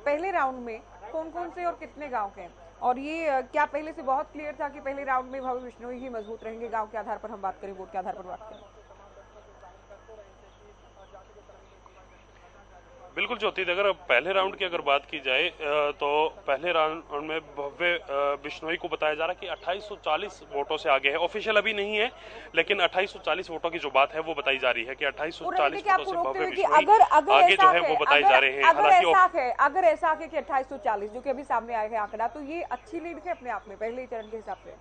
पहले राउंड में कौन कौन से और कितने गांव के हैं, और ये क्या पहले से बहुत क्लियर था कि पहले राउंड में भव्य बिश्नोई ही मजबूत रहेंगे? गांव के आधार पर हम बात करें, वोट के आधार पर बात करें। बिल्कुल ज्योति, अगर पहले राउंड की अगर बात की जाए तो पहले राउंड में भव्य बिश्नोई को बताया जा रहा है कि 2840 वोटों से आगे है। ऑफिशियल अभी नहीं है, लेकिन 2840 वोटों की जो बात है वो बताई जा रही है कि 2840 वोटों से भव्य बिश्नोई आगे जो है वो बताए जा रहे हैं। हालांकि अगर ऐसा है कि 2840 जो कि अभी सामने आया है आंकड़ा, तो ये अच्छी लीड है अपने आप में पहले चरण के हिसाब से।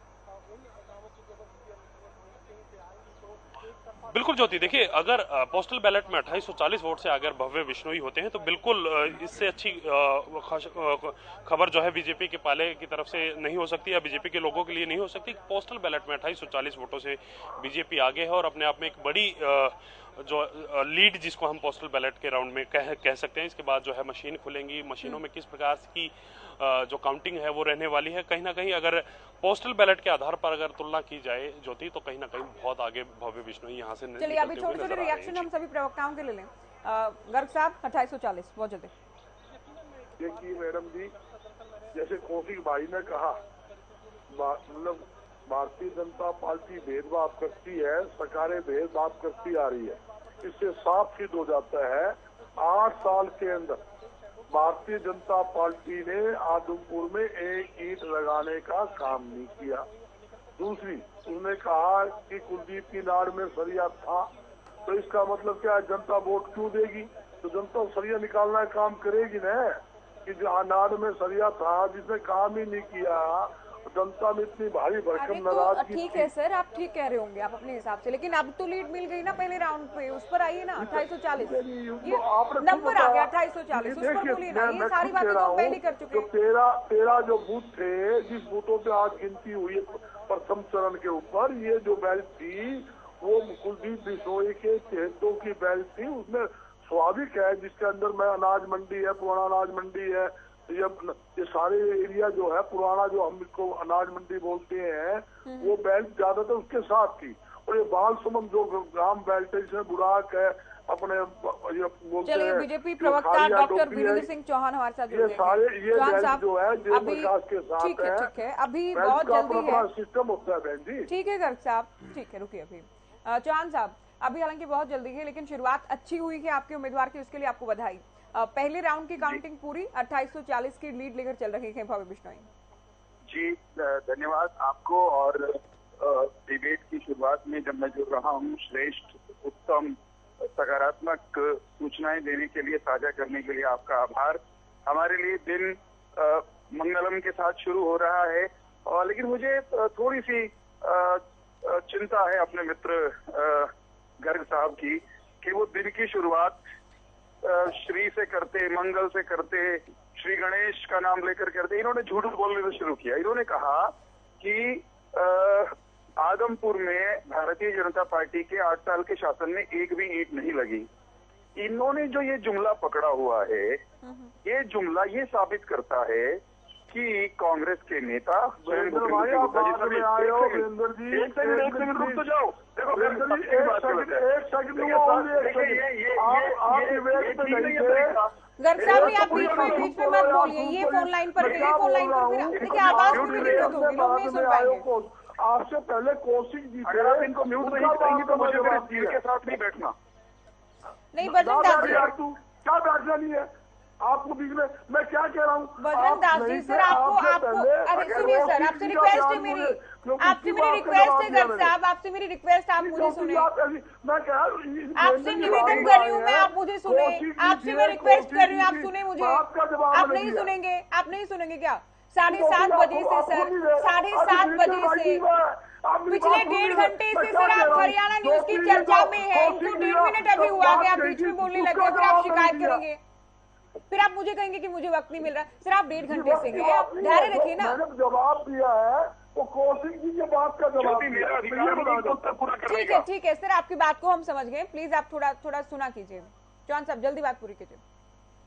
बिल्कुल ज्योति, देखिए अगर पोस्टल बैलेट में 2840 वोट से अगर भव्य बिश्नोई होते हैं तो बिल्कुल इससे अच्छी खबर जो है बीजेपी के पाले की तरफ से नहीं हो सकती या बीजेपी के लोगों के लिए नहीं हो सकती। पोस्टल बैलेट में 2840 वोटों से बीजेपी आगे है और अपने आप में एक बड़ी जो लीड जिसको हम पोस्टल बैलेट के राउंड में कह सकते हैं। इसके बाद जो है मशीन खुलेंगी, मशीनों में किस प्रकार की जो काउंटिंग है वो रहने वाली है। कहीं ना कहीं अगर पोस्टल बैलेट के आधार पर अगर तुलना की जाए ज्योति, तो कहीं ना कहीं बहुत आगे भव्य बिश्नोई यहाँ से। चलिए अभी छोटे छोटे रिएक्शन हम सभी प्रवक्ताओं के ले लें। गर्ग साहब 2840 बहुत जल्दी। देखिए मैडम जी, जैसे कौशिक भाई ने कहा, मतलब भारतीय जनता पार्टी भेदभाव करती है, सरकारें भेदभाव करती आ रही है। इससे साफ सिद्ध हो जाता है 8 साल के अंदर भारतीय जनता पार्टी ने आदमपुर में एक ईंट लगाने का काम नहीं किया। दूसरी, उन्होंने कहा कि कुलदीप की नाड़ में सरिया था, तो इसका मतलब क्या है, जनता वोट क्यों देगी? तो जनता सरिया निकालना का काम करेगी ना, कि जो नाड़ में सरिया था जिसने काम ही नहीं किया, जनता में इतनी भारी भरकम नाराजगी। ठीक है सर, आप ठीक कह रहे होंगे आप अपने हिसाब से, लेकिन अब तो लीड मिल गई ना पहले राउंड पे, उस पर आइए ना। 2840 नंबर आ गया, 2840 उस पर बोलिए ना। ये सारी बातें तो पहले कर चुके हैं। 13 जो बूथ थे, जिस बूथों पे आज गिनती हुई है प्रथम चरण के ऊपर, ये जो बैलेट थी वो कुलदीप बिश्नोई के चेहतों की बैलेट थी। उसमें स्वाभाविक है, जिसके अंदर में अनाज मंडी है, पुराना अनाज मंडी है, ये सारे एरिया जो है पुराना, जो हम इसको अनाज मंडी बोलते हैं, वो बेल्ट ज्यादातर उसके साथ थी। और ये बाल सुमन जो ग्राम बेल्ट है, इसमें बुराक है अपने, ये बोलते हैं बीजेपी प्रवक्ता डॉक्टर वीरेंद्र सिंह चौहान हमारे साथ ये सारे ये बेल्ट जो है जयप्रकाश के साथ ठीक है अभी बहुत जल्दी है सिस्टम होता है बहन जी। ठीक है गर्ग साहब, ठीक है रुकिए अभी। चौहान साहब अभी हालांकि बहुत जल्दी है, लेकिन शुरुआत अच्छी हुई है आपके उम्मीदवार की, उसके लिए आपको बधाई। पहले राउंड की काउंटिंग पूरी, 2840 की लीड लेकर चल रही है भव्य बिश्नोई जी। धन्यवाद आपको। और डिबेट की शुरुआत में जब मैं जुड़ रहा हूँ, श्रेष्ठ उत्तम सकारात्मक सूचनाएं देने के लिए, साझा करने के लिए आपका आभार। हमारे लिए दिन मंगलम के साथ शुरू हो रहा है, और लेकिन मुझे थोड़ी सी चिंता है अपने मित्र गर्ग साहब की, कि वो दिन की शुरुआत श्री से करते, मंगल से करते, श्री गणेश का नाम लेकर करते। इन्होंने झूठ बोलने से शुरू किया। इन्होंने कहा कि आदमपुर में भारतीय जनता पार्टी के 8 साल के शासन में एक भी ईंट नहीं लगी। इन्होंने जो ये जुमला पकड़ा हुआ है, ये जुमला ये साबित करता है कि कांग्रेस के नेता स्वयं रुक तो जाओ। देखो गर्ग साहब ने आप बीच में मत बोलिए, ये फोन लाइन पर है, फोन लाइन पर देखिए आवाज में दिक्कत होगी, लोग नहीं सुन पाएंगे। आपसे पहले कौशिक जी, अगर आप इनको म्यूट नहीं करेंगे तो मुझे मेरे स्टील के साथ नहीं बैठना। नहीं बजरंग दास जी, क्या बैठना नहीं है आपको बीच में? मैं क्या कह रहा हूँ बजरंग दास जी, सर आपको अरे सुनिए सर, आपसे रिक्वेस्ट है मेरी, आपसे मेरी रिक्वेस्ट है गर्ग साहब, आपसे मेरी रिक्वेस्ट, आप मुझे सुने। मैं क्या आपसे निवेदन कर रही हूँ, मैं आप मुझे सुने, आपसे मैं रिक्वेस्ट कर रही हूँ, आप सुने मुझे। आप नहीं सुनेंगे, आप नहीं सुनेंगे क्या? 7:30 बजे से सर, 7:30 बजे से पिछले 1.5 घंटे से सर आप हरियाणा न्यूज की चर्चा में है। इनको 1.5 मिनट अभी हुआ कि आप बीच में बोलने लगे, फिर आप शिकायत करेंगे, फिर आप मुझे कहेंगे कि मुझे वक्त नहीं मिल रहा। सर आप 1.5 घंटे से हैं, आप धैर्य रखिए ना। मैंने जवाब दिया है, वो कौशिक जी के बात का जवाब दिया। ठीक है सर, आपकी बात को हम समझ गए। प्लीज आप थोड़ा सुना कीजिए। चौहान साहब जल्दी बात पूरी कीजिए।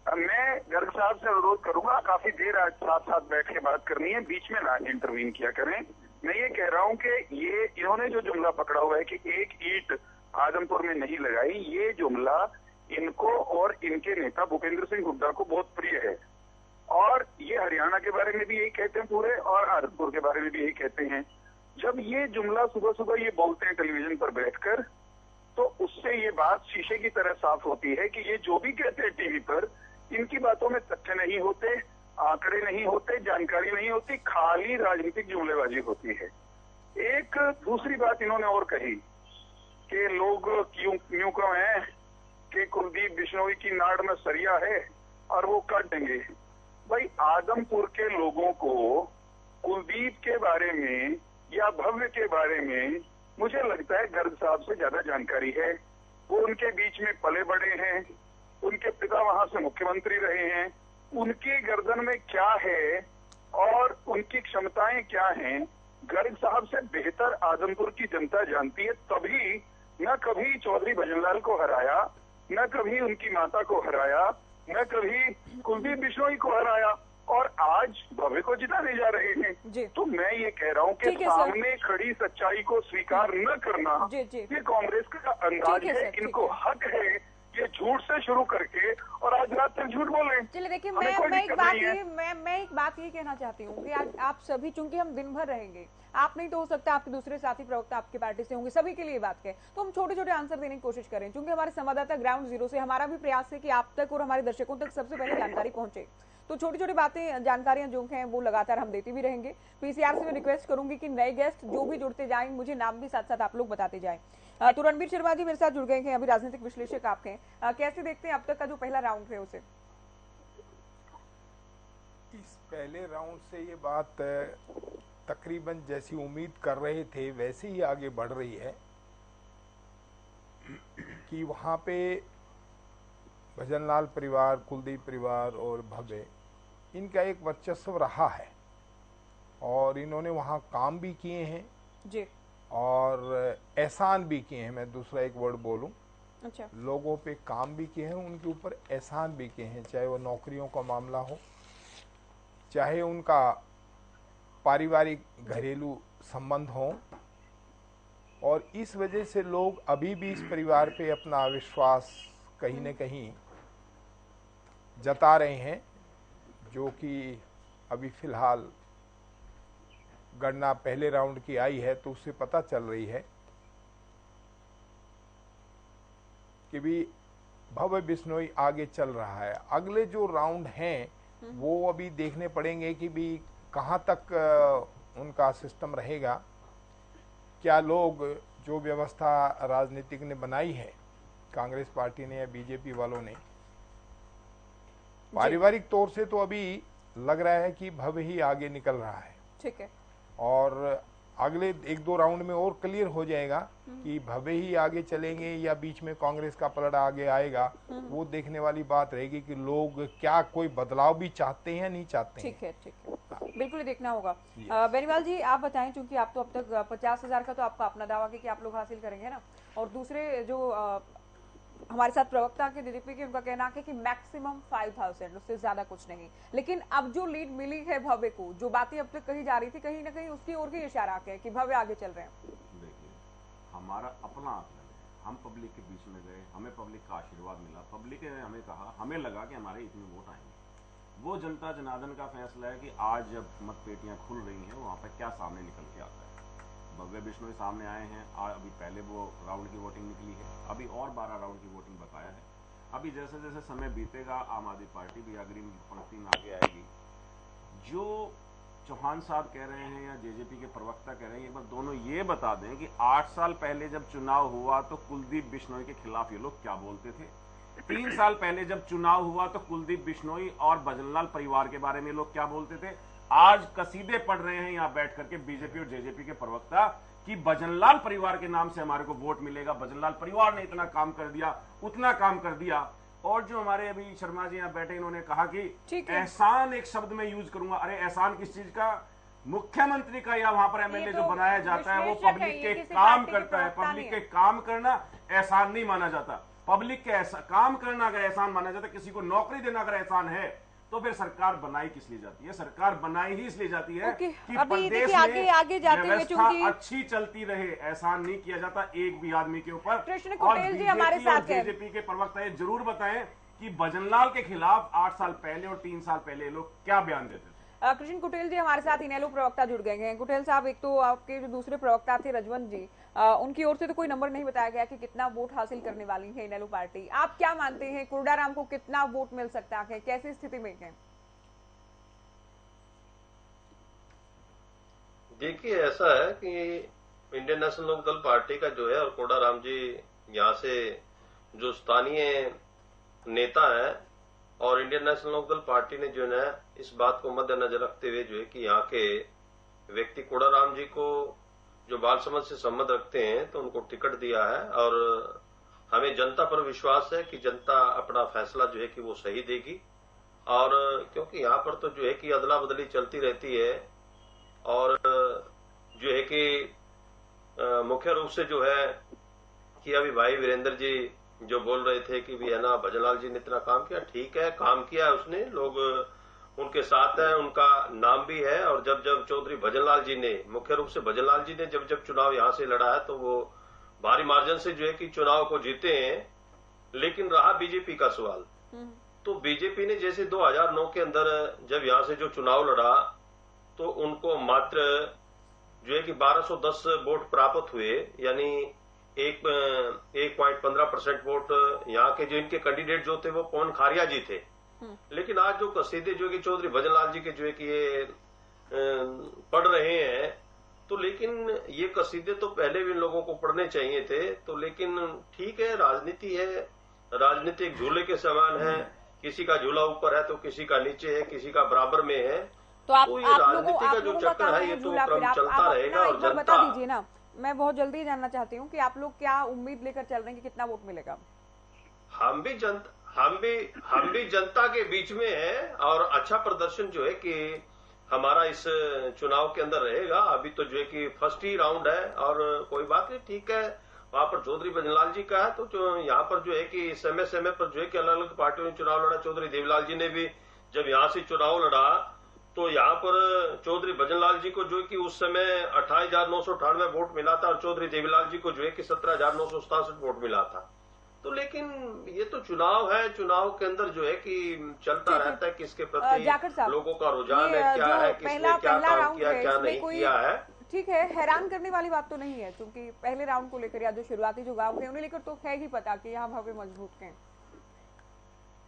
मैं गर्ग साहब से अनुरोध करूंगा, काफी देर आज साथ बैठ के बात करनी है, बीच में ना इंटरवीन किया करें। मैं ये कह रहा हूँ कि ये इन्होंने जो जुमला पकड़ा हुआ है कि एक ईंट आदमपुर में नहीं लगाई, ये जुमला इनको और इनके नेता भूपेंद्र सिंह हुड्डा को बहुत प्रिय है। बारे में भी यही कहते हैं पूरे, और आदमपुर के बारे में भी यही कहते हैं। जब ये जुमला सुबह सुबह ये बोलते हैं टेलीविजन पर बैठकर, तो उससे ये बात शीशे की तरह साफ होती है कि ये जो भी कहते हैं टीवी पर, इनकी बातों में तथ्य नहीं होते, आंकड़े नहीं होते, जानकारी नहीं होती, खाली राजनीतिक जुमलेबाजी होती है। एक दूसरी बात इन्होंने और कही कि लोग यूं कहें कि कुलदीप बिश्नोई की नाड़ में सरिया है और वो काट देंगे। भाई आदमपुर के लोगों को कुलदीप के बारे में या भव्य के बारे में मुझे लगता है गर्ग साहब से ज्यादा जानकारी है। वो उनके बीच में पले बड़े हैं, उनके पिता वहां से मुख्यमंत्री रहे हैं, उनकी गर्दन में क्या है और उनकी क्षमताएं क्या हैं, गर्ग साहब से बेहतर आदमपुर की जनता जानती है। तभी न कभी चौधरी भजनलाल को हराया, न कभी उनकी माता को हराया, न कभी कुलदीप बिश्नोई को हराया, और आज भव्य को जिताने जा रहे हैं। तो मैं ये कह रहा हूँ कि सामने खड़ी सच्चाई को स्वीकार न करना ये कांग्रेस का अंदाज है। इनको हक है ये झूठ से शुरू करके और आज रात तक झूठ बोले। चलिए देखिए, मैं एक बात ये कहना चाहती हूँ कि आज आप सभी, चूंकि हम दिन भर रहेंगे, आप नहीं तो हो सकता आपके दूसरे साथी प्रवक्ता आपकी पार्टी से होंगे, सभी के लिए बात करें, तो हम छोटे छोटे आंसर देने की कोशिश करें। चूंकि हमारे संवाददाता ग्राउंड जीरो से, हमारा भी प्रयास है कि आप तक और हमारे दर्शकों तक सबसे पहले जानकारी पहुंचे। तो छोटी छोटी बातें, जानकारियां जो हैं वो लगातार हम देते भी रहेंगे। पीसीआर से मैं रिक्वेस्ट करूंगी कि नए गेस्ट जो भी जुड़ते जाएं, मुझे नाम भी साथ साथ आप लोग बताते जाएं। तो रणबीर शर्मा जी मेरे साथ जुड़ गए हैं, अभी राजनीतिक विश्लेषक आप हैं। कैसे देखते हैं अब तक का जो पहला राउंड है उसे? इस पहले राउंड से ये बात तकरीबन जैसी उम्मीद कर रहे थे वैसे ही आगे बढ़ रही है कि वहाँ पे भजनलाल परिवार, कुलदीप परिवार और भव्य, इनका एक वर्चस्व रहा है और इन्होंने वहाँ काम भी किए हैं जी, और एहसान भी किए हैं। मैं दूसरा एक वर्ड बोलूं, अच्छा, लोगों पे काम भी किए हैं, उनके ऊपर एहसान भी किए हैं, चाहे वो नौकरियों का मामला हो, चाहे उनका पारिवारिक घरेलू संबंध हो। और इस वजह से लोग अभी भी इस परिवार पे अपना विश्वास कहीं न कहीं जता रहे हैं, जो कि अभी फिलहाल गणना पहले राउंड की आई है तो उससे पता चल रही है कि भी भव्य बिश्नोई आगे चल रहा है। अगले जो राउंड हैं वो अभी देखने पड़ेंगे कि भी कहाँ तक उनका सिस्टम रहेगा। क्या लोग जो व्यवस्था राजनीतिक ने बनाई है, कांग्रेस पार्टी ने या बीजेपी वालों ने, पारिवारिक तौर से तो अभी लग रहा है कि भव्य ही आगे निकल रहा है। ठीक है, और अगले एक दो राउंड में और क्लियर हो जाएगा कि भव्य ही आगे चलेंगे या बीच में कांग्रेस का पलड़ा आगे आएगा। वो देखने वाली बात रहेगी कि लोग क्या कोई बदलाव भी चाहते हैं या नहीं चाहते हैं। ठीक है, बिल्कुल देखना होगा। बेनीवाल जी आप बताएं, क्योंकि आप तो अब तक 50,000 का तो आपका अपना दावा कि आप लोग हासिल करेंगे ना, और दूसरे जो हमारे साथ प्रवक्ता के डीजीपी के, उनका कहना है कि मैक्सिमम 5,000, उससे ज्यादा कुछ नहीं। लेकिन अब जो लीड मिली है भव्य को, जो बातें अब तक कही जा रही थी, कहीं ना कहीं उसकी ओर ही इशारा है कि भव्य आगे चल रहे हैं। देखिए, हमारा अपना आकलन है, हम पब्लिक के बीच में गए, हमें पब्लिक का आशीर्वाद मिला, पब्लिक ने हमें कहा, हमें लगा कि हमारे इतने वोट आएंगे। वो जनता जनार्दन का फैसला है कि आज जब मतपेटियां खुल रही हैं वहां पर क्या सामने निकल के आता है। भव्य बिश्नोई सामने आए हैं, अभी पहले वो राउंड की वोटिंग निकली है, अभी और 12 राउंड की वोटिंग बकाया है। अभी जैसे जैसे समय बीतेगा आम आदमी पार्टी भी अग्रिम पंक्ति में आगे आएगी। जो चौहान साहब कह रहे हैं या जेजेपी के प्रवक्ता कह रहे हैं, एक बार दोनों ये बता दें कि 8 साल पहले जब चुनाव हुआ तो कुलदीप बिश्नोई के खिलाफ ये लोग क्या बोलते थे। 3 साल पहले जब चुनाव हुआ तो कुलदीप बिश्नोई और भजनलाल परिवार के बारे में लोग क्या बोलते थे। आज कसीदे पढ़ रहे हैं यहाँ बैठ करके बीजेपी और जेजेपी के प्रवक्ता कि भजनलाल परिवार के नाम से हमारे को वोट मिलेगा, भजनलाल परिवार ने इतना काम कर दिया, उतना काम कर दिया। और जो हमारे अभी शर्मा जी यहाँ बैठे, इन्होंने कहा कि एहसान एक शब्द में यूज करूंगा। अरे एहसान किस चीज का? मुख्यमंत्री का या वहां पर एमएलए जो बनाया जाता है वो पब्लिक के काम करता है। पब्लिक के काम करना एहसान नहीं माना जाता। पब्लिक के काम करना अगर एहसान माना जाता, किसी को नौकरी देना अगर एहसान है, तो फिर सरकार बनाई किस लिए जाती है? सरकार बनाई ही इसलिए जाती है कि प्रदेश में व्यवस्था अच्छी चलती रहे। एहसान नहीं किया जाता एक भी आदमी के ऊपर। और बीजेपी के प्रवक्ता ये जरूर बताएं कि भजनलाल के खिलाफ 8 साल पहले और 3 साल पहले लोग क्या बयान देते थे। कृष्ण कुटेल जी हमारे साथ इनेलो प्रवक्ता जुड़ गए हैं। कुटेल साहब, एक तो आपके जो दूसरे प्रवक्ता थे रजवंत जी, उनकी ओर से तो कोई नंबर नहीं बताया गया कि कितना वोट हासिल करने वाली है इनेलो पार्टी। आप क्या मानते हैं, कोडाराम को कितना वोट मिल सकता है, कैसी स्थिति में है? देखिए, ऐसा है कि इंडियन नेशनल लोक दल पार्टी का जो है और कोडाराम जी यहाँ से जो स्थानीय नेता है और इंडियन नेशनल लोक दल पार्टी ने जो है इस बात को मद्देनजर रखते हुए जो है कि यहाँ के व्यक्ति कोडाराम जी को जो बाल समाज से संबंध रखते हैं तो उनको टिकट दिया है और हमें जनता पर विश्वास है कि जनता अपना फैसला जो है कि वो सही देगी। और क्योंकि यहाँ पर तो जो है कि अदला बदली चलती रहती है और जो है कि मुख्य रूप से जो है कि अभी भाई वीरेंद्र जी जो बोल रहे थे कि भी है ना भजनलाल जी ने इतना काम किया, ठीक है, काम किया है उसने, लोग उनके साथ है, उनका नाम भी है। और जब जब चौधरी भजनलाल जी ने, मुख्य रूप से भजनलाल जी ने जब जब चुनाव यहां से लड़ा है तो वो भारी मार्जिन से जो है कि चुनाव को जीते हैं। लेकिन रहा बीजेपी का सवाल, तो बीजेपी ने जैसे 2009 के अंदर जब यहां से जो चुनाव लड़ा तो उनको मात्र जो है कि 1210 वोट प्राप्त हुए, यानी 1.15% वोट यहाँ के जो इनके कैंडिडेट जो थे वो पवन खारिया जी थे। लेकिन आज जो कसीदे जो कि चौधरी भजनलाल जी के जो है कि ये पढ़ रहे हैं, तो लेकिन ये कसीदे तो पहले भी इन लोगों को पढ़ने चाहिए थे। तो लेकिन ठीक है, राजनीति है, राजनीति एक झूले के समान है, किसी का झूला ऊपर है तो किसी का नीचे है, किसी का बराबर में है। तो आप ये राजनीति का जो चक्कर है ये तो क्रम चलता रहेगा। और जनता, बता दीजिए ना, मैं बहुत जल्दी जानना चाहती हूँ कि आप लोग क्या उम्मीद लेकर चल रहे हैं कि कितना वोट मिलेगा? हम भी जनता के बीच में है और अच्छा प्रदर्शन जो है कि हमारा इस चुनाव के अंदर रहेगा। अभी तो जो है कि फर्स्ट ही राउंड है और कोई बात नहीं, ठीक है। वहां पर चौधरी भजनलाल जी का है तो जो यहाँ पर जो है कि समय समय पर जो है कि अलग अलग पार्टियों ने चुनाव लड़ा। चौधरी देवीलाल जी ने भी जब यहाँ से चुनाव लड़ा तो यहाँ पर चौधरी भजनलाल जी को जो है कि उस समय 28,998 वोट मिला था और चौधरी देवीलाल जी को जो है कि 17,967 वोट मिला था। तो लेकिन ये तो चुनाव है, चुनाव के अंदर जो है कि चलता रहता है किसके प्रति लोगों का रुझान है, क्या है, किसने क्या काम किया, क्या नहीं किया है। ठीक है, हैरान करने वाली बात तो नहीं है, क्योंकि पहले राउंड को लेकर या जो शुरुआती जो गांव थे उन्हें लेकर तो है ही पता कि यहाँ भव्य मजबूत हैं।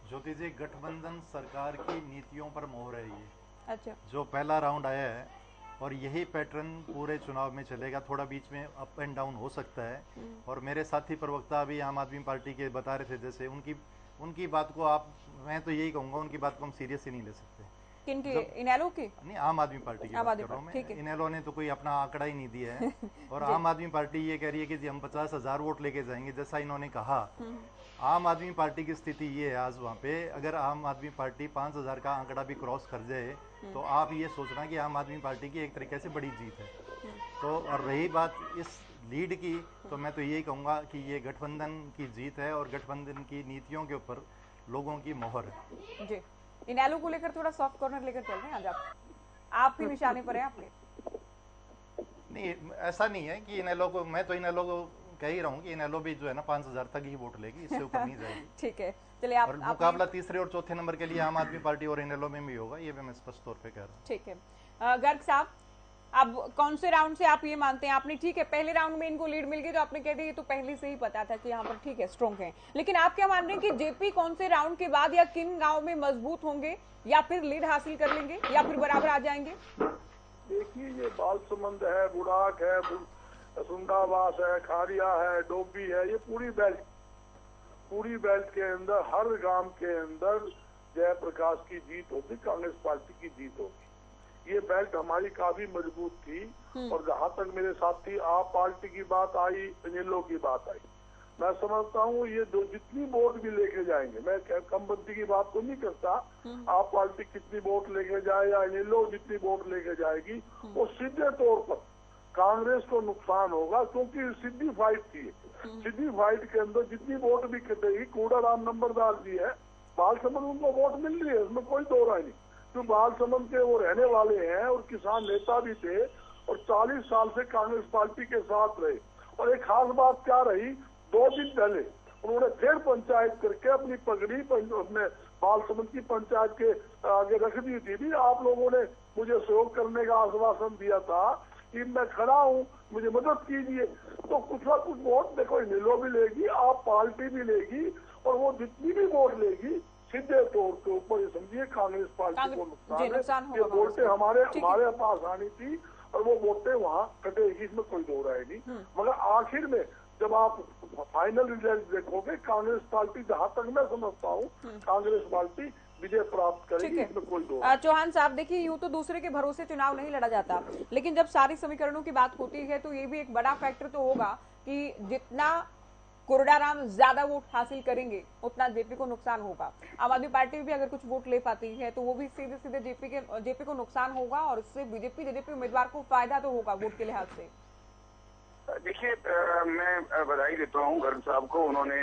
ज्योति जी, गठबंधन सरकार की नीतियों पर मोहर है ये। अच्छा, जो पहला राउंड आया है और यही पैटर्न पूरे चुनाव में चलेगा। थोड़ा बीच में अप एंड डाउन हो सकता है। और मेरे साथी प्रवक्ता अभी आम आदमी पार्टी के बता रहे थे, जैसे उनकी बात को मैं तो यही कहूंगा, उनकी बात को हम सीरियस ही नहीं ले सकते। किनकी? इनेलो की? नहीं, आम आदमी पार्टी की बात कर रहा हूं मैं। इनेलो ने तो कोई अपना आंकड़ा ही नहीं दिया है और आम आदमी पार्टी ये कह रही है कि हम 50,000 वोट लेके जाएंगे, जैसा इन्होंने कहा। आम आदमी पार्टी की स्थिति ये है आज वहाँ पे, अगर आम आदमी पार्टी 5,000 का आंकड़ा भी क्रॉस कर जाए तो आप ये सोचना कि आम आदमी पार्टी की एक तरीके से बड़ी जीत है। तो और रही बात इस लीड की, तो मैं तो यही कहूँगा कि ये गठबंधन की जीत है और गठबंधन की नीतियों के ऊपर लोगों की मोहर है। जी, इनेलो को लेकर थोड़ा सॉफ्ट कॉर्नर लेकर चल रहे हैं आज आप भी निशाने पर हैं आपके? नहीं, ऐसा नहीं है कि इनेलो को, मैं तो इनेलो को कह ही रहा हूँ कि इनेलो भी जो है ना 5,000 तक ही वोट लेगी, इससे ऊपर नहीं जाएगी। ठीक है, चलिए आप मुकाबला तीसरे और चौथे नंबर के लिए आम आदमी पार्टी और इनेलो में भी होगा, ये भी मैं स्पष्ट तौर पे कह रहा हूँ। ठीक है, गर्ग साहब, अब कौन से राउंड से आप ये मानते हैं? आपने ठीक है पहले राउंड में इनको लीड मिल गई तो आपने कह दिया ये तो पहले से ही पता था कि यहाँ पर ठीक है स्ट्रॉन्ग है, लेकिन आप क्या मान रहे हैं कि जेपी कौन से राउंड के बाद या किन गाँव में मजबूत होंगे, या फिर लीड हासिल कर लेंगे, या फिर बराबर आ जाएंगे? देखिए, ये बालसमंद है, बुढ़ाक है, सुंदावास है, खारिया है, डोबी है, ये पूरी बेल्ट के अंदर हर गांव के अंदर जयप्रकाश की जीत होगी, कांग्रेस पार्टी की जीत होगी। ये बेल्ट हमारी काफी मजबूत थी। और जहां तक मेरे साथी आप पार्टी की बात आई, इनेलो की बात आई, मैं समझता हूँ ये दो जितनी वोट भी लेके जाएंगे, मैं कमबंदी की बात तो नहीं करता, आप पार्टी कितनी वोट लेके जाए या इनेलो जितनी वोट लेके जाएगी, वो सीधे तौर पर कांग्रेस को नुकसान होगा, क्योंकि सीधी फाइट थी। सीधी फाइट के अंदर जितनी वोट भी कटेगी, कोडाराम नंबरदार जी है, बालसमंद उनको वोट मिल रही है, उसमें कोई दो राय नहीं। तो बालसमंद के वो रहने वाले हैं और किसान नेता भी थे और 40 साल से कांग्रेस पार्टी के साथ रहे। और एक खास बात क्या रही, 2 दिन पहले उन्होंने फिर पंचायत करके अपनी पगड़ी अपने बाल समझ की पंचायत के आगे रख दी थी भी। आप लोगों ने मुझे सहयोग करने का आश्वासन दिया था कि मैं खड़ा हूँ, मुझे मदद कीजिए। तो कुछ ना कुछ वोट देखो इनेलो भी लेगी, आप पार्टी भी लेगी, और वो जितनी भी वोट लेगी सीधे तौर के ऊपर समझिए कांग्रेस पार्टी को नुकसान है। ये वोटें हमारे पास आनी थी और वो वोटें वहाँ कटेगी, इसमें कोई दो राय नहीं। मगर आखिर में जब आप फाइनल रिजल्ट देखोगे, कांग्रेस पार्टी, जहां तक मैं समझता हूँ, कांग्रेस पार्टी विजय प्राप्त करेगी, इसमें कोई दो। चौहान साहब देखिए, यूं तो दूसरे के भरोसे चुनाव नहीं लड़ा जाता, लेकिन जब सारी समीकरणों की बात होती है तो ये भी एक बड़ा फैक्टर तो होगा कि जितना कोरडाराम ज्यादा वोट हासिल करेंगे उतना जेपी को नुकसान होगा। आम आदमी पार्टी भी अगर कुछ वोट ले पाती है तो वो भी सीधे सीधे जेपी को नुकसान होगा, और इससे बीजेपी उम्मीदवार को फायदा तो होगा वोट के लिहाज से। देखिए, मैं बधाई देता हूँ गर्ग साहब को, उन्होंने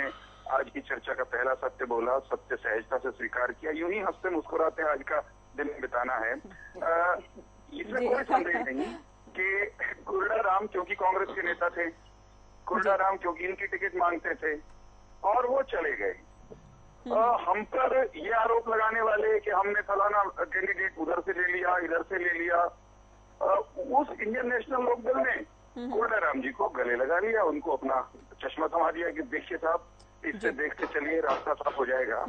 आज की चर्चा का पहला सत्य बोला, सत्य सहजता से स्वीकार किया। यूं ही हंसते मुस्कुराते आज का दिन बिताना है। इसमें कोई संदेह नहीं कि कोरडाराम क्योंकि कांग्रेस के नेता थे, कोरडाराम क्योंकि इनकी टिकट मांगते थे और वो चले गए। हम पर ये आरोप लगाने वाले कि हमने फलाना कैंडिडेट उधर से ले लिया, इधर से ले लिया, उस इंडियन नेशनल लोकदल ने कोरडाराम जी को गले लगा लिया, उनको अपना चश्मा थमा दिया कि देखिए साहब, इससे देखते चलिए, रास्ता साफ हो जाएगा।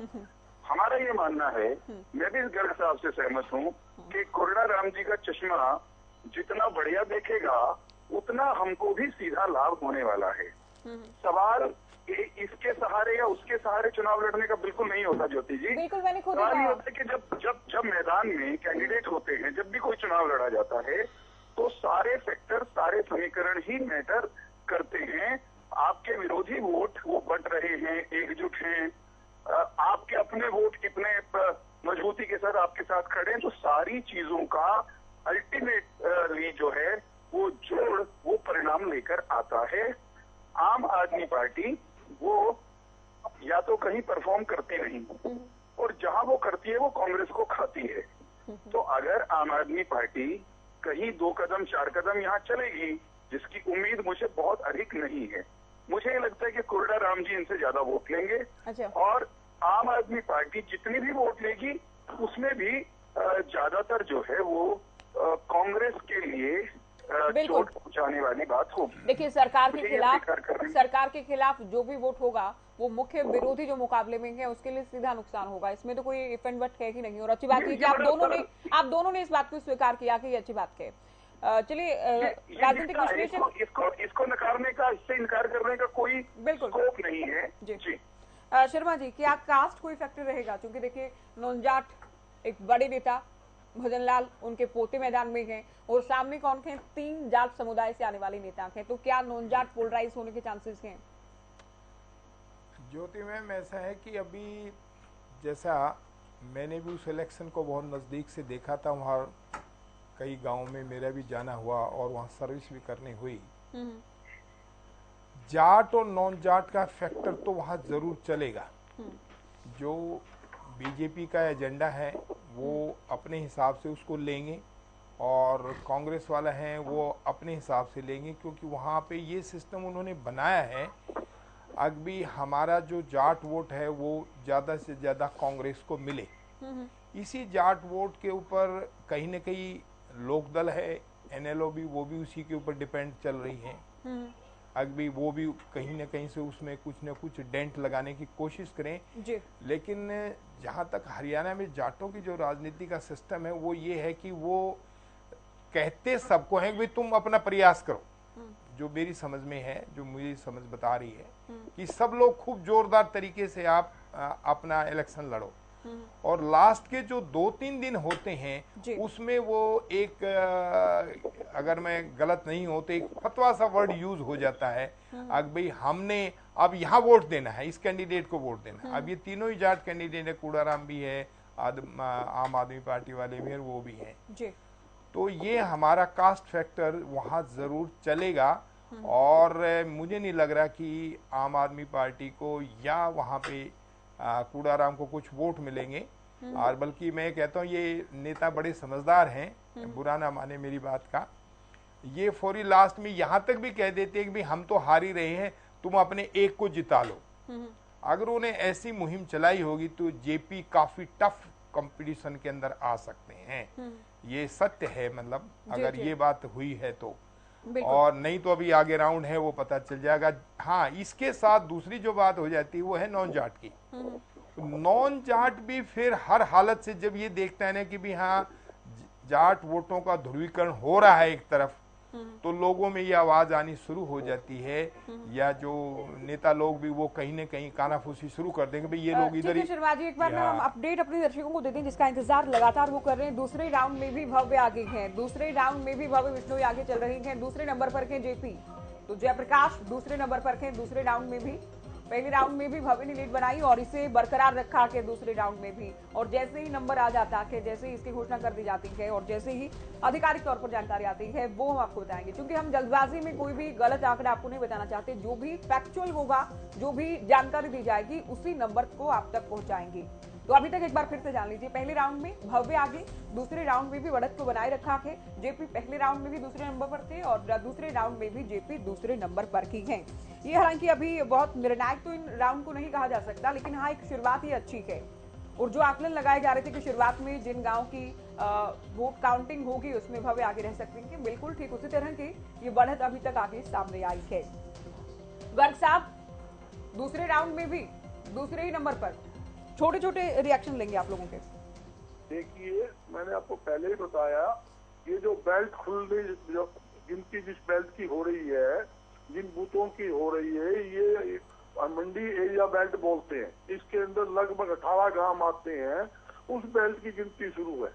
हमारा ये मानना है, मैं भी इस गर्ग साहब से सहमत हूँ कि कोरडाराम जी का चश्मा जितना बढ़िया देखेगा उतना हमको भी सीधा लाभ होने वाला है। सवाल इसके सहारे या उसके सहारे चुनाव लड़ने का बिल्कुल नहीं होता ज्योति जी। बिल्कुल, मैंने खुद सवाल ये होता है कि जब मैदान में कैंडिडेट होते हैं, जब भी कोई चुनाव लड़ा जाता है, तो सारे फैक्टर, सारे समीकरण ही मैटर करते हैं। आपके विरोधी वोट वो बट रहे हैं, एकजुट हैं, आपके अपने वोट कितने मजबूती के साथ आपके साथ खड़े हैं, तो सारी चीजों का अल्टीमेटली जो है वो जोड़, वो परिणाम लेकर आता है। आम आदमी पार्टी वो या तो कहीं परफॉर्म करती नहीं, और जहां वो करती है वो कांग्रेस को खाती है। तो अगर आम आदमी पार्टी कहीं 2 कदम 4 कदम यहाँ चलेगी, जिसकी उम्मीद मुझे बहुत अधिक नहीं है, मुझे ये लगता है कि कोरडाराम जी इनसे ज्यादा वोट लेंगे। और आम आदमी पार्टी जितनी भी वोट लेगी उसमें भी ज्यादातर जो है वो कांग्रेस के लिए चोट पहुंचाने वाली बात होगी। देखिए, सरकार के खिलाफ जो भी वोट होगा वो मुख्य विरोधी जो मुकाबले में है उसके लिए सीधा नुकसान होगा, इसमें तो कोई इफ एंड बट है ही नहीं। और अच्छी बात है कि आप दोनों ने इस बात को स्वीकार किया कि ये अच्छी बात है। चलिए, राजनीतिक विश्लेषक इसको नकारने का, इससे इनकार करने का कोई स्कोप नहीं है। जी शर्मा जी, क्या कास्ट कोई फैक्टर रहेगा? क्योंकि देखिए, नौनजाट एक बड़े नेता भजन लाल, उनके पोते मैदान में हैं, और सामने कौन है? 3 जाट समुदाय से आने वाले नेता हैं, तो क्या नॉन-जाट पोलराइज होने के चांसेस हैं? ज्योति मैम, ऐसा है कि अभी जैसा मैंने भी उस इलेक्शन को बहुत नज़दीक से देखा था, वहाँ कई गांव में मेरा भी जाना हुआ और वहाँ सर्विस भी करनी हुई। जाट और नॉन जाट का फैक्टर तो वहाँ जरूर चलेगा। जो बीजेपी का एजेंडा है वो अपने हिसाब से उसको लेंगे, और कांग्रेस वाला है वो अपने हिसाब से लेंगे, क्योंकि वहाँ पे ये सिस्टम उन्होंने बनाया है। अभी हमारा जो जाट वोट है वो ज़्यादा से ज़्यादा कांग्रेस को मिले, इसी जाट वोट के ऊपर कहीं न कहीं लोकदल है, एनएलओ भी, वो भी उसी के ऊपर डिपेंड चल रही है। अभी वो भी कहीं न कहीं से उसमें कुछ न कुछ डेंट लगाने की कोशिश करें जी। लेकिन जहाँ तक हरियाणा में जाटों की जो राजनीति का सिस्टम है वो ये है कि वो कहते सबको है कि तुम अपना प्रयास करो। जो मेरी समझ में है, जो मुझे समझ बता रही है कि सब लोग खूब जोरदार तरीके से आप अपना इलेक्शन लड़ो, और लास्ट के जो 2-3 दिन होते हैं उसमें वो एक, अगर मैं गलत नहीं हूं तो एक फतवा सा वर्ड यूज हो जाता है, अब भाई हमने अब यहाँ वोट देना है, इस कैंडिडेट को वोट देना है। अब ये तीनों ही जाट कैंडिडेट है, कोडाराम भी है, आम आदमी पार्टी वाले भी है, वो भी है जी। तो ये हमारा कास्ट फैक्टर वहाँ जरूर चलेगा, और मुझे नहीं लग रहा कि आम आदमी पार्टी को या वहाँ पे कोडाराम को कुछ वोट मिलेंगे। और बल्कि मैं कहता हूँ ये नेता बड़े समझदार हैं, बुरा ना माने मेरी बात का, ये फौरी लास्ट में यहाँ तक भी कह देते हैं कि भाई हम तो हार ही रहे हैं, तुम अपने एक को जिता लो। अगर उन्हें ऐसी मुहिम चलाई होगी तो जेपी काफी टफ कंपटीशन के अंदर आ सकते हैं। ये सत्य है, मतलब अगर ये बात हुई है तो, और नहीं तो अभी आगे राउंड है वो पता चल जाएगा। हाँ, इसके साथ दूसरी जो बात हो जाती है वो है नॉन जाट की। नॉन जाट भी फिर हर हालत से जब ये देखता है ना कि भी हाँ जाट वोटों का ध्रुवीकरण हो रहा है एक तरफ, तो लोगों में ये आवाज आनी शुरू हो जाती है, या जो नेता लोग भी वो कहीं न कहीं कानाफूसी शुरू कर देंगे भाई ये लोग इधर ही। शर्मा जी, एक बार ना हम अपडेट अपने दर्शकों को देते हैं जिसका इंतजार लगातार वो कर रहे हैं। दूसरे राउंड में भी भव्य आगे हैं, दूसरे राउंड में भी भव्य बिश्नोई आगे चल रही हैं। दूसरे नंबर पर हैं जेपी, तो जयप्रकाश दूसरे नंबर पर हैं दूसरे राउंड में भी। पहले राउंड में भी भव्य ने लीड बनाई और इसे बरकरार रखा के दूसरे राउंड में भी, और जैसे ही नंबर आ जाता है, जैसे ही इसकी घोषणा कर दी जाती है और जैसे ही आधिकारिक तौर पर जानकारी आती है वो हम आपको बताएंगे, क्योंकि हम जल्दबाजी में कोई भी गलत आंकड़ा आपको नहीं बताना चाहते। जो भी फैक्चुअल होगा, जो भी जानकारी दी जाएगी उसी नंबर को आप तक पहुंचाएंगे। तो अभी तक एक बार फिर से जान लीजिए, पहले राउंड में भव्य आगे, दूसरे राउंड में भी बढ़त को बनाए रखा है जेपी। पहले राउंड में भी दूसरे नंबर पर थे और दूसरे राउंड में भी जेपी दूसरे नंबर पर ही हैं। ये हालांकि अभी बहुत निर्णायक तो इन राउंड को नहीं कहा जा सकता, लेकिन हाँ एक शुरुआत ही अच्छी है। और जो आकलन लगाए जा रहे थे कि शुरुआत में जिन गाँव की वोट काउंटिंग होगी उसमें भव्य आगे रह सकते हैं, बिल्कुल ठीक उसी तरह की ये बढ़त अभी तक आगे सामने आई है। गर्ग साहब दूसरे राउंड में भी दूसरे ही नंबर पर, छोटे छोटे रिएक्शन लेंगे आप लोगों के। देखिए, मैंने आपको पहले ही बताया, ये जो बेल्ट खुल रही, जो गिनती जिस बेल्ट की हो रही है, जिन बूथों की हो रही है, ये मंडी एरिया बेल्ट बोलते हैं। इसके अंदर लगभग 18 गांव आते हैं। उस बेल्ट की गिनती शुरू है।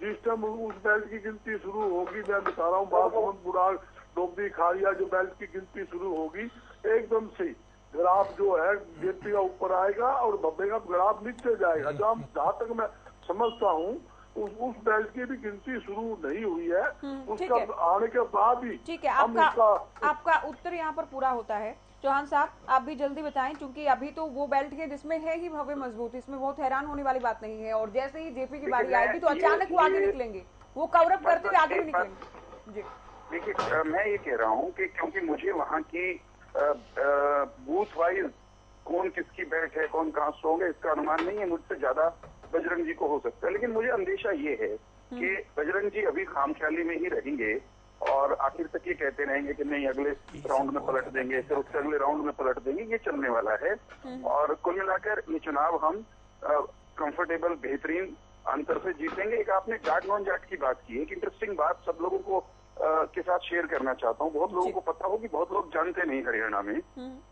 जिस टाइम उस बेल्ट की गिनती शुरू होगी, मैं बता रहा हूँ, बागमन, बुराड़, डोबी, खारिया, जो बेल्ट की गिनती शुरू होगी, एकदम से ग्राफ जो है जेपी का ऊपर आएगा और भव्य का ग्राफ नीचे जाएगा। जहाँ तक मैं समझता हूँ उस बेल्ट की भी गिनती शुरू नहीं हुई है। उसका आने के बाद ही ठीक है, आपका उत्तर यहाँ पर पूरा होता है। चौहान साहब आप भी जल्दी बताएं, क्योंकि अभी तो वो बेल्ट है जिसमें है ही भव्य मजबूत, इसमें बहुत हैरान होने वाली बात नहीं है। और जैसे ही जेपी की बारी आएगी तो अचानक वो आगे निकलेंगे, वो कवरअप करते हुए आगे भी निकलेंगे। जी देखिए, मैं ये कह रहा हूँ कि क्योंकि मुझे वहाँ की बूथ वाइज कौन किसकी बेल्ट है, कौन कहाँ स्ट्रॉन्ग है, इसका अनुमान नहीं है। मुझसे ज्यादा बजरंग जी को हो सकता है, लेकिन मुझे अंदेशा ये है कि बजरंग जी अभी खामख्याली में ही रहेंगे और आखिर तक ये कहते रहेंगे कि नहीं अगले राउंड में पलट देंगे, फिर उससे अगले राउंड में पलट देंगे। ये चलने वाला है और कुल मिलाकर ये चुनाव हम कंफर्टेबल बेहतरीन अंतर से जीतेंगे। एक आपने जाट नॉन जाट की बात की, एक इंटरेस्टिंग बात सब लोगों को के साथ शेयर करना चाहता हूँ। बहुत लोगों को पता होगी, बहुत लोग जानते नहीं हरियाणा में।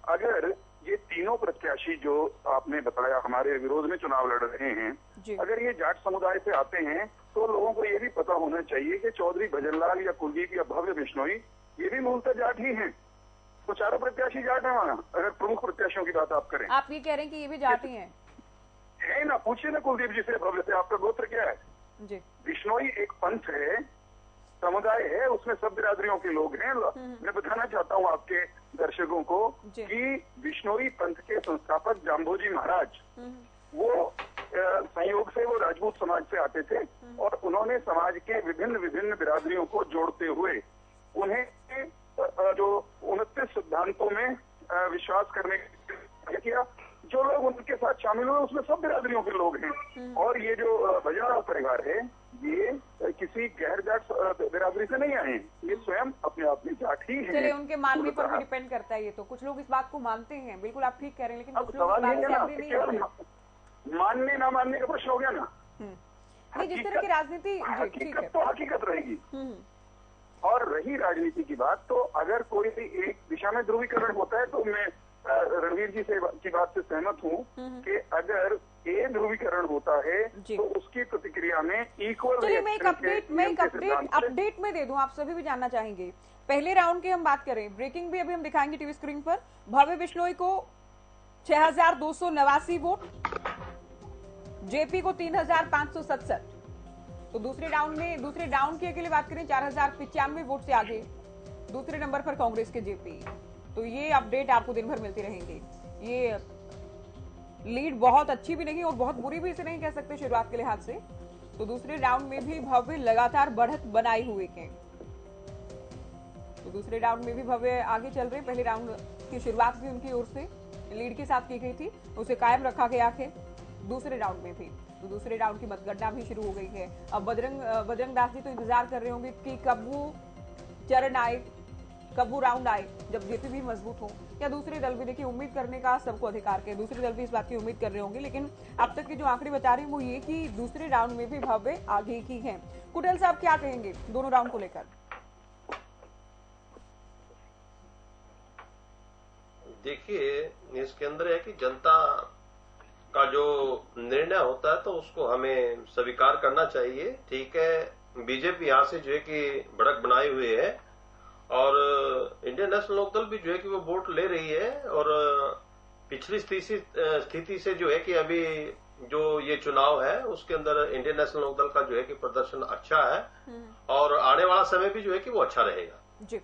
अगर ये तीनों प्रत्याशी जो आपने बताया हमारे विरोध में चुनाव लड़ रहे हैं, अगर ये जाट समुदाय से आते हैं तो लोगों को ये भी पता होना चाहिए कि चौधरी भजनलाल या कुलदीप या भव्य बिश्नोई ये भी मूलतः जाट ही हैं। तो चारों प्रत्याशी जाट है वहाँ। अगर प्रमुख प्रत्याशियों की बात आप करें, आप ये कह रहे हैं कि ये भी जाट ही हैं? है ना, पूछिए ना कुलदीप जी से, भव्य से, आपका गोत्र क्या है? जी, बिश्नोई एक पंथ है, समुदाय है, उसमें सब बिरादरियों के लोग हैं। मैं बताना चाहता हूँ आपके दर्शकों को कि बिश्नोई पंथ के संस्थापक जाम्भोजी महाराज, वो संयोग से वो राजपूत समाज से आते थे और उन्होंने समाज के विभिन्न विभिन्न बिरादरियों को जोड़ते हुए उन्हें जो 29 सिद्धांतों में विश्वास करने किया। जो लोग उनके साथ शामिल हुए उसमें सब बिरादरियों के लोग हैं। और ये जो भजनलाल परिवार है ये किसी गैर जाट बिरादरी से नहीं आए, ये स्वयं अपने आप में जाट ही है। चलिए, उनके मानने पर भी डिपेंड करता है। ये तो कुछ लोग इस बात को मानते हैं, बिल्कुल आप ठीक कह रहे हैं, लेकिन कुछ लोग इस बात से एग्री नहीं होते। मानने ना मानने का प्रश्न हो गया ना। नहीं, जिस तरह की राजनीति हकीकत तो हकीकत रहेगी। और रही राजनीति की बात, तो अगर कोई एक दिशा में ध्रुवीकरण होता है तो मैं रणवीर जी से की बात से सहमत हूँ कि अगर ये ध्रुवीकरण होता है तो उसकी प्रतिक्रिया में इक्वल। चलिए, मैं एक अपडेट में दे दूं, आप सभी भी जानना चाहेंगे। पहले राउंड की हम बात करें, ब्रेकिंग भी अभी हम दिखाएंगे टीवी स्क्रीन पर। भव्य बिश्नोई को 6289 वोट, जेपी को 3567। तो दूसरे राउंड की अकेले बात करें 4095 वोट से आगे दूसरे नंबर पर कांग्रेस के जेपी। तो ये अपडेट आपको दिन भर मिलती रहेंगी। ये लीड बहुत अच्छी भी नहीं और बहुत बुरी भी इसे नहीं कह सकते शुरुआत के लिहाज से। तो दूसरे राउंड में भी भव्य लगातार बढ़त बनाए हुए हैं। तो दूसरे राउंड में भी भव्य आगे चल रहे। पहले राउंड की शुरुआत भी उनकी ओर से लीड के साथ की गई थी उसे कायम रखा गया है दूसरे राउंड में भी। तो दूसरे राउंड की मतगणना भी शुरू हो गई है। अब बजरंग दास जी तो इंतजार कर रहे होंगे कि कब वो चरण आए, कब वो राउंड आए जब जेपी भी मजबूत हो, या दूसरे दल भी। देखिए, उम्मीद करने का सबको अधिकार है, दूसरे दल भी इस बात की उम्मीद कर रहे होंगे, लेकिन अब तक के जो आंकड़े बता रहे हैं वो ये कि दूसरे राउंड में भी भव्य आगे की है। कुटेल साहब क्या कहेंगे दोनों राउंड को लेकर? देखिए, इसके अंदर है कि जनता का जो निर्णय होता है तो उसको हमें स्वीकार करना चाहिए। ठीक है, बीजेपी यहाँ से जो है कि बढ़त बनाए हुए है और इंडियन नेशनल लोकदल भी जो है कि वो वोट ले रही है और पिछली स्थिति से जो है कि अभी जो ये चुनाव है उसके अंदर इंडियन नेशनल लोकदल का जो है कि प्रदर्शन अच्छा है और आने वाला समय भी जो है कि वो अच्छा रहेगा। जी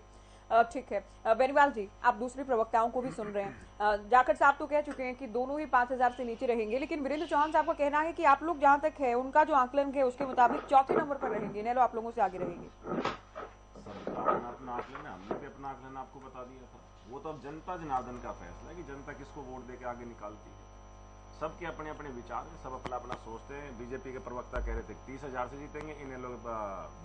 ठीक है। बेनीवाल जी, आप दूसरे प्रवक्ताओं को भी सुन रहे हैं। जाखड़ साहब तो कह चुके हैं कि दोनों ही 5000 से नीचे रहेंगे, लेकिन वीरेंद्र चौहान साहब का कहना है कि आप लोग जहां तक है उनका जो आकलन है उसके मुताबिक चौथे नंबर पर रहेंगे। इनेलो आप लोगों से आगे रहेंगे। अपना आकलन है, हमने भी अपना आकलन आपको बता दिया था। वो तो अब जनता जनार्दन का फैसला है कि जनता किसको वोट देके आगे निकालती है। सबके अपने अपने विचार हैं, सब अपना अपना सोचते हैं। बीजेपी के प्रवक्ता कह रहे थे 30,000 से जीतेंगे, इन लोग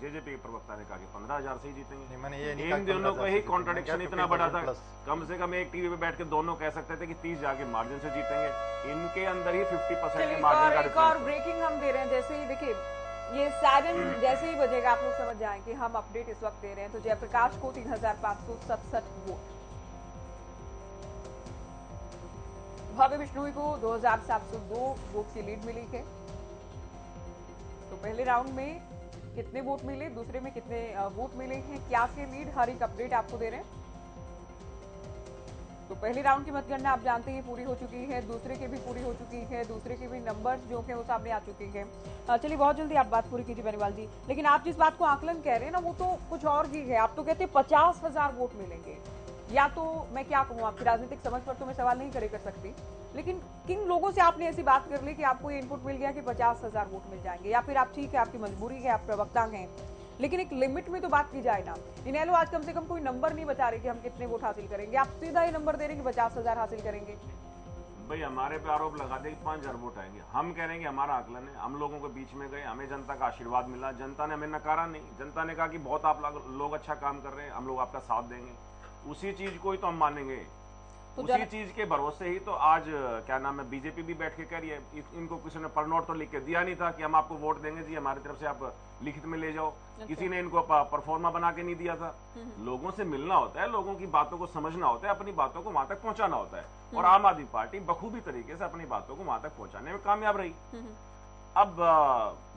जेजेपी के प्रवक्ता ने कहा कि 15,000 से ही जीतेंगे। इन दोनों का ही कॉन्ट्रडिक्शन इतना बड़ा था, कम से कम एक टीवी पे बैठ के दोनों कह सकते थे कि 30 जाके मार्जिन से जीतेंगे। इनके अंदर ही 50% के मार्जिन का एक और ब्रेकिंग हम दे रहे हैं। जैसे ही देखिए ये सायरन जैसे ही बजेगा आप लोग समझ जाएं कि हम अपडेट इस वक्त दे रहे हैं। तो जयप्रकाश को 3,567 वोट, भव्य बिश्नोई को 2,702 वोट की लीड मिली है। तो पहले राउंड में कितने वोट मिले, दूसरे में कितने वोट मिले हैं, क्या से लीड, हर एक अपडेट आपको दे रहे हैं। तो पहले राउंड की मतगणना आप जानते हैं पूरी हो चुकी है, दूसरे की भी पूरी हो चुकी है, दूसरे के भी नंबर्स जो है वो सामने आ चुके हैं। चलिए बहुत जल्दी आप बात पूरी कीजिए बेनीवाल जी। लेकिन आप जिस बात को आकलन कह रहे हैं ना वो तो कुछ और ही है। आप तो कहते हैं 50,000 वोट मिलेंगे, या तो मैं क्या कहूँ, आपकी राजनीतिक समझ पर तो मैं सवाल नहीं कर सकती, लेकिन किन लोगों से आपने ऐसी बात कर ली कि आपको ये इनपुट मिल गया कि 50,000 वोट मिल जाएंगे, या फिर आप ठीक है आपकी मजबूरी है, आप प्रवक्ता हैं, लेकिन एक लिमिट में तो बात की जाए ना। इनेलो आज कम से कम कोई नंबर नहीं बता रही कि हम कितने वोट हासिल करेंगे, आप सीधा ये नंबर दे रहे हैं कि 50,000 हासिल करेंगे। भाई हमारे पे आरोप लगा दे कि 5,000 वोट आएंगे, हम कह रहे हैं कि हमारा आकलन है, हम लोगों के बीच में गए, हमें जनता का आशीर्वाद मिला, जनता ने हमें नकारा नहीं, जनता ने कहा कि बहुत आप लोग अच्छा काम कर रहे हैं, हम लोग आपका साथ देंगे, उसी चीज को ही तो हम मानेंगे। तो उसी चीज के भरोसे ही तो आज क्या नाम है बीजेपी भी बैठ के कह रही है, इनको किसी ने पर नोट तो लिख के दिया नहीं था कि हम आपको वोट देंगे जी, हमारी तरफ से आप लिखित में ले जाओ। किसी ने इनको परफॉर्मा बना के नहीं दिया था। लोगों से मिलना होता है, लोगों की बातों को समझना होता है, अपनी बातों को वहां तक पहुंचाना होता है, और आम आदमी पार्टी बखूबी तरीके से अपनी बातों को वहां तक पहुंचाने में कामयाब रही। अब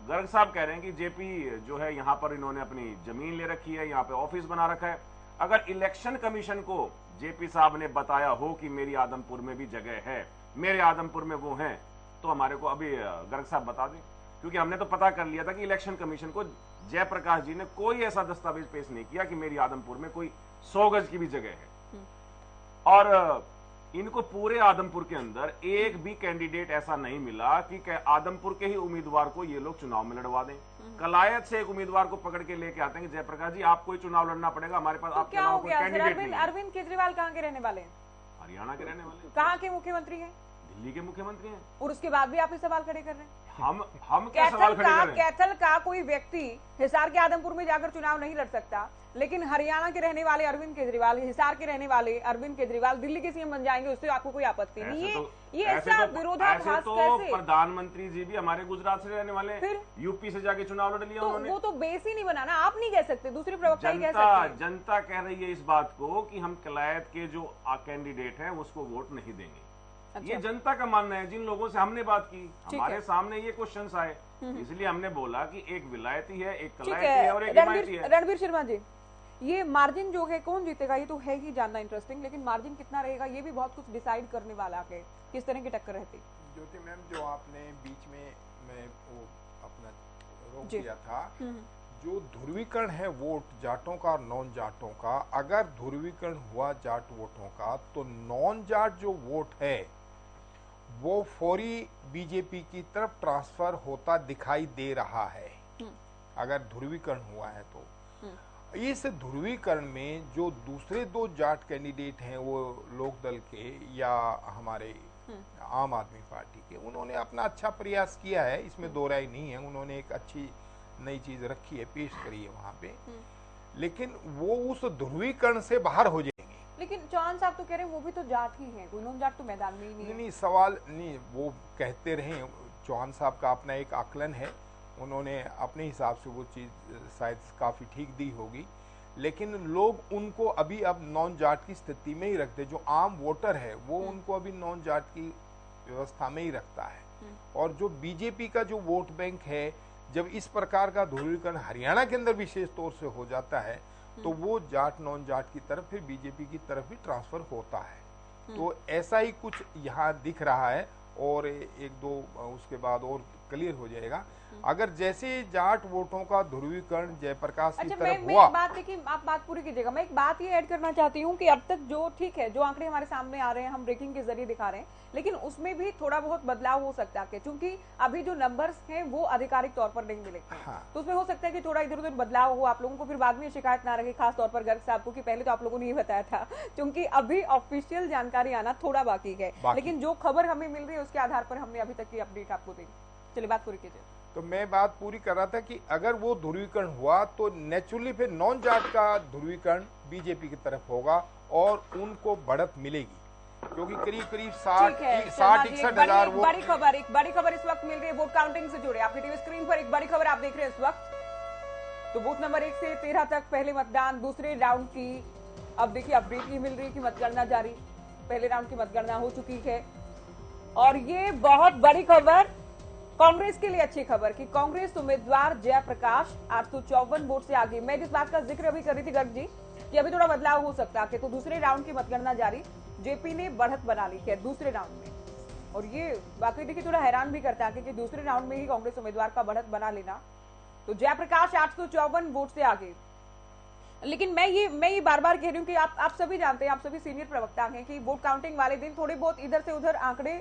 गर्ग साहब कह रहे हैं कि जेपी जो है यहाँ पर इन्होंने अपनी जमीन ले रखी है, यहाँ पे ऑफिस बना रखा है। अगर इलेक्शन कमीशन को जेपी साहब ने बताया हो कि मेरी आदमपुर में भी जगह है, मेरे आदमपुर में वो हैं, तो हमारे को अभी गर्ग साहब बता दें, क्योंकि हमने तो पता कर लिया था कि इलेक्शन कमीशन को जयप्रकाश जी ने कोई ऐसा दस्तावेज पेश नहीं किया कि मेरी आदमपुर में कोई 100 गज की भी जगह है। और इनको पूरे आदमपुर के अंदर एक भी कैंडिडेट ऐसा नहीं मिला कि आदमपुर के ही उम्मीदवार को ये लोग चुनाव में लड़वा दें। कलायत से एक उम्मीदवार को पकड़ के लेके आते हैं कि जयप्रकाश जी आपको ही चुनाव लड़ना पड़ेगा, हमारे पास आपके अलावा कोई कैंडिडेट नहीं है। अरविंद केजरीवाल कहाँ के रहने वाले हैं? हरियाणा के रहने वाले। कहाँ के मुख्यमंत्री हैं? दिल्ली के मुख्यमंत्री हैं। और उसके बाद भी आप ये सवाल खड़े कर रहे हैं। हम क्या सवाल खड़े कर रहे हैं? कैथल का कोई व्यक्ति हिसार के आदमपुर में जाकर चुनाव नहीं लड़ सकता, लेकिन हरियाणा के रहने वाले अरविंद केजरीवाल, हिसार के रहने वाले अरविंद केजरीवाल दिल्ली के सीएम बन जाएंगे, उससे आपको कोई आपत्ति नहीं है? ये ऐसा विरोधाभास कैसे? प्रधानमंत्री जी भी हमारे गुजरात से रहने वाले, फिर यूपी से जाके चुनाव लड़ लिया उन्होंने। वो तो बेस ही नहीं बना ना, आप नहीं कह सकते, दूसरे प्रवक्ता ही कह सकते हैं। जनता कह रही है इस बात को कि हम कलायत के जो कैंडिडेट हैं उसको वोट नहीं देंगे। ये जनता का मानना है। जिन लोगों से हमने बात की, हमारे सामने ये क्वेश्चंस आए, इसलिए हमने बोला कि एक विलायती है, एक कलायती है और एक हिमायती है। रणवीर शर्मा जी, ये मार्जिन जो है कौन जीतेगा ये तो है ही जानना इंटरेस्टिंग, लेकिन मार्जिन कितना रहेगा ये भी बहुत कुछ डिसाइड करने वाला है। किस तरह की टक्कर रहती? ज्योति मैम, जो आपने बीच में मैं वो अपना रोक दिया था, जो ध्रुवीकरण है वोट जाटों का और नॉन जाटों का, अगर ध्रुवीकरण हुआ जाट वोटों का तो नॉन जाट जो वोट है वो फौरी बीजेपी की तरफ ट्रांसफर होता दिखाई दे रहा है, अगर ध्रुवीकरण हुआ है तो। इस ध्रुवीकरण में जो दूसरे दो जाट कैंडिडेट हैं वो लोकदल के या हमारे आम आदमी पार्टी के, उन्होंने अपना अच्छा प्रयास किया है, इसमें दो राय नहीं है। उन्होंने एक अच्छी नई चीज रखी है, पेश करी है वहां पे, लेकिन वो उस ध्रुवीकरण से बाहर हो जाएंगे। लेकिन चौहान साहब तो कह रहे हैं वो भी तो जाट ही हैं, कोई नॉन जाट तो मैदान में ही नहीं है। नहीं, सवाल नहीं, वो कहते रहे, चौहान साहब का अपना एक आकलन है, उन्होंने अपने हिसाब से वो चीज शायद काफी ठीक दी होगी, लेकिन लोग उनको अभी अब नॉन जाट की स्थिति में ही रखते, जो आम वोटर है वो उनको अभी नॉन जाट की व्यवस्था में ही रखता है। और जो बीजेपी का जो वोट बैंक है, जब इस प्रकार का ध्रुवीकरण हरियाणा के अंदर विशेष तौर से हो जाता है तो वो जाट नॉन जाट की तरफ फिर बीजेपी की तरफ भी ट्रांसफर होता है। तो ऐसा ही कुछ यहाँ दिख रहा है, और एक दो उसके बाद और क्लियर हो जाएगा। अगर जैसे जाट वोटों का ध्रुवीकरण जयप्रकाश की तरफ मैं हुआ। एक बात देखिए, आप बात पूरी कीजिएगा, मैं एक बात ये ऐड करना चाहती हूँ कि अब तक जो ठीक है, जो आंकड़े हमारे सामने आ रहे हैं, हम ब्रेकिंग के जरिए दिखा रहे हैं, लेकिन उसमें भी थोड़ा बहुत बदलाव हो सकता है, क्योंकि अभी जो नंबर्स हैं वो आधिकारिक तौर पर नहीं मिलेंगे। हाँ। तो उसमें हो सकता है कि थोड़ा इधर उधर बदलाव हो, आप लोगों को फिर बाद में शिकायत ना रहे, खास तौर पर गर्ग साहब को, कि पहले तो आप लोगों ने ये बताया था, क्योंकि अभी ऑफिशियल जानकारी आना थोड़ा बाकी है, लेकिन जो खबर हमें मिल रही है उसके आधार पर हमने अभी तक की अपडेट आपको दी। चलिए बात पूरी कीजिए। तो मैं बात पूरी कर रहा था कि अगर वो ध्रुवीकरण हुआ तो नेचुरली फिर नॉन जाट का ध्रुवीकरण बीजेपी की तरफ होगा और उनको बढ़त मिलेगी, क्योंकि करीब करीब 60-61 वो एक बड़ी खबर इस वक्त मिल रही है वोट काउंटिंग से जुड़े। आपकी टीवी स्क्रीन पर एक बड़ी खबर आप देख रहे हैं इस वक्त। तो बूथ नंबर 1 से 13 तक पहले मतदान, दूसरे राउंड की अब देखिए अपडेट ये मिल रही है कि मतगणना जारी, पहले राउंड की मतगणना हो चुकी है। और ये बहुत बड़ी खबर कांग्रेस के लिए अच्छी खबर कि कांग्रेस उम्मीदवार जयप्रकाश 854 वोट से आगे। मैं जिस बात का जिक्र अभी कर रही थी गर्ग जी कि अभी थोड़ा बदलाव हो सकता है, तो दूसरे राउंड की मतगणना जारी, जेपी ने बढ़त बना ली है दूसरे राउंड में। और ये वाकई देखिए थोड़ा हैरान भी करता है कि दूसरे राउंड में ही कांग्रेस उम्मीदवार का बढ़त बना लेना। तो जयप्रकाश 854 वोट से आगे। लेकिन मैं ये बार बार कह रही हूँ कि आप सभी जानते हैं, आप सभी सीनियर प्रवक्ता हैं कि वोट काउंटिंग वाले दिन थोड़े बहुत इधर से उधर आंकड़े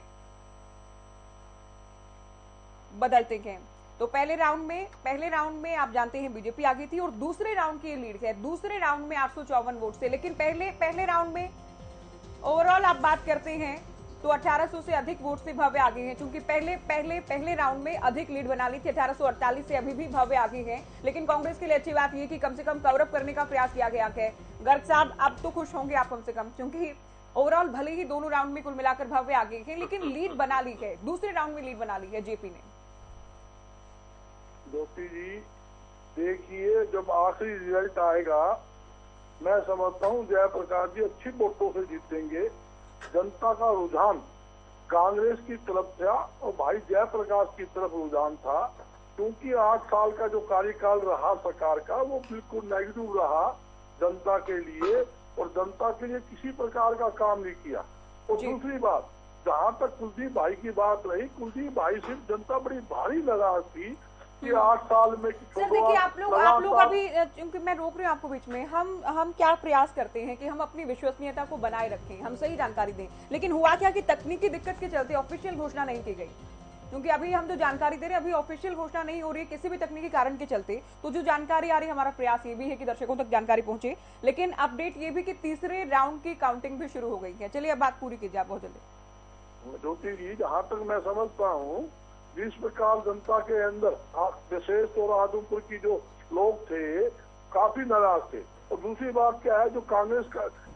बदलते हैं। तो पहले राउंड में आप जानते हैं बीजेपी आगे थी और दूसरे राउंड की लीड है, दूसरे राउंड में 854 वोट से। लेकिन पहले राउंड में ओवरऑल आप बात करते हैं तो 1800 से अधिक वोट से भव्य आगे हैं, क्योंकि पहले राउंड में अधिक लीड बना ली थी, 1848 से अभी भी भव्य आगे हैं। लेकिन कांग्रेस के लिए अच्छी बात यह कि कम से कम कवर अप करने का प्रयास किया गया है। गर्ग साहब अब तो खुश होंगे आप कम से कम, क्योंकि ओवरऑल भले ही दोनों राउंड में कुल मिलाकर भव्य आगे हैं, लेकिन लीड बना ली है, दूसरे राउंड में लीड बना ली है जेपी ने। ज्योति जी देखिए, जब आखिरी रिजल्ट आएगा मैं समझता हूँ जयप्रकाश जी अच्छी वोटों से जीतेंगे। जनता का रुझान कांग्रेस की तरफ था और भाई जयप्रकाश की तरफ रुझान था, क्योंकि 8 साल का जो कार्यकाल रहा सरकार का वो बिल्कुल नेगेटिव रहा जनता के लिए, और जनता के लिए किसी प्रकार का काम नहीं किया। और दूसरी बात, जहाँ तक कुलदीप भाई की बात रही, कुलदीप भाई से जनता बड़ी भारी नाराज थी कि 8 साल में देखिए आप लोग अभी, क्योंकि मैं रोक रही हूँ आपको बीच में, हम क्या प्रयास करते हैं कि हम अपनी विश्वसनीयता को बनाए रखें, हम सही जानकारी दें। लेकिन हुआ क्या कि तकनीकी दिक्कत के चलते ऑफिशियल घोषणा नहीं की गई, क्योंकि अभी हम जो जानकारी दे रहे हैं अभी ऑफिशियल घोषणा नहीं हो रही है किसी भी तकनीकी कारण के चलते। तो जो जानकारी आ रही है, हमारा प्रयास ये भी है कि दर्शकों तक जानकारी पहुंचे। लेकिन अपडेट ये भी कि तीसरे राउंड की काउंटिंग भी शुरू हो गई है। चलिए अब बात पूरी कीजिए आप बहुत जल्दी। ज्योति जी, जहाँ तक मैं समझता हूँ जिस प्रकार जनता के अंदर विशेष तौर आदमपुर की जो लोग थे काफी नाराज थे। और दूसरी बात क्या है, जो कांग्रेस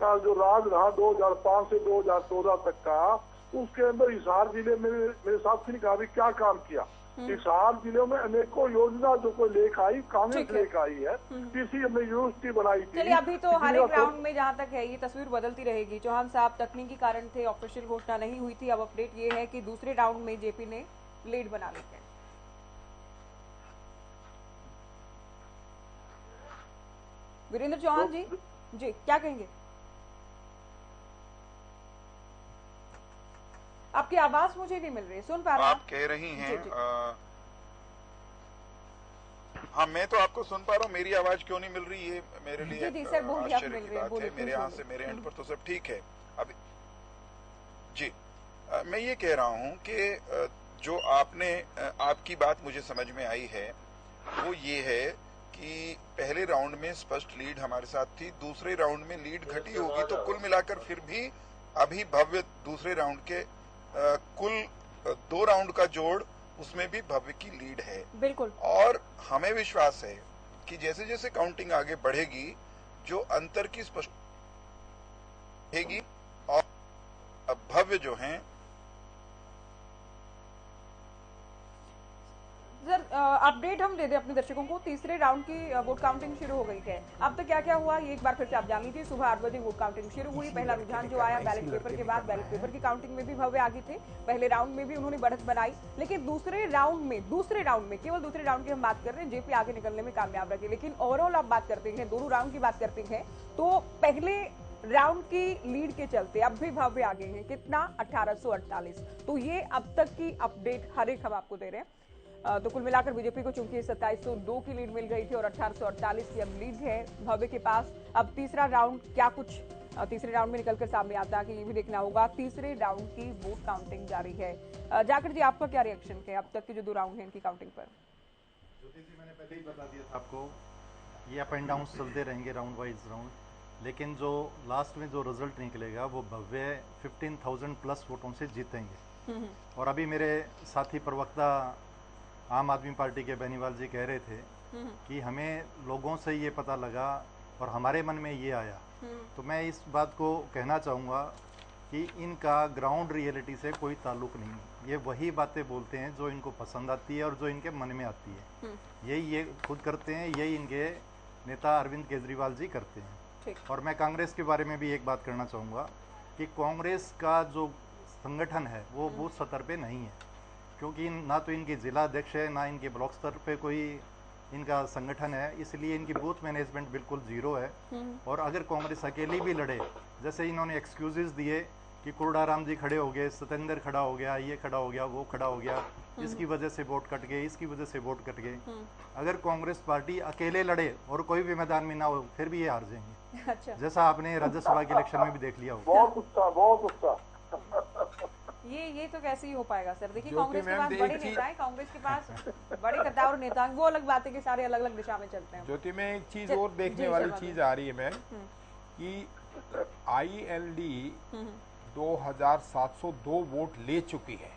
का जो राज रहा 2005 से 2014 तक का, उसके अंदर हिसार जिले में मेरे साथ सिंह का भी क्या काम किया। हिसार जिले में अनेकों योजना जो कोई लेकर आई, कांग्रेस लेकर आई है। किसी हमने यूनिवर्सिटी बनाई थी। चलिए अभी तो हर एक राउंड में जहाँ तक है ये तस्वीर बदलती रहेगी। चौहान साहब तकनीकी कारण थे, ऑफिशियल घोषणा नहीं हुई थी। अब अपडेट ये है कि दूसरे राउंड में जेपी ने लीड बना ली है। वीरेंद्र चौहान जी क्या कहेंगे? आपकी आवाज मुझे नहीं मिल रही, सुन पा रहे हैं? आप कह रही हैं हाँ, मैं तो आपको सुन पा रहा हूँ, मेरी आवाज क्यों नहीं मिल रही है मेरे लिए आश्चर्य की बात है। मेरे यहाँ से मेरे एंड पर तो सब ठीक है। अभी जी मैं ये कह रहा हूँ कि जो आपकी बात मुझे समझ में आई है वो ये है कि पहले राउंड में स्पष्ट लीड हमारे साथ थी, दूसरे राउंड में लीड घटी होगी, तो कुल मिलाकर फिर भी अभी भव्य दूसरे राउंड के कुल 2 राउंड का जोड़, उसमें भी भव्य की लीड है। बिल्कुल। और हमें विश्वास है कि जैसे जैसे काउंटिंग आगे बढ़ेगी, जो अंतर की स्पष्ट रहेगी और भव्य जो हैं। सर अपडेट हम दे दें अपने दर्शकों को, तीसरे राउंड की वोट काउंटिंग शुरू हो गई है। अब तक क्या क्या हुआ ये एक बार फिर से आप जान लीजिए। सुबह 8 बजे वोट काउंटिंग शुरू हुई। पहला रुझान जो आया बैलेट पेपर के बाद, बैलेट पेपर की काउंटिंग में भी भव्य आगे थे। पहले राउंड में भी उन्होंने बढ़त बनाई, लेकिन दूसरे राउंड में केवल दूसरे राउंड की हम बात कर रहे हैं, जेपी आगे निकलने में कामयाब रहे। लेकिन ओवरऑल आप बात करते हैं, दोनों राउंड की बात करते हैं, तो पहले राउंड की लीड के चलते अब भी भव्य आगे हैं। कितना? 1848। तो ये अब तक की अपडेट हर एक हम आपको दे रहे हैं। तो कुल मिलाकर बीजेपी को चूंकि 2702 की लीड मिल गई थी और 1848 की अब लीड है भव्य के पास। अब तीसरा राउंड क्या कुछ तीसरे राउंड में निकलकर सामने आता है कि ये भी देखना होगा। तीसरे राउंड की वोट काउंटिंग जारी है। जाकर जी आपका क्या रिएक्शन है अब तक के जो 2 राउंड है इनकी काउंटिंग पर? ज्योति जी, मैंने पहले ही बता दिया था आपको, ये अप एंड डाउन चलते रहेंगे राउंड वाइज राउंड, लेकिन जो लास्ट में जो रिजल्ट निकलेगा वो भव्य 15,000 प्लस वोटों से जीतेंगे। और अभी मेरे साथी प्रवक्ता आम आदमी पार्टी के बेनीवाल जी कह रहे थे कि हमें लोगों से ये पता लगा और हमारे मन में ये आया, तो मैं इस बात को कहना चाहूँगा कि इनका ग्राउंड रियलिटी से कोई ताल्लुक नहीं है। ये वही बातें बोलते हैं जो इनको पसंद आती है और जो इनके मन में आती है, यही ये खुद करते हैं, यही इनके नेता अरविंद केजरीवाल जी करते हैं। और मैं कांग्रेस के बारे में भी एक बात करना चाहूँगा कि कांग्रेस का जो संगठन है वो बूथ स्तर पे नहीं है, क्योंकि ना तो इनकी जिला अध्यक्ष है, ना इनके ब्लॉक स्तर पे कोई इनका संगठन है, इसलिए इनकी बूथ मैनेजमेंट बिल्कुल जीरो है। और अगर कांग्रेस अकेली भी लड़े, जैसे इन्होंने एक्सक्यूजेस दिए कि कोडाराम जी खड़े हो गए, सतेंद्र खड़ा हो गया, ये खड़ा हो गया, वो खड़ा हो गया, इसकी वजह से वोट कट गए, इसकी वजह से वोट कट गए। अगर कांग्रेस पार्टी अकेले लड़े और कोई भी मैदान में ना हो, फिर भी ये हार जाएंगे। अच्छा। जैसा आपने राज्यसभा के इलेक्शन में भी देख लिया होगा। बहुत उत्साह ये तो कैसे ही हो पाएगा सर? देखिए कांग्रेस के पास बड़े नेता हैं, कांग्रेस के पास बड़े कद्दावर नेता हैं, वो अलग बात है कि सारे अलग अलग दिशा में चलते हैं। ज्योति में एक चीज और देखने वाली चीज आ रही है मैम कि IND 2702 वोट ले चुकी है।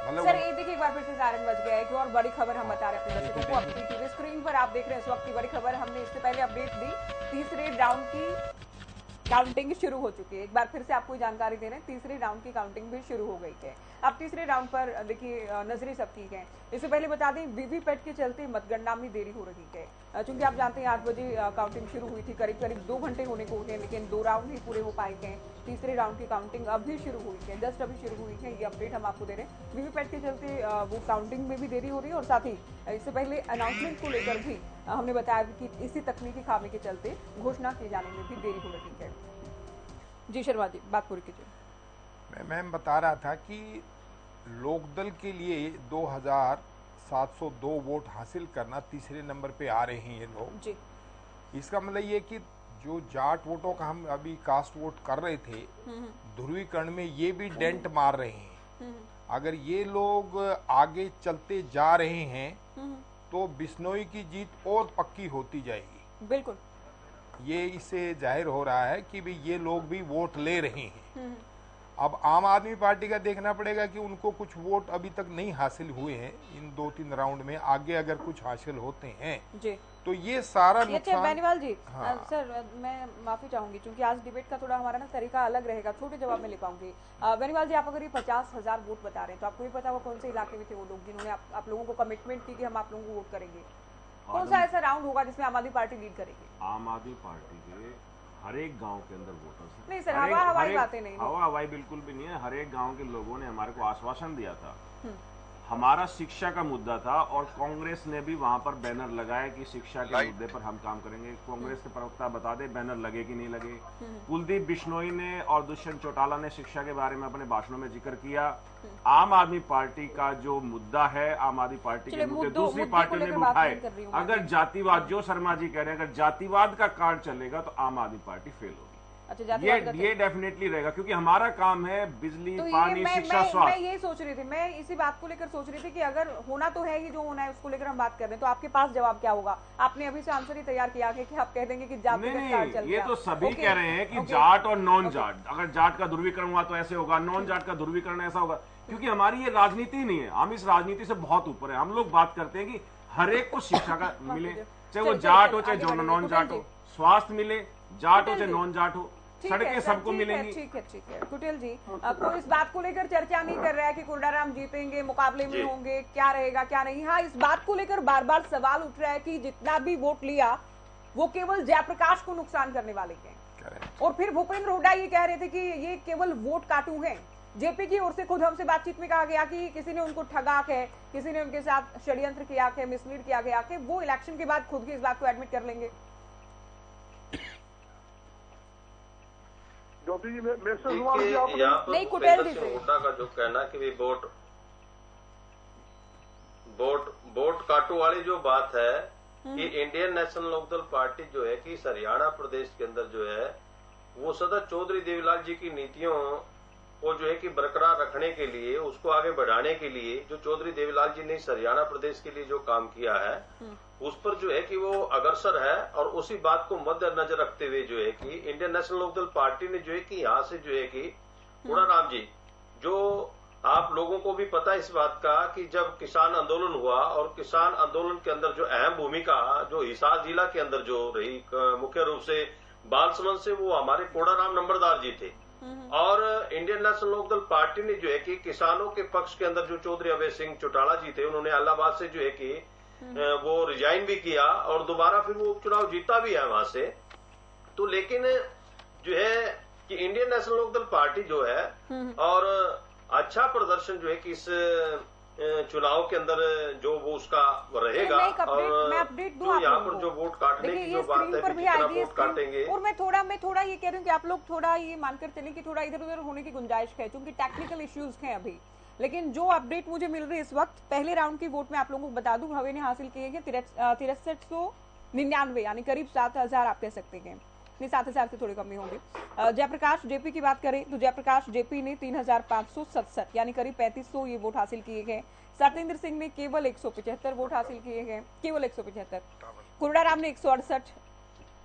मतलब सर ये देखिए एक बार फिर से सायरन बज गया है। एक और बड़ी खबर हम बता रहे हैं अपने दर्शकों को, अपनी टीवी स्क्रीन पर आप देख रहे हैं इस वक्त की बड़ी खबर। हमने इससे पहले अपडेट दी, तीसरे राउंड की काउंटिंग शुरू हो चुकी है। एक बार फिर से आपको जानकारी दे रहे हैं, तीसरे राउंड की काउंटिंग भी शुरू हो गई है। अब तीसरे राउंड पर देखिए नजरें सबकी हैं। इससे पहले बता दें वीवीपैट के चलते मतगणना में देरी हो रही है, क्योंकि आप जानते हैं 8 बजे काउंटिंग शुरू हुई थी, करीब करीब 2 घंटे होने को हैं, लेकिन 2 राउंड ही पूरे हो पाए हैं। तीसरे राउंड की काउंटिंग अभी शुरू हुई है, जस्ट अभी शुरू हुई है। ये अपडेट हम आपको दे रहे हैं। वीवीपैट के चलते वो काउंटिंग में भी देरी हो रही है और साथ ही इससे पहले अनाउंसमेंट को लेकर भी हमने बताया कि इसी तकनीकी खामी के चलते घोषणा किए जाने में भी देरी हो रही है। जी शर्मा जी बात पूरी कीजिए। मैं बता रहा था कि लोकदल के लिए 2702 वोट हासिल करना तीसरे नंबर पे आ रहे हैं ये लोग जी। इसका मतलब ये कि जो जाट वोटों का हम अभी कास्ट वोट कर रहे थे, ध्रुवीकरण में ये भी डेंट मार रहे हैं। अगर ये लोग आगे चलते जा रहे हैं तो बिश्नोई की जीत और पक्की होती जाएगी। बिल्कुल, ये इससे जाहिर हो रहा है कि भी ये लोग भी वोट ले रहे हैं। अब आम आदमी पार्टी का देखना पड़ेगा कि उनको कुछ वोट अभी तक नहीं हासिल हुए हैं इन 2-3 राउंड में, आगे अगर कुछ हासिल होते हैं जी तो ये सारा नुकसान। बेनीवाल जी हाँ। सर मैं माफी चाहूंगी क्योंकि आज डिबेट का थोड़ा हमारा ना तरीका अलग रहेगा, छोटे जवाब में ले पाऊंगी। बेनीवाल जी आप अगर ये 50,000 वोट बता रहे हैं तो आपको ये पता होगा कौन से इलाके में थे वो लोग जिन्होंने आप लोगों को कमिटमेंट की कि हम आप लोगों को वोट करेंगे? कौन सा ऐसा राउंड होगा जिसमें आम आदमी पार्टी लीड करेगी? आम आदमी पार्टी के हर एक गांव के अंदर वोटर्स हैं। नहीं सर, हवाई बातें नहीं, हवाई बिल्कुल भी नहीं है। हर एक गांव के लोगों ने हमारे को आश्वासन दिया था। हमारा शिक्षा का मुद्दा था और कांग्रेस ने भी वहां पर बैनर लगाया कि शिक्षा के मुद्दे पर हम काम करेंगे। कांग्रेस के प्रवक्ता बता दे बैनर लगे कि नहीं लगे। कुलदीप बिश्नोई ने और दुष्यंत चौटाला ने शिक्षा के बारे में अपने भाषणों में जिक्र किया। आम आदमी पार्टी का जो मुद्दा है, आम आदमी पार्टी के मुद्दे दूसरी पार्टियों ने भी उठाए। अगर जातिवाद, जो शर्मा जी कह रहे हैं, अगर जातिवाद का कार्ड चलेगा तो आम आदमी पार्टी फेल होगी। अच्छा, ये डेफिनेटली रहेगा, क्योंकि हमारा काम है बिजली, पानी, शिक्षा, स्वास्थ्य। मैं ये सोच रही थी, मैं इसी बात को लेकर सोच रही थी कि अगर होना तो है ही, जो होना है उसको लेकर हम बात कर रहे हैं, तो आपके पास जवाब क्या होगा? आपने अभी से आंसर ही तैयार किया है कि आप कह देंगे कि जात नहीं, ये तो सभी कह रहे हैं कि जाट और नॉन जाट, अगर जाट का ध्रुवीकरण हुआ तो ऐसे होगा, नॉन जाट का ध्रुवीकरण ऐसा होगा, क्योंकि हमारी ये राजनीति नहीं है, हम इस राजनीति से बहुत ऊपर है। हम लोग बात करते हैं कि हर एक को शिक्षा का मिले, चाहे वो जाट हो चाहे नॉन जाट हो, स्वास्थ्य मिले, जाट हो चाहे नॉन जाट हो, सड़कें सबको मिलेंगी। ठीक है कुटिल जी, कोई इस बात को लेकर चर्चा नहीं कर रहा है कि कोडाराम जीतेंगे, मुकाबले में होंगे, क्या रहेगा क्या नहीं। हाँ, इस बात को लेकर बार बार सवाल उठ रहा है कि जितना भी वोट लिया वो केवल जयप्रकाश को नुकसान करने वाले हैं। और फिर भूपेंद्र हुड्डा ये कह रहे थे कि ये केवल वोट काटू है। जेपी की ओर से खुद हमसे बातचीत में कहा गया कि किसी ने उनको ठगा है, किसी ने उनके साथ षड्यंत्र किया है, मिसलीड किया गया है। वो इलेक्शन के बाद खुद की इस बात को एडमिट कर लेंगे। ज्योति जी, नहीं, कुटेल जी से हुड्डा का जो कहना कि भी वोट काटू वाली जो बात है कि इंडियन नेशनल लोकदल पार्टी जो है कि हरियाणा प्रदेश के अंदर जो है वो सदा चौधरी देवीलाल जी की नीतियों को जो है कि बरकरार रखने के लिए, उसको आगे बढ़ाने के लिए जो चौधरी देवीलाल जी ने हरियाणा प्रदेश के लिए जो काम किया है उस पर जो है कि वो अग्रसर है। और उसी बात को मद्देनजर रखते हुए जो है कि इंडियन नेशनल लोकदल पार्टी ने जो है कि यहाँ से जो है कि कोडाराम जी, जो आप लोगों को भी पता है इस बात का कि जब किसान आंदोलन हुआ और किसान आंदोलन के अंदर जो अहम भूमिका जो हिसार जिला के अंदर जो रही मुख्य रूप से बालसमंद से, वो हमारे कोडाराम नंबरदार जी थे। और इंडियन नेशनल लोकदल पार्टी ने जो है कि किसानों के पक्ष के अंदर जो चौधरी अभय सिंह चौटाला जी थे, उन्होंने इलाहाबाद से जो है कि वो रिजाइन भी किया और दोबारा फिर वो चुनाव जीता भी है वहां से। तो लेकिन जो है कि इंडियन नेशनल लोकदल पार्टी जो है और अच्छा प्रदर्शन जो है कि इस चुनाव के अंदर जो वो उसका रहेगा। और जो यहाँ पर जो वोट काटने की जो बात है कि कितना वोट काटेंगे, और मैं थोड़ा ये कह रही हूँ कि आप लोग थोड़ा ये मानकर चलें कि थोड़ा इधर उधर होने की गुंजाइश है, क्योंकि टेक्निकल इश्यूज हैं अभी। लेकिन जो अपडेट मुझे मिल रही है इस वक्त, पहले राउंड की वोट में आप लोगों को बता दूं, भवे ने हासिल किए हैं 6399, यानी करीब 7000 आप कह सकते हैं, नहीं 7000 से थोड़ी कमी होगी। जयप्रकाश जेपी की बात करें तो जयप्रकाश जेपी ने 3567 यानी करीब 3500 ये वोट हासिल किए गए। सत्येंद्र सिंह ने केवल 175 वोट हासिल किए गए, केवल 175। कोडाराम ने 168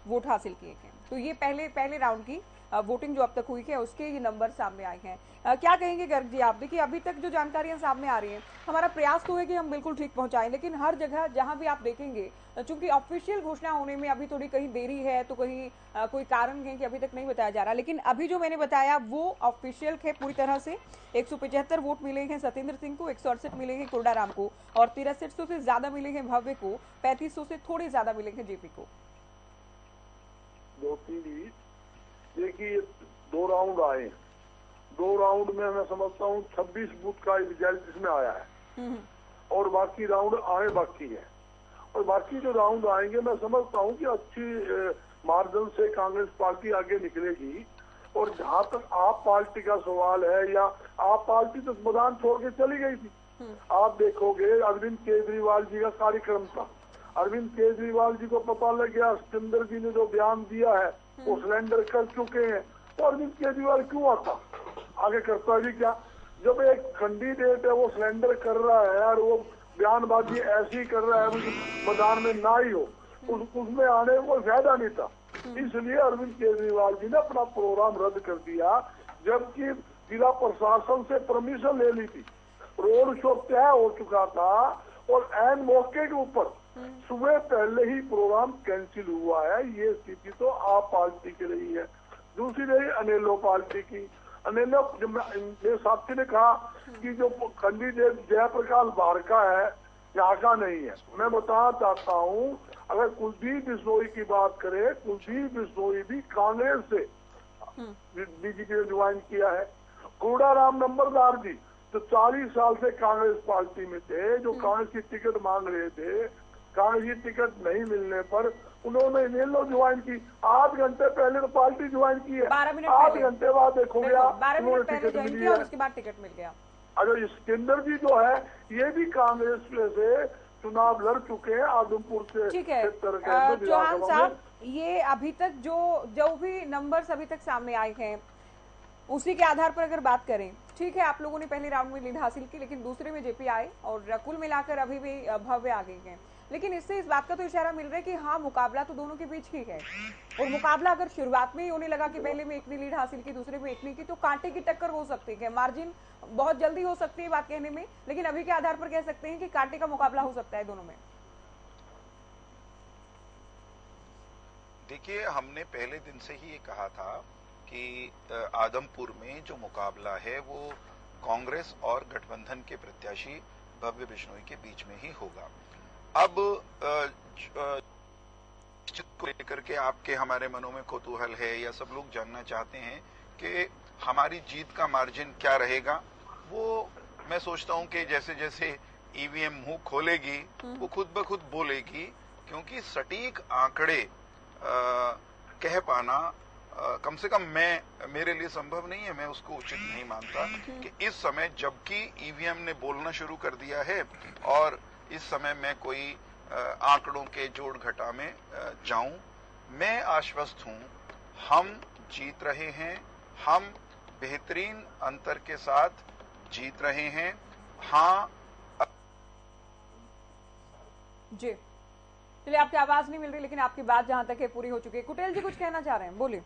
वोट हासिल किए गए। तो ये पहले राउंड की वोटिंग जो अब तक हुई है उसके ये नंबर सामने आए हैं। क्या कहेंगे गर्ग जी आप? देखिए, अभी तक जो जानकारियां सामने आ रही हैं, हमारा प्रयास तो है कि हम बिल्कुल ठीक पहुंचाएं, लेकिन हर जगह जहां भी आप देखेंगे, चूंकि ऑफिशियल घोषणा होने में अभी थोड़ी कहीं देरी है, तो कहीं कोई कारण है कि अभी तक नहीं बताया जा रहा। लेकिन अभी जो मैंने बताया वो ऑफिशियल है पूरी तरह से। 175 वोट मिले हैं सत्येंद्र सिंह को, 168 मिले हैं कोडाराम को, और 6300 से ज्यादा मिले हैं भव्य को, 3500 से थोड़े ज्यादा मिले हैं जेपी को। देखिए, 2 राउंड आए, 2 राउंड में मैं समझता हूँ 26 बूथ का रिजल्ट इसमें आया है और बाकी राउंड आने बाकी है। और बाकी जो राउंड आएंगे मैं समझता हूँ कि अच्छी मार्जिन से कांग्रेस पार्टी आगे निकलेगी। और जहाँ तक आप पार्टी का सवाल है, या आप पार्टी तो मैदान छोड़ के चली गई थी। आप देखोगे अरविंद केजरीवाल जी का कार्यक्रम था, अरविंद केजरीवाल जी को पता लग गया सिकंदर जी ने जो बयान दिया है वो सरेंडर कर चुके हैं, तो अरविंद केजरीवाल क्यों आता आगे? करता भी क्या? जब एक कैंडिडेट है वो सरेंडर कर रहा है और वो बयानबाजी ऐसी कर रहा है मैदान में ना ही हो, उसमें आने में कोई फायदा नहीं था। इसलिए अरविंद केजरीवाल जी ने अपना प्रोग्राम रद्द कर दिया, जबकि जिला प्रशासन से परमिशन ले ली थी। रोड शो तय हो चुका था और एन मौके के ऊपर सुबह पहले ही प्रोग्राम कैंसिल हुआ है। ये स्थिति तो आप पार्टी की रही है। दूसरी रही अनेलो पार्टी की। अनेलो, मेरे साथी ने कहा कि जो कैंडिडेट जयप्रकाश बाहर का है, यहाँ का नहीं है। मैं बताना चाहता हूँ, अगर कुलदीप बिश्नोई की बात करें, कुलदीप बिश्नोई भी कांग्रेस से बीजेपी ने ज्वाइन किया है। कोडाराम नंबरदार जी तो 40 साल से कांग्रेस पार्टी में थे, जो कांग्रेस की टिकट मांग रहे थे, कांग्रेस की टिकट नहीं मिलने पर उन्होंने इनेलो ज्वाइन की। 8 घंटे पहले तो पार्टी ज्वाइन की है, 8 घंटे बाद देखो गया उन्होंने टिकट मिल गया, उसके बाद टिकट मिल गया। अगर सिकंदर जी जो है ये भी कांग्रेस से चुनाव लड़ चुके हैं आजमपुर से। ठीक है चौहान साहब, ये अभी तक जो भी नंबर्स अभी तक सामने आए हैं उसी के आधार पर अगर बात करें, ठीक है आप लोगों ने पहले राउंड में लीड हासिल की, लेकिन दूसरे में जेपी आए और कुल मिलाकर अभी भी भव्य आगे गए। लेकिन इससे इस बात का तो इशारा मिल रहा है कि हाँ मुकाबला तो दोनों के बीच ही है, और मुकाबला अगर शुरुआत में ही होने लगा कि पहले में एक ने लीड हासिल की दूसरे में एक ने की, तो कांटे की टक्कर हो सकती है। मार्जिन बहुत जल्दी हो सकती है बात कहने में, लेकिन अभी के आधार पर कह सकते हैं कि कांटे का मुकाबला हो सकता है दोनों में। देखिए, हमने पहले दिन से ही ये कहा था कि आदमपुर में जो मुकाबला है वो कांग्रेस और गठबंधन के प्रत्याशी भव्य बिश्नोई के बीच में ही होगा। अब को लेकर के आपके हमारे मनों में कौतूहल है या सब लोग जानना चाहते हैं कि हमारी जीत का मार्जिन क्या रहेगा। वो मैं सोचता हूं कि जैसे जैसे ईवीएम मुंह खोलेगी वो खुद ब खुद बोलेगी, क्योंकि सटीक आंकड़े कह पाना कम से कम मेरे लिए संभव नहीं है। मैं उसको उचित नहीं मानता कि इस समय जबकि ईवीएम ने बोलना शुरू कर दिया है और इस समय मैं कोई आंकड़ों के जोड़ घटा में जाऊं। मैं आश्वस्त हूं, हम जीत रहे हैं, हम बेहतरीन अंतर के साथ जीत रहे हैं। हाँ जी, चलिए आपकी आवाज नहीं मिल रही, लेकिन आपकी बात जहां तक है पूरी हो चुकी है। कुटेल जी कुछ कहना चाह रहे हैं, बोलिए।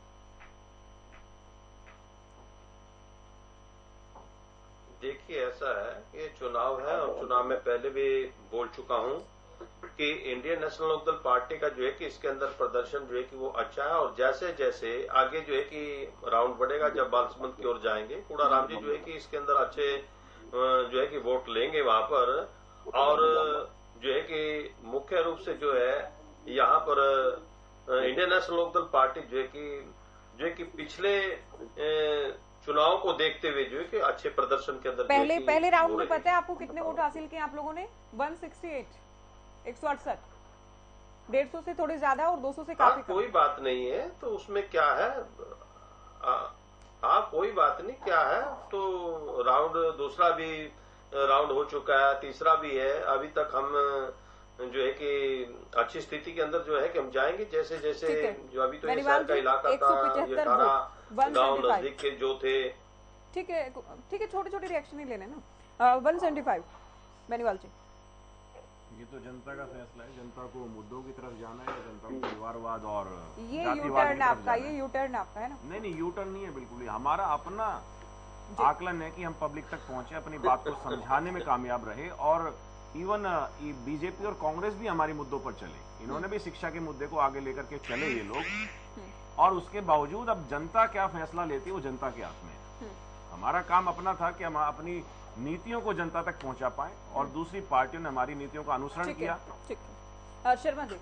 देखिए, ऐसा है कि चुनाव है और चुनाव में पहले भी बोल चुका हूं कि इंडियन नेशनल लोकदल पार्टी का जो है कि इसके अंदर प्रदर्शन जो है कि वो अच्छा है, और जैसे जैसे आगे जो है कि राउंड बढ़ेगा, जब बालसमंद की ओर जाएंगे, कूड़ा राम जी जो है कि इसके अंदर अच्छे जो है कि वोट लेंगे वहां पर, और जो है कि मुख्य रूप से जो है यहाँ पर इंडियन नेशनल लोकदल पार्टी जो है कि पिछले चुनाव को देखते हुए जो है कि अच्छे प्रदर्शन के अंदर पहले राउंड में पता है आपको कितने वोट हासिल किए आप लोगों ने? 168, 168, 150 से थोड़े ज्यादा और 200 से काफी कोई बात नहीं है, तो उसमें क्या है, हाँ कोई बात नहीं, क्या है, तो राउंड दूसरा भी राउंड हो चुका है, तीसरा भी है। अभी तक हम जो है कि अच्छी स्थिति के अंदर जो है कि हम जाएंगे, जैसे जैसे जो अभी तो शहर का इलाका था, ये 18 गाँव नजदीक के जो थे। ठीक है छोटे छोटे रिएक्शन ही लेने ना। 175 बेनीवाल जी, ये तो जनता का फैसला है, जनता को मुद्दों की तरफ जाना है, जनता को परिवारवाद और ये यूटर्न आपका, ये यूटर्न आपका है ना? नहीं यूटर्न नहीं है, बिल्कुल ही हमारा अपना आकलन है कि हम पब्लिक तक पहुंचे, अपनी बात को समझाने में कामयाब रहे, और इवन बीजेपी और कांग्रेस भी हमारे मुद्दों पर चले। इन्होंने भी शिक्षा के मुद्दे को आगे लेकर के चले ये लोग, और उसके बावजूद अब जनता क्या फैसला लेती है वो जनता के हाथ में है। हमारा काम अपना था कि हम अपनी नीतियों को जनता तक पहुंचा पाए, और दूसरी पार्टियों ने हमारी नीतियों का अनुसरण किया। ठीक है शर्मा जी,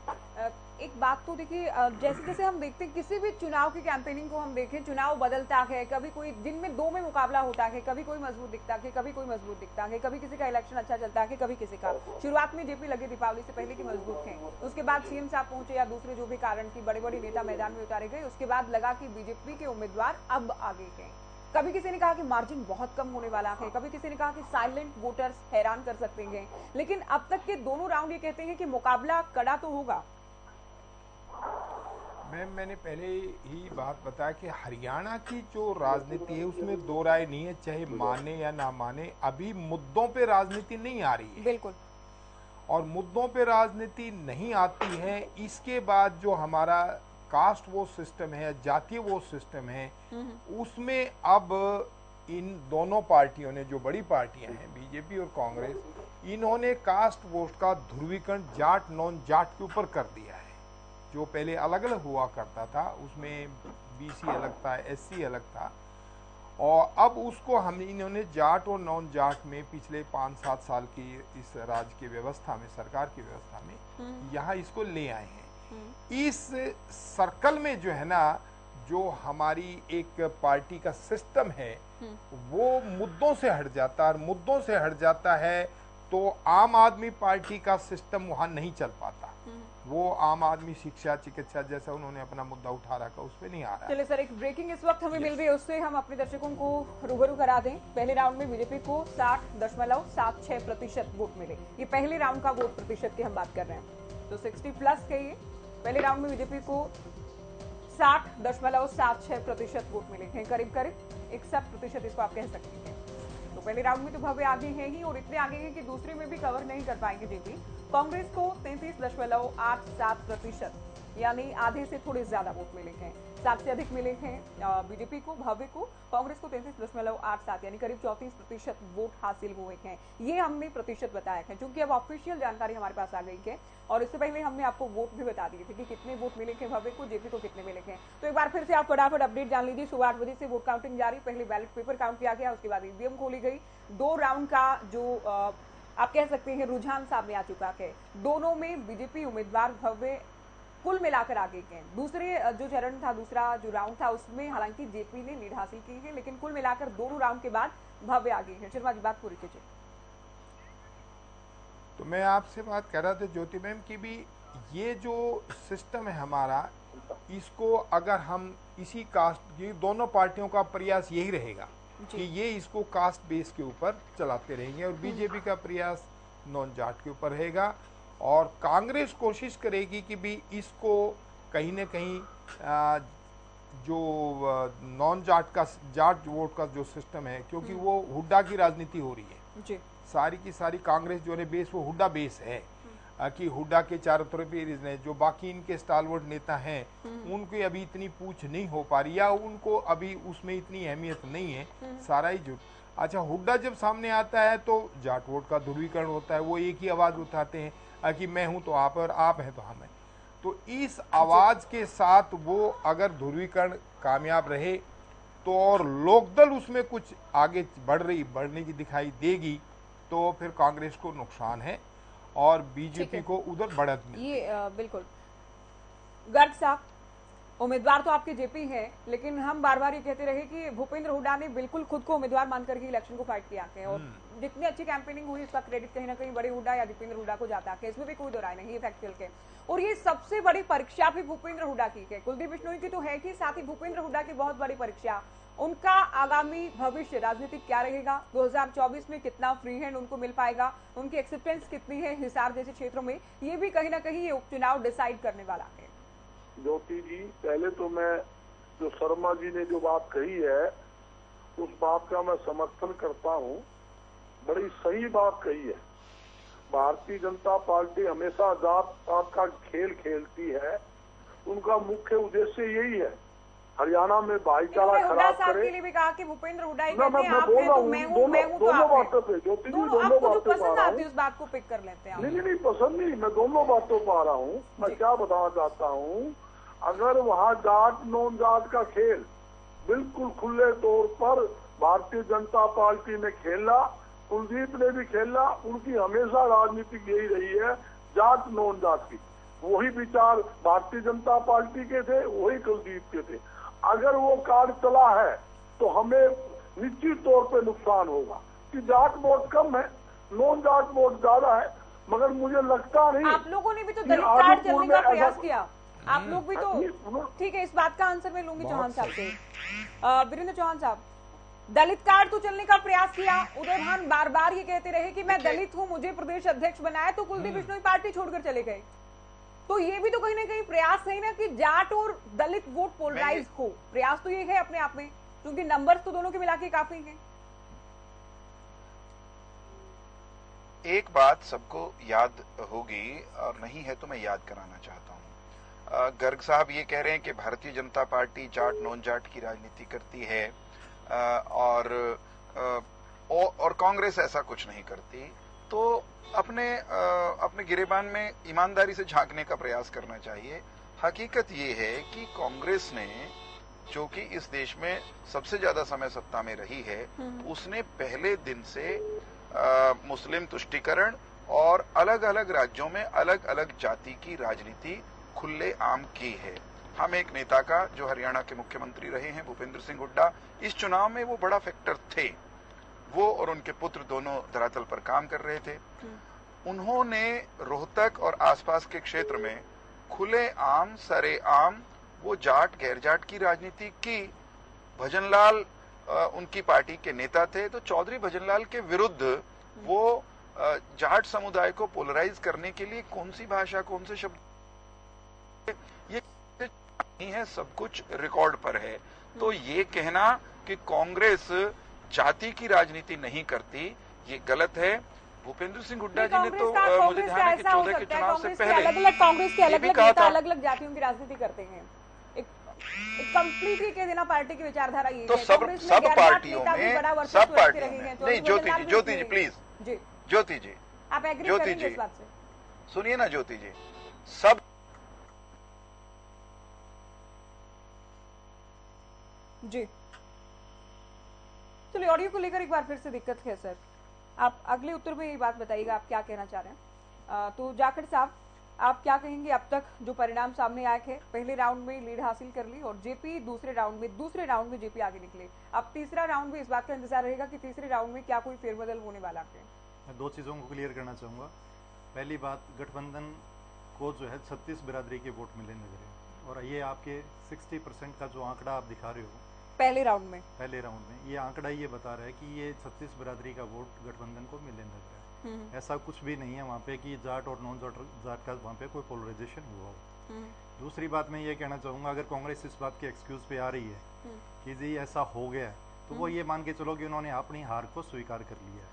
एक बात तो देखिए, जैसे जैसे हम देखते हैं किसी भी चुनाव की कैंपेनिंग को हम देखें, चुनाव बदलता है, कभी कोई दिन में दो में मुकाबला होता है, कभी कोई मजबूत दिखता है, कभी कोई मजबूत दिखता है, कभी किसी का इलेक्शन अच्छा चलता है, कभी किसी का। शुरुआत में जेपी लगे दीपावली से पहले की मजबूत थे, उसके बाद सीएम साहब पहुंचे या दूसरे जो भी कारण की बड़े बड़े नेता मैदान में उतारे गए, उसके बाद लगा कि बीजेपी के उम्मीदवार अब आगे गए। कभी किसी ने कहा कि मार्जिन बहुत कम होने वाला है, कभी किसी ने कहा कि साइलेंट वोटर्स हैरान कर सकते हैं, लेकिन अब तक के दोनों राउंड ये कहते हैं कि मुकाबला कड़ा तो होगा। मैंने पहले ही बात बताया कि हरियाणा की जो राजनीति है उसमें दो राय नहीं है, चाहे माने या ना माने, अभी मुद्दों पे राजनीति नहीं आ रही है। बिल्कुल, और मुद्दों पे राजनीति नहीं आती है, इसके बाद जो हमारा कास्ट वोट सिस्टम है, जातीय वोट सिस्टम है, उसमें अब इन दोनों पार्टियों ने, जो बड़ी पार्टियां हैं बीजेपी और कांग्रेस, इन्होंने कास्ट वोट का ध्रुवीकरण जाट नॉन जाट के ऊपर कर दिया है। जो पहले अलग अलग हुआ करता था, उसमें बीसी अलग था, एससी अलग था, और अब उसको इन्होंने जाट और नॉन जाट में पिछले 5-7 साल की इस राज्य की व्यवस्था में, सरकार की व्यवस्था में यहाँ इसको ले आए हैं। इस सर्कल में जो है ना, जो हमारी एक पार्टी का सिस्टम है वो मुद्दों से हट जाता है, और मुद्दों से हट जाता है तो आम आदमी पार्टी का सिस्टम वहां नहीं चल पाता। वो आम आदमी शिक्षा चिकित्सा जैसा उन्होंने अपना मुद्दा उठा रखा उस पर नहीं आ रहा। चलिए सर, एक ब्रेकिंग इस वक्त हमें मिल रही है, उससे हम अपने दर्शकों को रूबरू करा दें। पहले राउंड में बीजेपी को 60.76% वोट मिले। ये पहले राउंड का वोट प्रतिशत की हम बात कर रहे हैं, तो 60+ के ये पहले राउंड में बीजेपी को 60.76% वोट मिले हैं, करीब करीब 61% इसको आप कह सकते हैं। तो पहले राउंड में तो भव्य आगे है ही, और इतने आगे हैं कि दूसरे में भी कवर नहीं कर पाएंगे जेपी। कांग्रेस को 33.87%, यानी आधे से थोड़े ज्यादा वोट मिले हैं। 60 से अधिक मिले हैं बीजेपी को, भव्य को। कांग्रेस को 33.87 यानी करीब 34% वोट हासिल हुए हैं। ये हमने प्रतिशत बताया है, क्योंकि अब ऑफिशियल जानकारी हमारे पास आ गई है, और इससे पहले हमने आपको वोट भी बता दिए थे कि कितने वोट मिले हैं भव्य को, जेपी को कितने मिले हैं। तो एक बार फिर से आप फटाफट अपडेट जान लीजिए। सुबह 8 बजे से वोट काउंटिंग जारी। पहले बैलेट पेपर काउंट किया गया, उसके बाद ईवीएम खोली गई। 2 राउंड का जो आप कह सकते हैं रुझान सामने आ चुका है। दोनों में बीजेपी उम्मीदवार भव्य कुल मिलाकर आगे गए। दूसरे जो चरण था, दूसरा जो राउंड था, उसमें हालांकि जेपी ने लीड हासिल की है, लेकिन कुल मिलाकर दोनों राउंड के बाद भव्य आगे है। शर्मा जी, बात पूरी कीजिए। तो मैं आपसे बात कर रहा था ज्योति मैम की भी, ये जो सिस्टम है हमारा, इसको अगर हम इसी कास्ट की, दोनों पार्टियों का प्रयास यही रहेगा कि ये इसको कास्ट बेस के ऊपर चलाते रहेंगे, और बीजेपी का प्रयास नॉन जाट के ऊपर रहेगा, और कांग्रेस कोशिश करेगी कि भी इसको कहीं न कहीं जो नॉन जाट का, जाट वोट का जो सिस्टम है, क्योंकि वो हुड्डा की राजनीति हो रही है जी। सारी की सारी कांग्रेस जो है बेस वो हुड्डा बेस है, कि हुड्डा के चारों तरफ ये जो बाकी इनके स्टालवर्ड नेता हैं उनकी अभी इतनी पूछ नहीं हो पा रही, या उनको अभी उसमें इतनी अहमियत नहीं है, सारा ही जुट। अच्छा, हुड्डा जब सामने आता है तो जाट वोट का ध्रुवीकरण होता है, वो एक ही आवाज उठाते हैं कि मैं हूं तो आप, और आप हैं तो हम हैं। तो इस आवाज के साथ वो अगर ध्रुवीकरण कामयाब रहे तो, और लोकदल उसमें कुछ आगे बढ़ने की दिखाई देगी, तो फिर कांग्रेस को नुकसान है और बीजेपी को उधर बढ़त नहीं। ये बिल्कुल गर्ग साहब, उम्मीदवार तो आपके जेपी हैं, लेकिन हम बार बार ये कहते रहे कि भूपेंद्र हुड्डा ने बिल्कुल खुद को उम्मीदवार मानकर के इलेक्शन को फाइट किया है, और जितनी अच्छी कैंपेनिंग हुई उसका क्रेडिट कहीं ना कहीं बड़े हुड्डा या दीपेंद्र हुड्डा को जाता है, इसमें भी कोई दो राय नहीं है फैक्चुअल के। और ये सबसे बड़ी परीक्षा भी भूपेंद्र हुड्डा की है, कुलदीप बिश्नोई की तो है कि, साथ ही भूपेंद्र हुड्डा की बहुत बड़ी परीक्षा, उनका आगामी भविष्य राजनीतिक क्या रहेगा, 2024 में कितना फ्री हैंड उनको मिल पाएगा, उनकी एक्सेप्टेंस कितनी है हिसार जैसे क्षेत्रों में, ये भी कहीं ना कहीं ये उपचुनाव डिसाइड करने वाला है। ज्योति जी, पहले तो मैं जो शर्मा जी ने जो बात कही है उस बात का मैं समर्थन करता हूँ, बड़ी सही बात कही है। भारतीय जनता पार्टी हमेशा जात पात का खेल खेलती है, उनका मुख्य उद्देश्य यही है हरियाणा में भाईचारा खराब करे। के लिए भी कहा कि भूपेंद्र हुड्डा ही कहते हैं आप हैं तो मैं हूं, मैं हूं तो आप हैं। ज्योति जी, दोनों बातों पसंद आती है उस बात को पिक कर लेते हैं। नहीं पसंद नहीं, मैं दोनों बातों पर आ रहा हूँ। मैं क्या बताना चाहता हूँ, अगर वहाँ जाट नॉन जाट का खेल बिल्कुल खुले तौर पर भारतीय जनता पार्टी ने खेला, कुलदीप ने भी खेला, उनकी हमेशा राजनीति यही रही है जाट नॉन जाट की, वही विचार भारतीय जनता पार्टी के थे, वही कुलदीप के थे। अगर वो कार्ड चला है तो हमें निश्चित तौर पे नुकसान होगा कि जाट वोट कम है, नॉन जाट वोट ज्यादा है, मगर मुझे लगता नहीं। आप लोगों ने भी तो दलित कार्ड चलने का प्रयास किया, आप लोग भी तो, ठीक है, इस बात का आंसर मैं लूंगी चौहान साहब से। वीरेंद्र चौहान साहब, दलित कार्ड तो चलने का प्रयास किया, उदय भान बार बार ये कहते रहे कि मैं दलित हूँ, मुझे प्रदेश अध्यक्ष बनाया, तो कुलदीप बिश्नोई पार्टी छोड़कर चले गए। तो ये भी तो कहीं ना कहीं प्रयास है ना कि जाट और दलित वोट पोलराइज हो, प्रयास तो ये है अपने आप में, क्योंकि नंबर्स तो दोनों के मिला के काफी हैं। एक बात सबको याद होगी, और नहीं है तो मैं याद कराना चाहता हूं। गर्ग साहब ये कह रहे हैं कि भारतीय जनता पार्टी जाट नॉन जाट की राजनीति करती है, और कांग्रेस ऐसा कुछ नहीं करती। तो अपने गिरेबान में ईमानदारी से झांकने का प्रयास करना चाहिए। हकीकत ये है कि कांग्रेस ने, जो कि इस देश में सबसे ज्यादा समय सत्ता में रही है, उसने पहले दिन से मुस्लिम तुष्टीकरण और अलग अलग राज्यों में अलग अलग जाति की राजनीति खुले आम की है। हम एक नेता का, जो हरियाणा के मुख्यमंत्री रहे हैं भूपेंद्र सिंह हुड्डा, इस चुनाव में वो बड़ा फैक्टर थे। वो और उनके पुत्र दोनों धरातल पर काम कर रहे थे। उन्होंने रोहतक और आसपास के क्षेत्र में खुले आम सरेआम वो जाट गैर जाट की राजनीति की। भजनलाल उनकी पार्टी के नेता थे, तो चौधरी भजनलाल के विरुद्ध वो जाट समुदाय को पोलराइज करने के लिए कौन सी भाषा, कौन से शब्द, ये नहीं है, सब कुछ रिकॉर्ड पर है। तो ये कहना कि कांग्रेस जाति की राजनीति नहीं करती, ये गलत है। भूपेंद्र सिंह हुड्डा जी ने तो मुझे ध्यान है कि 14 के चुनाव से पहले अलग-अलग कांग्रेस के अलग-अलग नेता अलग-अलग जातियों की राजनीति करते हैं। एक कंप्लीटली के देना पार्टी की विचारधारा ये तो है। सब पार्टियों में, सब पार्टियों में नहीं। ज्योति जी प्लीज, ज्योति जी आप एग्री करेंगे इस बात से? सुनिए ना ज्योति जी, सब जी। चलिए, ऑडियो को लेकर एक बार फिर से दिक्कत है सर, आप अगले उत्तर में ये बात बताइएगा आप क्या कहना चाह रहे हैं। तो जाखड़ साहब, आप क्या कहेंगे? अब तक जो परिणाम सामने आए थे, पहले राउंड में लीड हासिल कर ली और जेपी दूसरे राउंड में जेपी आगे निकले। अब तीसरा राउंड में इस बात का इंतजार रहेगा कि तीसरे राउंड में क्या कोई फेरबदल होने वाला है? मैं दो चीज़ों को क्लियर करना चाहूँगा। पहली बात, गठबंधन को जो है 36 बिरादरी के वोट मिले नजर है, और ये आपके 60% का जो आंकड़ा आप दिखा रहे हो पहले राउंड में, ये आंकड़ा ये बता रहा है कि ये 36 बिरादरी का वोट गठबंधन को मिले नजर है। ऐसा कुछ भी नहीं है वहाँ पे कि जाट और नॉन जाट का वहाँ पे कोई पोलराइजेशन हुआ हो। दूसरी बात मैं ये कहना चाहूँगा, अगर कांग्रेस इस बात के एक्सक्यूज पे आ रही है कि जी ऐसा हो गया है, तो वो ये मान के चलो कि उन्होंने अपनी हार को स्वीकार कर लिया है।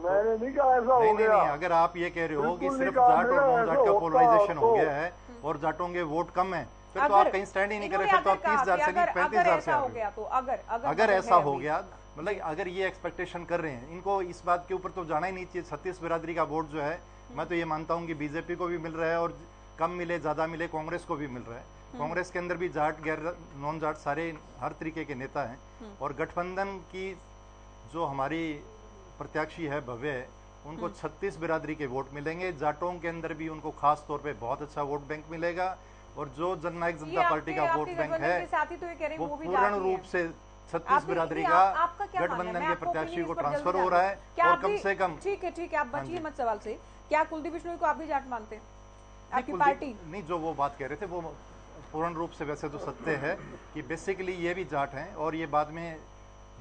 मैंने नहीं कहा ऐसा हो गया। नहीं, अगर आप ये कह रहे हो कि सिर्फ जाट और नॉन जाट का पोलराइजेशन हो गया है और जाटों के वोट कम है, फिर तो आप कहीं स्टैंड ही नहीं करे, फिर तो आप 30,000 से नहीं 35,000 से आ गए। अगर ऐसा हो गया, मतलब अगर ये एक्सपेक्टेशन कर रहे हैं, इनको इस बात के ऊपर तो जाना ही नहीं चाहिए। 36 बिरादरी का वोट जो है, मैं तो ये मानता हूँ कि बीजेपी को भी मिल रहा है, और कम मिले ज्यादा मिले कांग्रेस को भी मिल रहा है। कांग्रेस के अंदर भी जाट गैर नॉन जाट सारे हर तरीके के नेता हैं, और गठबंधन की जो हमारी प्रत्याशी है भव्य, उनको 36 बिरादरी के वोट मिलेंगे। जाटों के अंदर भी उनको खास तौर पे बहुत अच्छा वोट बैंक मिलेगा, और जो जननायक जनता पार्टी का वोट बैंक है वो पूर्ण रूप से 36 बिरादरी का गठबंधन के प्रत्याशी को ट्रांसफर हो रहा है। और कम से कम ठीक है, आप बचिए मत सवाल से। क्या कुलदीप बिश्नोई को आप भी जाट मानते हैं? आपकी पार्टी नहीं, जो वो बात कह रहे थे वो पूर्ण रूप से वैसे तो सत्य है कि बेसिकली ये भी जाट हैं, और ये बाद में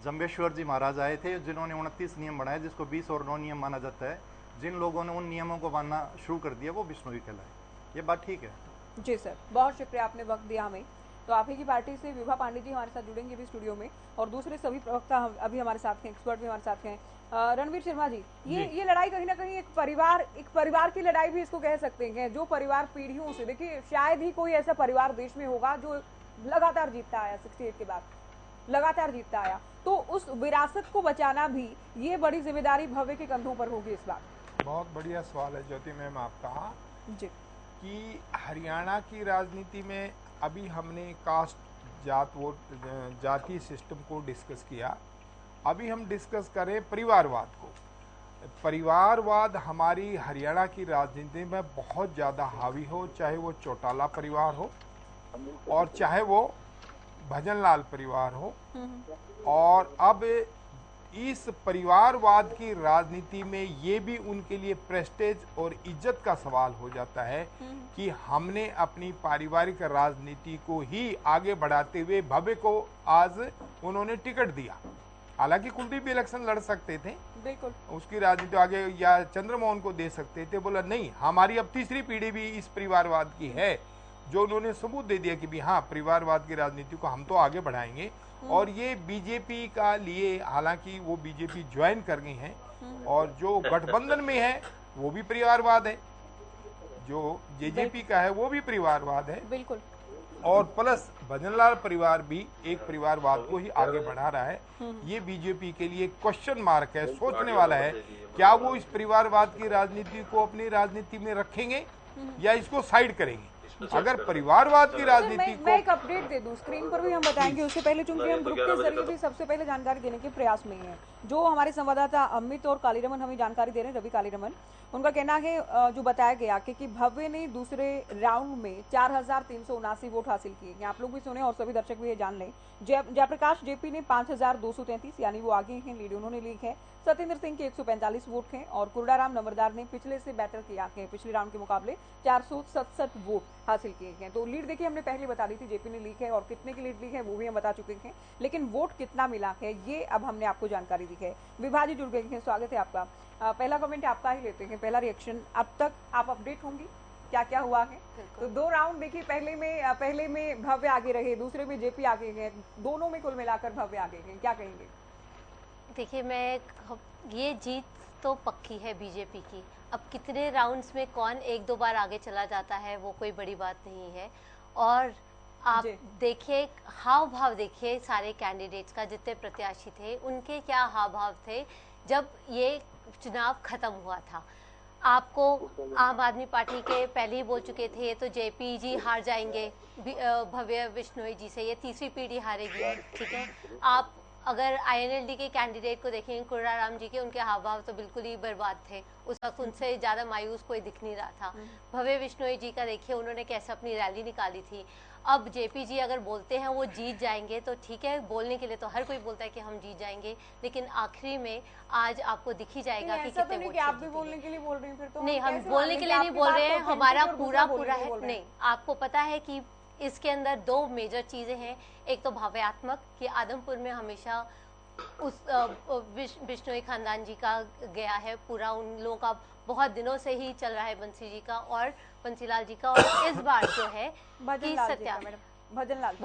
जम्बेश्वर जी महाराज आए थे जिन्होंने 29 नियम बनाए, जिसको 20 और 9 नियम माना जाता है। जिन लोगों ने उन नियमों को मानना शुरू कर दिया वो बिश्नोई कहलाए। ये बात ठीक है जी सर, बहुत शुक्रिया, आपने वक्त दिया हमें। तो आप ही की पार्टी से विभा पांडे जी हमारे साथ जुड़ेंगे भी स्टूडियो में, और दूसरे सभी प्रवक्ता अभी हमारे साथ हैं, एक्सपर्ट भी हमारे साथ हैं। रणवीर शर्मा जी, ये लड़ाई कहीं ना कहीं एक परिवार की लड़ाई भी इसको कह सकते हैं, जो परिवार पीढ़ियों से, देखिए शायद ही कोई ऐसा परिवार देश में होगा जो लगातार जीतता आया, 68 के बाद लगातार जीतता आया, तो उस विरासत को बचाना भी ये बड़ी जिम्मेदारी भव्य के कंधों पर होगी इस बार। बहुत बढ़िया सवाल है ज्योति मैम आपका जी, कि हरियाणा की राजनीति में अभी हमने कास्ट जाति सिस्टम को डिस्कस किया, अभी हम डिस्कस करें परिवारवाद को। परिवारवाद हमारी हरियाणा की राजनीति में बहुत ज़्यादा हावी हो, चाहे वो चौटाला परिवार हो और चाहे वो भजनलाल परिवार हो। और अब इस परिवारवाद की राजनीति में ये भी उनके लिए प्रेस्टेज और इज्जत का सवाल हो जाता है कि हमने अपनी पारिवारिक राजनीति को ही आगे बढ़ाते हुए भव्य को आज उन्होंने टिकट दिया। हालांकि कुलदीप भी इलेक्शन लड़ सकते थे, बिल्कुल उसकी राजनीति आगे, या चंद्रमोहन को दे सकते थे, बोला नहीं, हमारी अब तीसरी पीढ़ी भी इस परिवारवाद की है, जो उन्होंने सबूत दे दिया कि भी हाँ, परिवारवाद की राजनीति को हम तो आगे बढ़ाएंगे। और ये बीजेपी का लिए, हालांकि वो बीजेपी ज्वाइन कर गई हैं, और जो गठबंधन में है वो भी परिवारवाद है, जो जेजेपी का है वो भी परिवारवाद है, बिल्कुल। और प्लस भजनलाल परिवार भी एक परिवारवाद को ही आगे बढ़ा रहा है। ये बीजेपी के लिए क्वेश्चन मार्क है, सोचने वाला है, क्या वो इस परिवारवाद की राजनीति को अपनी राजनीति में रखेंगे या इसको साइड करेंगे। अगर परिवारवाद की राजनीति मैं एक अपडेट दे दूं, स्क्रीन पर भी हम बताएंगे, उससे पहले चूंकि हम ग्रुप के जरिए भी सबसे पहले जानकारी देने के प्रयास में हैं। जो हमारे संवाददाता अमित और कालीरमन हमें जानकारी दे रहे हैं, रवि कालीरमन, उनका कहना है जो बताया गया कि भव्य ने दूसरे राउंड में 4,379 वोट हासिल किए। आप लोग भी सुने और सभी दर्शक भी ये जान लें। जयप्रकाश जेपी ने 5,233 यानी वो आगे हैं, लीड उन्होंने ली है। सत्येंद्र सिंह के 145 वोट हैं और कुरडाराम नंबरदार ने पिछले से बेटर किया है, पिछले राउंड के मुकाबले 467 वोट हासिल किए हैं। तो लीड देखिए हमने पहले बता दी थी, जेपी ने ली है और कितने की लीड ली है वो भी हम बता चुके हैं, लेकिन वोट कितना मिला है ये अब हमने आपको जानकारी दी है। विभा जी जुड़ गई हैं, स्वागत है आपका। पहला कमेंट आपका ही लेते हैं, पहला रिएक्शन। अब तक आप अपडेट होंगी क्या क्या हुआ है? तो 2 राउंड देखिए, पहले में भव्य आगे रहे, दूसरे में जेपी आगे हैं, दोनों में कुल मिलाकर भव्य आगे हैं, क्या कहेंगे? देखिए, ये जीत तो पक्की है बीजेपी की। अब कितने राउंड्स में कौन 1-2 बार आगे चला जाता है वो कोई बड़ी बात नहीं है। और आप देखिए, हाव भाव देखिए सारे कैंडिडेट्स का, जितने प्रत्याशी थे उनके क्या हाव भाव थे जब ये चुनाव खत्म हुआ था। आपको आम आदमी पार्टी के पहले ही बोल चुके थे तो जेपी जी हार जाएंगे भव्य बिश्नोई जी से, ये तीसरी पीढ़ी हारेगी, ठीक है। आप अगर आईएनएलडी के कैंडिडेट को देखेंगे, कुरडाराम जी के, उनके हाव भाव तो बिल्कुल ही बर्बाद थे उस वक्त, उनसे ज्यादा मायूस कोई दिख नहीं रहा था। भव्य बिश्नोई जी का देखिए, उन्होंने कैसे अपनी रैली निकाली थी। अब जेपी जी अगर बोलते हैं वो जीत जाएंगे तो ठीक है, बोलने के लिए तो हर कोई बोलता है कि हम जीत जाएंगे, लेकिन आखिरी में आज आपको दिख ही जाएगा कि कितने वोट। आप भी बोलने के लिए बोल रहे हैं फिर तो? नहीं, हम बोलने के लिए नहीं बोल रहे हैं, हमारा पूरा है। नहीं, आपको पता है कि इसके अंदर 2 मेजर चीजें हैं। एक तो भावनात्मक कि आदमपुर में हमेशा उस बिश्नोई खानदान जी का गया है, पूरा उन लोगों का बहुत दिनों से ही चल रहा है, बंसी जी का और बंसीलाल जी का। और इस बार जो है कि भजनलाल जी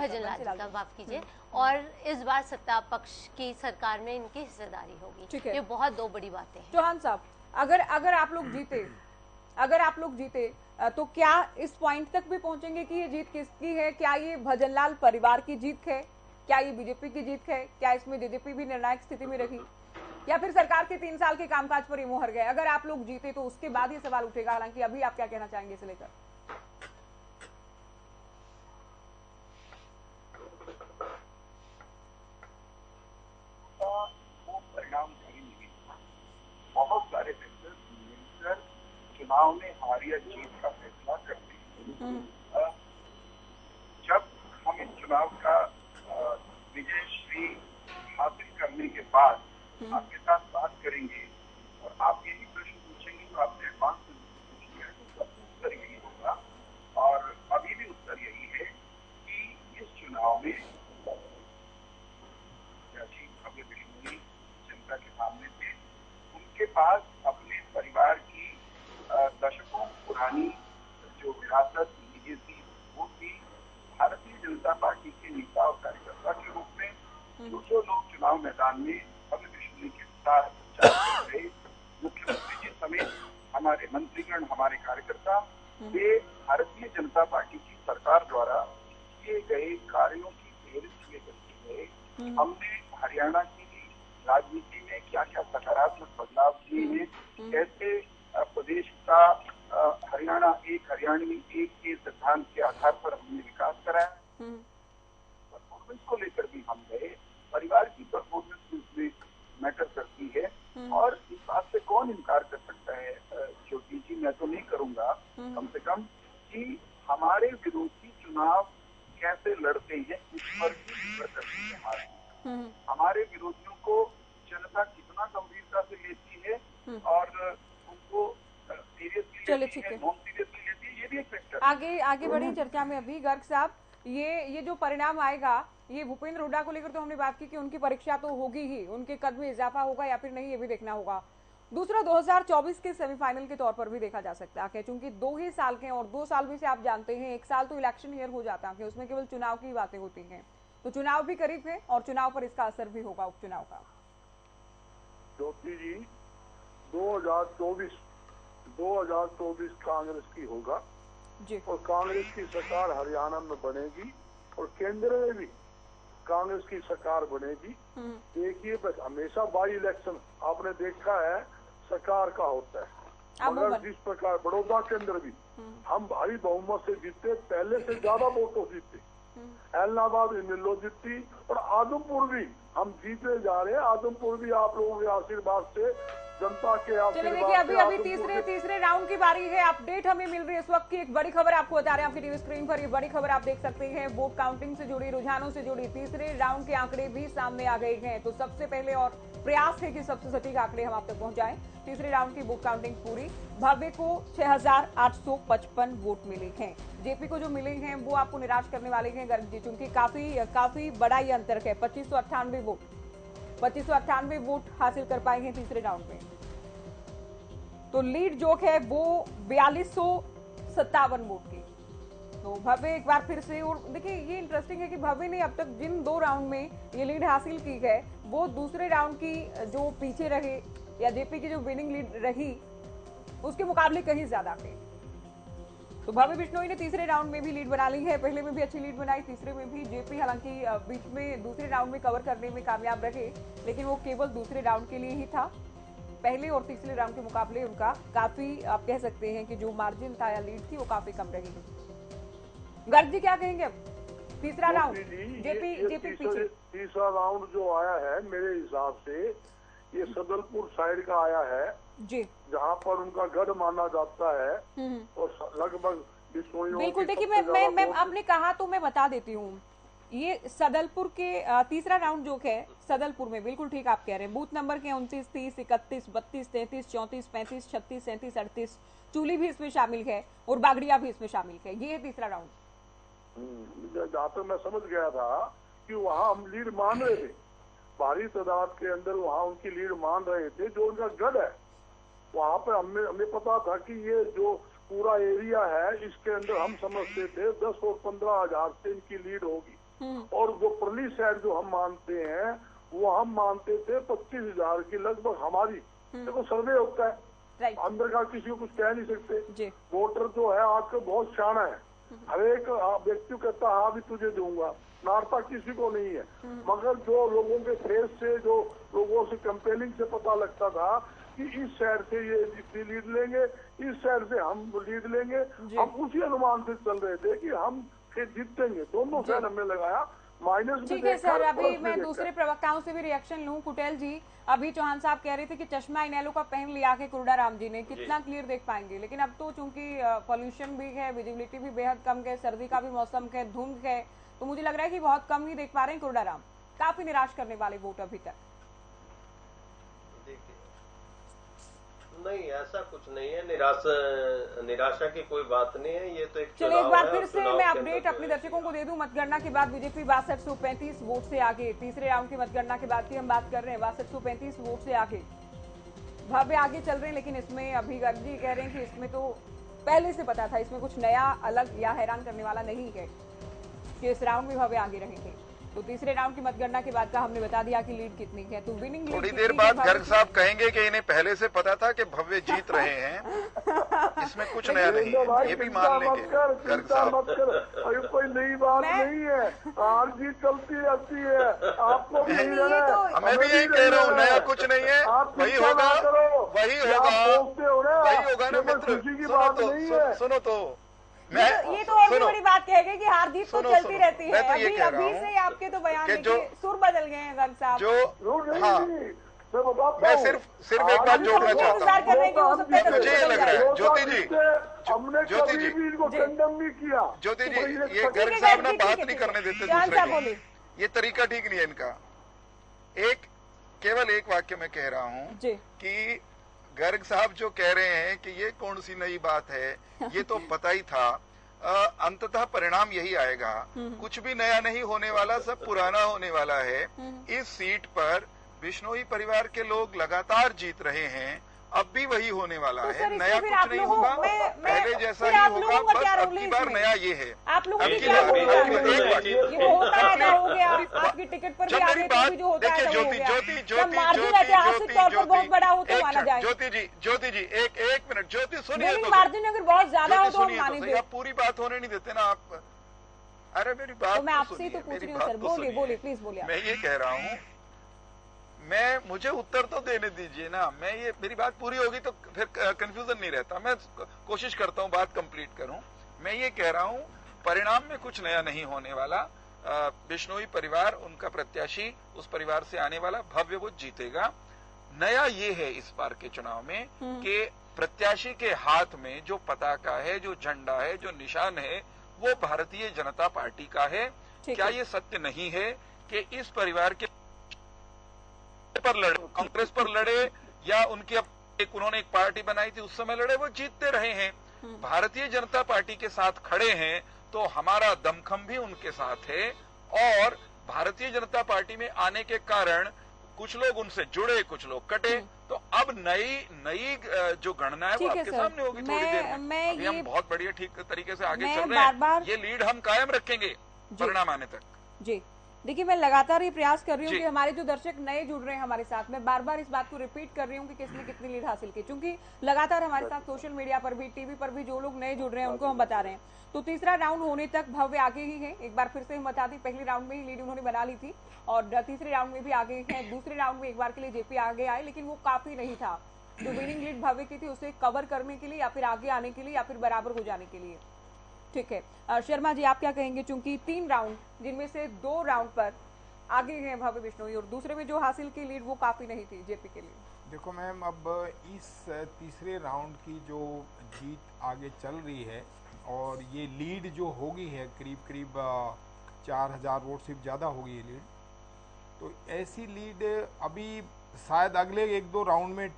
का, माफ कीजिए, और इस बार सत्ता पक्ष की सरकार में इनकी हिस्सेदारी होगी। ये बहुत 2 बड़ी बातें हैं। चौहान साहब, अगर आप लोग जीते तो क्या इस पॉइंट तक भी पहुंचेंगे कि ये जीत किसकी है? क्या ये भजनलाल परिवार की जीत है? क्या ये बीजेपी की जीत है? क्या इसमें जेजेपी भी निर्णायक स्थिति में रही, या फिर सरकार के 3 साल के कामकाज पर ये मोहर गए? अगर आप लोग जीते तो उसके बाद ये सवाल उठेगा, हालांकि अभी आप क्या कहना चाहेंगे इसे लेकर? बहुत सारे फैक्टर मिलकर चुनाव में हार या जीत का फैसला करते हैं। जब हम इस चुनाव का विजय श्री हासिल करने के बाद आपके साथ बात करेंगे और आप यही प्रश्न पूछेंगे तो आपने एडवांस में पूछ लिया है, उत्तर यही होगा। और अभी भी उत्तर यही है कि इस चुनाव में भव्य बिश्नोई जनता के सामने थे, उनके पास अपने परिवार की दशकों पुरानी जो विरासत लीगेसी वो थी। भारतीय जनता पार्टी के नेता और कार्यकर्ता के रूप में जो लोग चुनाव मैदान में भव्य बिश्नोई के साथ प्रचार कर रहे, मुख्यमंत्री जी समेत हमारे मंत्रीगण, हमारे कार्यकर्ता, वे भारतीय जनता पार्टी की सरकार द्वारा किए गए कार्यों की फेहरिस्त लेकर के गए। हमने हरियाणा की राजनीति में क्या क्या सकारात्मक बदलाव किए हैं, कैसे प्रदेश का हरियाणा एक हरियाणवी एक के सिद्धांत के आधार पर हमने विकास कराया। परफॉर्मेंस को लेकर भी हम गए, परिवार की परफॉर्मेंस उसमें मैटर करती है। और इस बात से कौन इनकार कर सकता है ज्योति जी, मैं तो नहीं करूंगा कम से कम, कि हमारे विरोधी चुनाव कैसे लड़ते हैं उस पर भी निर्भर करती है हमारी। हमारे विरोधियों को जनता कितना गंभीरता से लेती है और उनको सीरियसली लेती है, नॉन सीरियसली लेती है, ये भी एक फैक्टर। आगे बढ़ी चर्चा में। अभी गर्ग साहब, ये जो परिणाम आएगा, ये भूपेंद्र हुड्डा को लेकर तो हमने बात की कि उनकी परीक्षा तो होगी ही, उनके कद में इजाफा होगा या फिर नहीं, ये भी देखना होगा। दूसरा, 2024 के सेमीफाइनल के तौर पर भी देखा जा सकता है, क्योंकि 2 ही साल के, और 2 साल में से आप जानते हैं 1 साल तो इलेक्शन ईयर हो जाता है, उसमें केवल चुनाव की बातें होती हैं। तो चुनाव भी करीब है और चुनाव पर इसका असर भी होगा, उपचुनाव का। ज्योति जी, 2024 कांग्रेस की होगा जी, और कांग्रेस की सरकार हरियाणा में बनेगी और केंद्र में भी कांग्रेस की सरकार बनेगी। देखिए, बस हमेशा बाई इलेक्शन आपने देखा है सरकार का होता है, मगर जिस प्रकार बड़ौदा के अंदर भी हम भारी बहुमत से जीते, पहले से ज्यादा वोटों जीते। एलनाबाद इनेलो जीती और आदमपुर भी हम जीते जा रहे हैं। आदमपुर भी आप लोगों के आशीर्वाद से, जनता के आशीर्वाद देखिए अभी तीसरे राउंड की बारी है। अपडेट हमें मिल रही है इस वक्त की, एक बड़ी खबर आपको बता रहे हैं आपकी टीवी स्क्रीन पर। ये बड़ी खबर आप देख सकते हैं, वोट काउंटिंग से जुड़ी, रुझानों से जुड़ी तीसरे राउंड के आंकड़े भी सामने आ गए हैं। तो सबसे पहले और प्रयास है कि सबसे सटीक आंकड़े हम आप तक पहुंचाएं। तीसरे राउंड की वोट काउंटिंग पूरी। भव्य को 6,855 वोट मिले हैं। जेपी को जो मिले हैं वो आपको निराश करने वाले हैं गर्ग जी, क्योंकि काफी बड़ा ये अंतर है। 2598 वोट हासिल कर पाए हैं तीसरे राउंड में। तो लीड जो है वो 4257 वोट की। तो भव्य एक बार फिर से, और देखिए ये इंटरेस्टिंग है कि भव्य ने अब तक जिन 2 राउंड में ये लीड हासिल की है वो दूसरे राउंड की जो पीछे रहे या जेपी की जो विनिंग लीड रही उसके मुकाबले कहीं ज्यादा है। तो भव्य बिश्नोई ने तीसरे राउंड में भी लीड बना ली है। पहले में भी अच्छी लीड बनाई, तीसरे में भी। जेपी हालांकि बीच में दूसरे राउंड में कवर करने में कामयाब रहे, लेकिन वो केवल दूसरे राउंड के लिए ही था। पहले और तीसरे राउंड के मुकाबले उनका काफी, आप कह सकते हैं कि जो मार्जिन था या लीड थी वो काफी कम रही। गर्ग जी क्या कहेंगे अब तीसरा राउंड? जेपी पीछे। तीसरा राउंड जो आया है मेरे हिसाब से ये सदलपुर साइड का आया है जी, जहाँ पर उनका गढ़ माना जाता है और लगभग बिल्कुल। देखिए मैं आपने कहा तो मैं बता देती हूँ, ये सदलपुर के तीसरा राउंड जो है सदलपुर में, बिल्कुल ठीक आप कह रहे हैं। बूथ नंबर के 29, 30, 31, 32, 33, 34, 35, 36, 37, 38, चूली भी इसमें शामिल है और बागड़िया भी इसमें शामिल है। ये है तीसरा राउंड। जहाँ तक मैं समझ गया था कि वहाँ हम लीड मान रहे थे, भारी तादाद के अंदर वहाँ उनकी लीड मान रहे थे। जो उनका गढ़ है वहाँ पर हमें पता था कि ये जो पूरा एरिया है इसके अंदर हम समझते थे 10 और 15 हजार से इनकी लीड होगी। और जो परली साइड जो हम मानते हैं वो हम मानते थे 25,000 की लगभग हमारी। देखो सर्वे होता है, अंदर का किसी को कुछ कह नहीं सकते। वोटर जो है आजकल बहुत शाना है, हर एक व्यक्ति कहता है हाँ भी तुझे दूंगा, नारता किसी को नहीं है। मगर जो लोगों के फेस से, जो लोगों से कंपेनिंग से पता लगता था कि इस साइड से ये इतनी लीड लेंगे, इस साइड से हम लीड लेंगे, हम उसी अनुमान से चल रहे थे कि हम फिर जीतेंगे। दोनों साइड हमने लगाया माइनस। ठीक है सर, अभी मैं दूसरे प्रवक्ताओं से भी रिएक्शन लूं। कुटेल जी, अभी चौहान साहब कह रहे थे कि चश्मा इनेलो का पहन लिया के कुरडाराम जी ने, कितना क्लियर देख पाएंगे? लेकिन अब तो चूंकि पॉल्यूशन भी है, विजिबिलिटी भी बेहद कम है, सर्दी का भी मौसम है, धुंध है, तो मुझे लग रहा है कि बहुत कम ही देख पा रहे हैं कुरडाराम। काफी निराश करने वाले वोट अभी तक। नहीं, ऐसा कुछ नहीं है, निराशा की कोई बात नहीं है। ये तो एक चलिए एक बार फिर से मैं अपडेट अपने दर्शकों को दे दूं। मतगणना के बाद बीजेपी 6235 वोट से आगे। तीसरे राउंड की मतगणना के बाद की हम बात कर रहे हैं, 6235 वोट से आगे भव्य आगे चल रहे हैं। लेकिन इसमें अभी गर्ग जी कह रहे हैं कि इसमें तो पहले से पता था, इसमें कुछ नया, अलग या हैरान करने वाला नहीं है कि इस राउंड में भव्य आगे रहेंगे। तो तीसरे राउंड की मतगणना के बाद का हमने बता दिया कि लीड कितनी है। तो विनिंग लीड थोड़ी देर बाद गर्ग साहब कहेंगे कि इन्हें पहले से पता था कि भव्य जीत रहे हैं, इसमें कुछ नया नहीं है, ये भी मान लेंगे गर्ग साहब। अरे कोई नई बात नहीं है, हार जीत चलती रहती है, आपको मैं भी यही कह रहा हूँ, नया कुछ नहीं है, वही होगा ना मित्र। सुनो तो ये तो और भी बड़ी बात कहेगी कि हार जीत तो चलती रहती है। अभी से आपके तो बयान में सुर बदल गए हैं गर्ग साहब। जो मैं सिर्फ एक बात जोड़ना चाहता हूँ, मुझे ये लग रहा है ज्योति जी ये गर्ग साहब ना बात नहीं करने देते दूसरे को, ये तरीका ठीक नहीं है इनका। केवल एक वाक्य में कह रहा हूँ कि गर्ग साहब जो कह रहे हैं कि ये कौन सी नई बात है, ये तो पता ही था। अंततः परिणाम यही आएगा, कुछ भी नया नहीं होने वाला, सब पुराना होने वाला है। इस सीट पर बिश्नोई परिवार के लोग लगातार जीत रहे हैं, अब भी वही होने वाला है। नया कुछ नहीं होगा, पहले जैसा ही होगा, बस अब की बार नया ये है। आपकी टिकट पर जब मेरी बात देखिए ज्योति जी एक मिनट ज्योति सुनिए, मार्जिन अगर बहुत ज्यादा हो तो हम मानेंगे। आप पूरी बात होने नहीं देते ना आप। अरे मेरी बात मैं आपसे तो पूछ रही हूँ सर, बोलिए प्लीज बोलिए। मैं ये कह रहा हूँ मुझे उत्तर तो देने दीजिए ना, मैं ये मेरी बात पूरी होगी तो फिर कंफ्यूजन नहीं रहता। मैं कोशिश करता हूँ बात कंप्लीट करूं। मैं ये कह रहा हूँ परिणाम में कुछ नया नहीं होने वाला। बिश्नोई परिवार, उनका प्रत्याशी, उस परिवार से आने वाला भव्य वो जीतेगा। नया ये है इस बार के चुनाव में कि प्रत्याशी के हाथ में जो पताका है, जो झंडा है, जो निशान है, वो भारतीय जनता पार्टी का है। क्या ये सत्य नहीं है कि इस परिवार के पर लड़े, कांग्रेस पर लड़े या उनकी उन्होंने एक पार्टी बनाई थी उस समय लड़े, वो जीतते रहे हैं। भारतीय जनता पार्टी के साथ खड़े हैं तो हमारा दमखम भी उनके साथ है। और भारतीय जनता पार्टी में आने के कारण कुछ लोग उनसे जुड़े, कुछ लोग कटे। तो अब नई जो गणना है वो आपके सामने होगी थोड़ी देर में। अभी हम बहुत बढ़िया ठीक तरीके से आगे चल रहे हैं। ये लीड हम कायम रखेंगे परिणाम आने तक। जी देखिए, मैं लगातार ये प्रयास कर रही हूँ कि हमारे जो दर्शक नए जुड़ रहे हैं हमारे साथ, मैं बार बार इस बात को रिपीट कर रही हूँ कि किसने कितनी लीड हासिल की, क्योंकि लगातार हमारे साथ सोशल मीडिया पर भी, टीवी पर भी जो लोग नए जुड़ रहे हैं उनको हम बता रहे हैं। तो तीसरा राउंड होने तक भव्य आगे ही है। एक बार फिर से हम बता दें, पहले राउंड में ही लीड उन्होंने बना ली थी और तीसरे राउंड में भी आगे है। दूसरे राउंड में एक बार के लिए जेपी आगे आए, लेकिन वो काफी नहीं था। जो विनिंग लीड भव्य की थी उसे कवर करने के लिए या फिर आगे आने के लिए या फिर बराबर हो जाने के लिए। ठीक है, शर्मा जी आप क्या कहेंगे? चूंकि 3 राउंड, जिनमें से 2 राउंड पर आगे हैं भव्य बिश्नोई और दूसरे में जो हासिल की लीड वो काफी नहीं थी जेपी के लिए। देखो मैम, अब इस तीसरे राउंड की जो जीत आगे चल रही है और ये लीड जो होगी है करीब 4000 वोट से ज़्यादा होगी ये लीड। तो ऐसी लीड अभी शायद अगले 1-2 राउंड में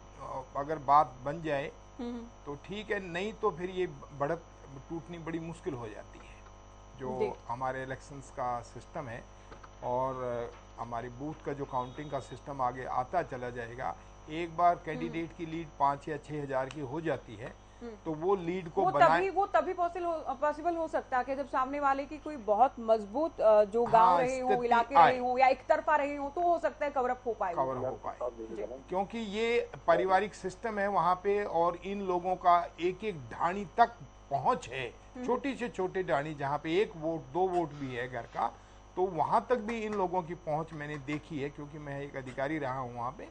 अगर बात बन जाए तो ठीक है, नहीं तो फिर ये बढ़त टूटनी बड़ी मुश्किल हो जाती है। जो हमारे इलेक्शंस का सिस्टम है और हमारी बूथ का जो काउंटिंग का सिस्टम आगे आता चला जाएगा, एक बार कैंडिडेट की लीड 5 या 6 हजार की हो जाती है तो वो लीड को वो तभी पॉसिबल हो सकता है कि जब सामने वाले की कोई बहुत मजबूत जो गांव रहे हो, इलाके रहे हो या एक तरफा रहे हो, तो हो सकता है कवर अप हो पाए, क्योंकि ये पारिवारिक सिस्टम है वहाँ पे और इन लोगों का एक ढाणी तक पहुंच है, छोटी से छोटे ढाणी जहाँ पे 1 वोट 2 वोट भी है घर का, तो वहां तक भी इन लोगों की पहुंच मैंने देखी है क्योंकि मैं एक अधिकारी रहा हूं वहां पे।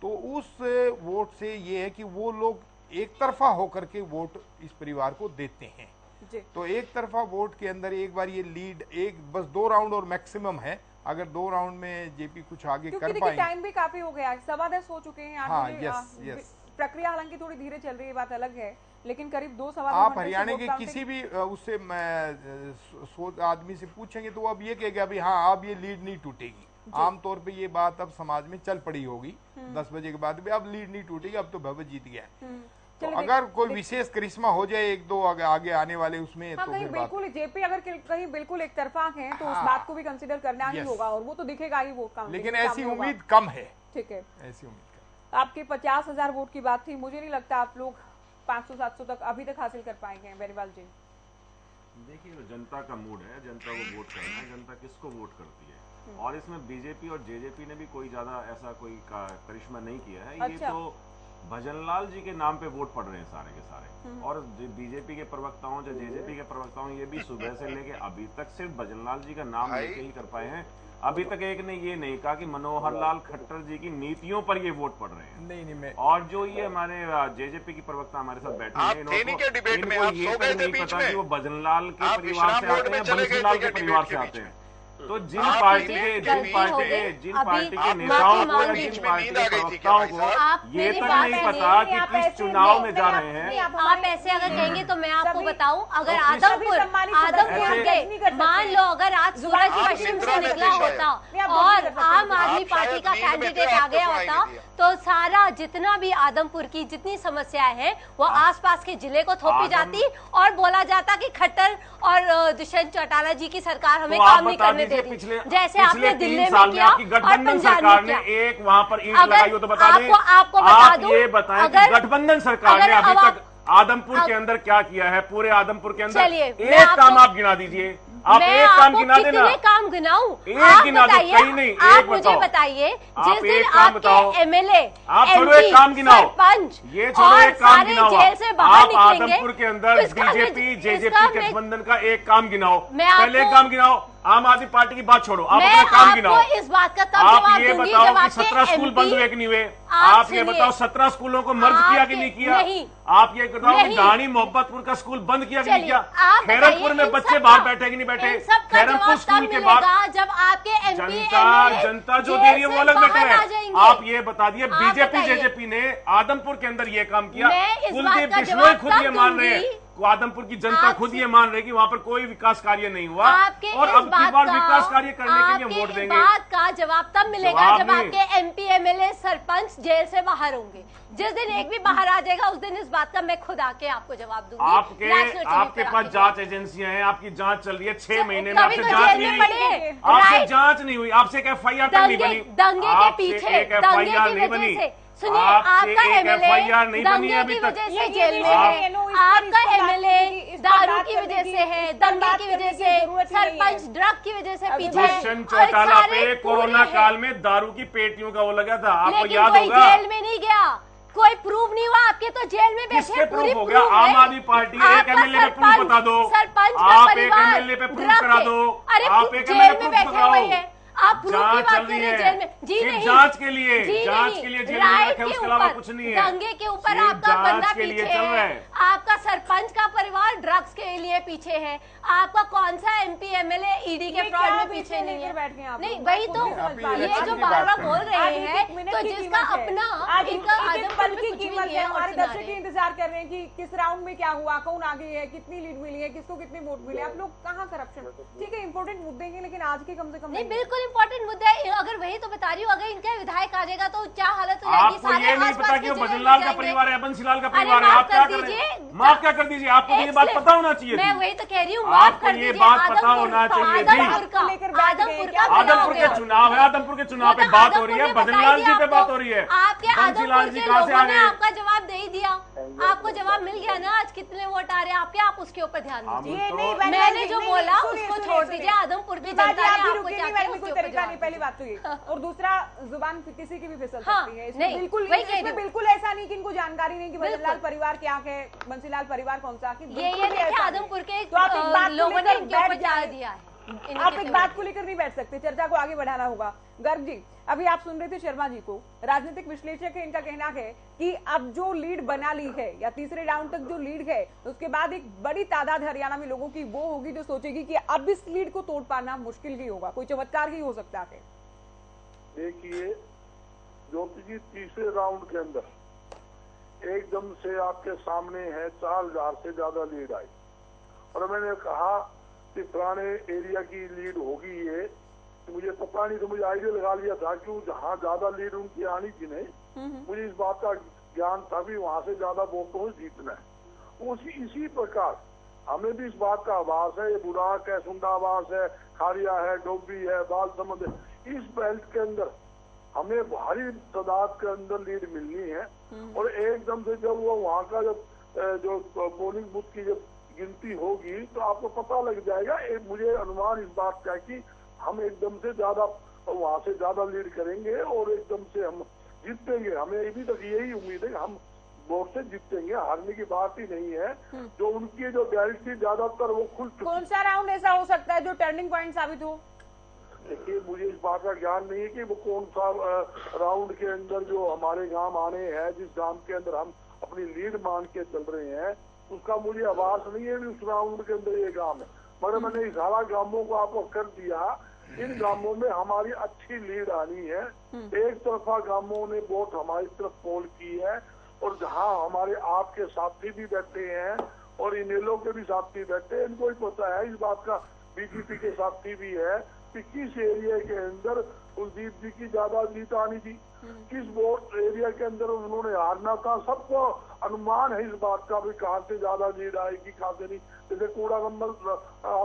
तो उस वोट से ये है कि वो लोग एक तरफा होकर के वोट इस परिवार को देते हैं। तो एक तरफा वोट के अंदर एक बार ये लीड बस 2 राउंड और मैक्सिमम है। अगर 2 राउंड में जेपी कुछ आगे कर पाए, टाइम भी काफी हो गया, 10:15 हो चुके हैं। हाँ, यस। प्रक्रिया हालांकि थोड़ी धीरे चल रही है, बात अलग है, लेकिन करीब 2-2.5 आप हरियाणा के किसी भी उससे आदमी से पूछेंगे तो वो अब ये कहेगा अभी हाँ अब ये लीड नहीं टूटेगी। आमतौर पे ये बात अब समाज में चल पड़ी होगी 10 बजे के बाद भी अब लीड नहीं टूटेगी, अब तो भव्य जीत गया है। तो अगर कोई विशेष करिश्मा हो जाए 1-2 आगे आने वाले उसमें, हाँ, तो कहीं बिल्कुल जेपी अगर कहीं बिल्कुल एक तरफा है तो उस बात को भी कंसिडर करना ही होगा और वो तो दिखेगा ही वोट काउंटिंग। लेकिन ऐसी उम्मीद कम है। ठीक है, ऐसी उम्मीद आपके 50,000 वोट की बात थी, मुझे नहीं लगता आप लोग 500-700 तक अभी तक हासिल कर पाएंगे। बेनीवाल जी देखिए, जनता का मूड है, जनता को वोट करना है, जनता किसको वोट करती है और इसमें बीजेपी और जेजेपी ने भी कोई ज्यादा ऐसा कोई करिश्मा नहीं किया है। ये तो भजनलाल जी के नाम पे वोट पड़ रहे हैं सारे के सारे और बीजेपी के प्रवक्ताओं या जेजेपी के प्रवक्ताओं ये भी सुबह से लेके अभी तक सिर्फ भजनलाल जी का नाम लेके ही कर पाए हैं। अभी तक एक ने ये नहीं कहा कि मनोहर लाल खट्टर जी की नीतियों पर ये वोट पड़ रहे हैं। नहीं मैं और जो ये हमारे जेजेपी की प्रवक्ता हमारे साथ बैठे हैं, इनको ये नहीं पता कि वो भजनलाल के परिवार से आते हैं, बंसीलाल के परिवार से आते हैं। तो जिन पार्टी के नेताओं को या जिन पार्टी के प्रवक्ताओं को ये तक नहीं पता कि किस चुनाव में जा रहे हैं। आप ऐसे अगर कहेंगे तो मैं आपको बताऊं, अगर आदमपुर के मान लो अगर आज सूरज पश्चिम से निकला होता और आम आदमी पार्टी का कैंडिडेट आ गया होता तो सारा जितना भी आदमपुर की जितनी समस्याएं हैं वो आसपास के जिले को थोपी जाती और बोला जाता कि खट्टर और दुष्यंत चौटाला जी की सरकार हमें काम नहीं करने दे रही, जैसे आपने दिल्ली में किया और पंजाब में किया। एक वहाँ पर ईंट लगाई हो तो बता दें, आपको बता दूं, ये बताएं कि गठबंधन सरकार ने अभी तक आदमपुर के अंदर क्या किया है? पूरे आदमपुर के अंदर एक काम आप गिना दीजिए, आप एक काम गिना देना। काम गिनाऊं? एक गिना दो, कहीं नहीं, एक मुझे बताइए जिस दिन आपके एमएलए आप छोड़ो एक काम गिनाओ, ये छोड़ो एक काम गिनाओ, जेल से बाहर निकलेंगे आदमपुर के अंदर बीजेपी जेजेपी गठबंधन का एक काम गिनाओ, पहले एक काम गिनाओ। आम आदमी पार्टी की बात छोड़ो, आप अपना काम गिनाओ। इस बात का तब आप ये बताओ कि 17 स्कूल बंद हुए कि नहीं हुए? आप ये बताओ 17 स्कूलों को मर्ज किया कि नहीं किया? आप ये बताओ कि ढाणी मोहब्बतपुर का स्कूल बंद किया कि नहीं किया? खैरतपुर में बच्चे बाहर बैठे कि नहीं बैठे? खैरतपुर स्कूल के बाहर जब आपके जनता जो दे रही है वो अलग बैठे है। आप ये बता दिए बीजेपी जेजेपी ने आदमपुर के अंदर ये काम किया। कुलदीप बिश्नोई खुद ये मान रहे हैं, आदमपुर की जनता खुद ये मान रही कि वहाँ पर कोई विकास कार्य नहीं हुआ और अब की बार विकास कार्य करने के लिए वोट देंगे। बात का जवाब तब मिलेगा जब आपके एमपी एमएलए सरपंच जेल से बाहर होंगे। जिस दिन एक भी बाहर आ जाएगा उस दिन इस बात का मैं खुद आके आपको जवाब दूंगी। आपके पास जांच एजेंसियां हैं, आपकी जांच चल रही है 6 महीने में, आपसे जांच नहीं हुई, आपसे जांच नहीं हुई, आपसे एक FIR तक नहीं बनी, दंगे के पीछे एक FIR नहीं बनी, सुनिए आपका एमएलए FIR नहीं बनी अभी तक, से जेल में है, आपका एमएलए दारू की वजह से है, दंगे की वजह से, सरपंच ड्रग की वजह से पीछे। दुष्यंत चौटाला पे कोरोना काल में दारू की पेटियों का वो लगा था, आपको याद होगा? जेल में नहीं गया, कोई प्रूफ नहीं हुआ, आपके तो जेल में बैठे। प्रूफ हो गया? आम आदमी पार्टी एक एमएलए पे प्रूफ बता दो, आप एक एमएलए पे प्रूफ करा दो, आप एक एमएलए प्रूफ कराओ। आप प्रूफ की बात कर रहे हैं जेल में? जी नहीं, जांच के लिए जेल में रखे, उसके अलावा कुछ नहीं है। दंगे के ऊपर आपका बंदा पीछे है, आपका सरपंच का परिवार ड्रग्स के लिए पीछे है, आपका कौन सा एमपी एमएलए ईडी के फ्रॉड में पीछे नहीं है? नहीं वही तो ये जो बार बार बोल रहे हैं, तो जिसका अपना इनका आदमपुर की कीमत है। हमारे दर्शक इंतजार कर रहे हैं कि किस राउंड में क्या हुआ, कौन आगे है, कितनी लीड मिली है, किसको कितनी वोट मिली। आप लोग कहाँ करप्शन, ठीक है इंपोर्टेंट मुद्दे हैं लेकिन आज के कम से कम नहीं, बिल्कुल इंपॉर्टेंट मुद्दा है। अगर वही तो बता रही हूँ, अगर इनका विधायक आ जाएगा तो क्या हालत हो जाएगी? आपको ये नहीं पता कि बजनलाल का परिवार है, बंसीलाल का परिवार है, आप क्या कर दीजिए, माफ क्या कर दीजिए, आपको ये बात पता होना चाहिए। मैं वही तो कह रही हूँ, आपको ये बात पता होना चाहिए जी। आदमपुर के चुनाव है, आदमपुर के चुनाव पे बात हो रही है, बजनलाल जी पे बात हो रही है, आपके बंसीलाल जी कहाँ से आ गए? आपका जवाब दे ही दिया, आपको जवाब मिल गया ना आज कितने वोट आ रहे हैं आपके, आप उसके ऊपर ध्यान दीजिए। मैंने जो बोला उसको छोड़ दीजिए, आदमपुर की जनता ने आपको क्या किया उसके ऊपर जवाब दीजिए। पहली बात तो ये, और दूसरा जुबान किसी की भी फिसल सकती है, नहीं, बिल्कुल ऐसा नहीं कि इनको जानकारी नहीं कि बजनलाल परिवार क्या है, बंसीलाल परिवार कौन सा, ये आदमपुर के लोगों ने इनके ऊपर ध्यान दिया है। आप एक बात को लेकर नहीं बैठ सकते, चर्चा को आगे बढ़ाना होगा। गर्ग जी, अभी आप सुन रहे थे शर्मा जी को, राजनीतिक विश्लेषक है, इनका कहना है कि अब जो लीड बना ली है या तीसरे राउंड तक जो लीड है, उसके बाद एक बड़ी तादाद हरियाणा में लोगों की वो होगी जो सोचेगी कि अब इस लीड को तोड़ पाना मुश्किल ही होगा, कोई चमत्कार ही हो सकता है। देखिए ज्योति जी, तीसरे राउंड के अंदर एकदम से आपके सामने है 4000 से ज्यादा लीड आई, और मैंने कहा कि पुराने एरिया की लीड होगी ये, तो मुझे पता नहीं, तो मुझे आइडिया लगा लिया था कि जहाँ ज्यादा लीड उनकी आनी थी नहीं, मुझे इस बात का ज्ञान था भी वहां से ज्यादा वोटों से जीतना है। इसी प्रकार हमें भी इस बात का आभास है, ये बुराक है, सुंडावास है, खारिया है, डोबी है, बालसमंद है, इस बेल्ट के अंदर हमें भारी तादाद के अंदर लीड मिलनी है। और एकदम से जब वो वहाँ का जब जो पोलिंग बूथ की जब गिनती होगी तो आपको पता लग जाएगा। मुझे अनुमान इस बात का कि हम एकदम से ज्यादा वहाँ से ज्यादा लीड करेंगे और एकदम से हम जीतेंगे। हमें अभी तक यही उम्मीद है कि हम वोट से जीतेंगे, हारने की बात ही नहीं है। जो उनकी जो बेल्ट थी ज्यादातर वो खुल चुकी। कौन सा राउंड ऐसा हो सकता है जो टर्निंग पॉइंट साबित हो? देखिए मुझे इस बात का ज्ञान नहीं है कि वो कौन सा राउंड के अंदर जो हमारे गांव आने हैं, जिस गांव के अंदर हम अपनी लीड मान के चल रहे हैं, उसका मुझे आभास नहीं है कि उस राउंड के अंदर ये गांव है। मगर मैंने इशारा गांवों को आपको कर दिया, इन गांवों में हमारी अच्छी लीड आनी है। एक तरफा गांवों ने वोट हमारी तरफ पोल की है, और जहां हमारे आपके साथी भी बैठे हैं और इनेलो के भी साथी बैठे हैं, इनको ही पता है इस बात का, बीजेपी के साथी भी है कि किस एरिया के अंदर कुलदीप जी की ज्यादा जीत आनी थी, किस वोट एरिया के अंदर उन्होंने हारना था। सबको अनुमान है इस बात का भी कहाँ से ज्यादा लीड आएगी, कहाँ से नहीं। जैसे कूड़ा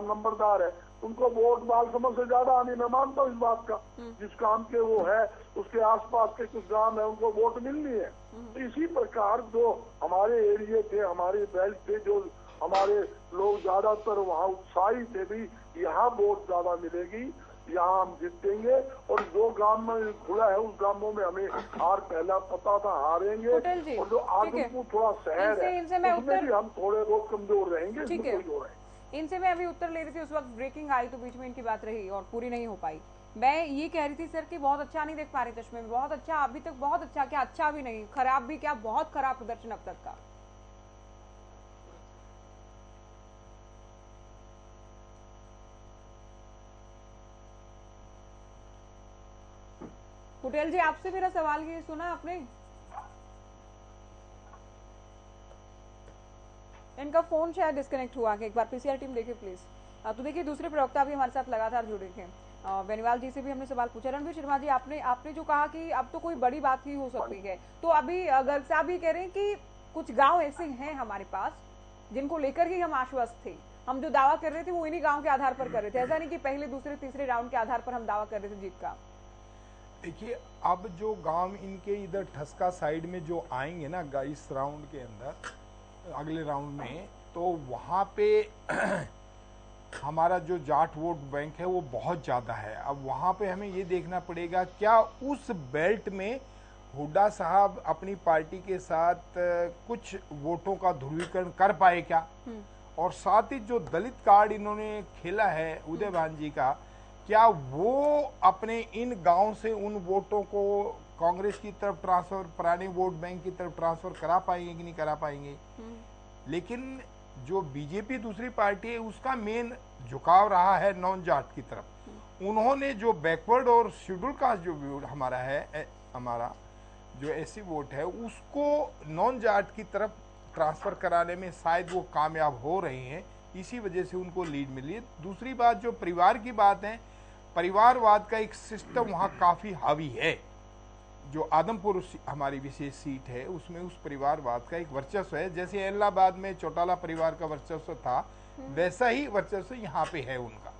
नंबरदार है, उनको वोट बालसमंद से ज्यादा आनी, मैं मानता हूँ इस बात का। जिस काम के वो है उसके आसपास के कुछ गांव है उनको वोट मिलनी है। तो इसी प्रकार जो हमारे एरिया थे, हमारे बेल्ट थे, जो हमारे लोग ज्यादातर वहाँ उत्साही थे भी, यहाँ वोट ज्यादा मिलेगी, यहाँ हम जीतेंगे। और जो गांव में खुला है उस गांवों में हमें हार पहला पता था, हारेंगे। और जो आदमपुर थोड़ा शहर है उसमें भी हम थोड़े बहुत कमजोर रहेंगे, इसमें कोई हो रहे हैं। इनसे मैं अभी उत्तर ले रही थी, उस वक्त ब्रेकिंग आई तो बीच में इनकी बात रही और पूरी नहीं हो पाई। मैं ये कह रही थी सर कि बहुत अच्छा नहीं देख पा रहे चश्मे में, बहुत अच्छा अभी तक, बहुत अच्छा क्या, अच्छा भी नहीं, खराब भी क्या, बहुत खराब प्रदर्शन अब तक का। पटेल जी आपसे मेरा सवाल ये सुना आपने? इनका फोन शायद डिस्कनेक्ट हुआ है, एक बार पीसीआर टीम देखिए प्लीज। तो देखिए दूसरे प्रवक्ता भी हमारे साथ लगातार जुड़े थे, बेनीवाल जी से भी हमने सवाल पूछा। रणवीर शर्मा जी, आपने जो कहा कि अब तो कोई बड़ी बात ही हो सकती है, तो अभी गर्ग साहब भी कह रहे हैं कि कुछ गांव ऐसे हैं हमारे पास जिनको लेकर ही हम आश्वस्त थे, हम जो दावा कर रहे थे वो इन्हीं गांव के आधार पर कर रहे थे, ऐसा नहीं कि पहले दूसरे तीसरे राउंड के आधार पर हम दावा कर रहे थे जीत का। देखिए अब जो गांव इनके इधर ठसका साइड में जो आएंगे ना इस राउंड के अंदर अगले राउंड में, तो वहां पे हमारा जो जाट वोट बैंक है वो बहुत ज़्यादा है। अब वहाँ पे हमें ये देखना पड़ेगा क्या उस बेल्ट में हुड्डा साहब अपनी पार्टी के साथ कुछ वोटों का ध्रुवीकरण कर पाए क्या, और साथ ही जो दलित कार्ड इन्होंने खेला है उदय भान जी का, क्या वो अपने इन गांव से उन वोटों को कांग्रेस की तरफ ट्रांसफर, पुराने वोट बैंक की तरफ ट्रांसफर करा पाएंगे कि नहीं करा पाएंगे। लेकिन जो बीजेपी दूसरी पार्टी है उसका मेन झुकाव रहा है नॉन जाट की तरफ। उन्होंने जो बैकवर्ड और शेड्यूल कास्ट जो वोट हमारा है, हमारा जो एससी वोट है उसको नॉन जाट की तरफ ट्रांसफर कराने में शायद वो कामयाब हो रहे हैं, इसी वजह से उनको लीड मिली है। दूसरी बात जो परिवार की बात है, परिवारवाद का एक सिस्टम वहाँ काफी हावी है। जो आदमपुर हमारी विशेष सीट है उसमें उस परिवारवाद का एक वर्चस्व है, जैसे इलाहाबाद में चौटाला परिवार का वर्चस्व था वैसा ही वर्चस्व यहाँ पे है उनका।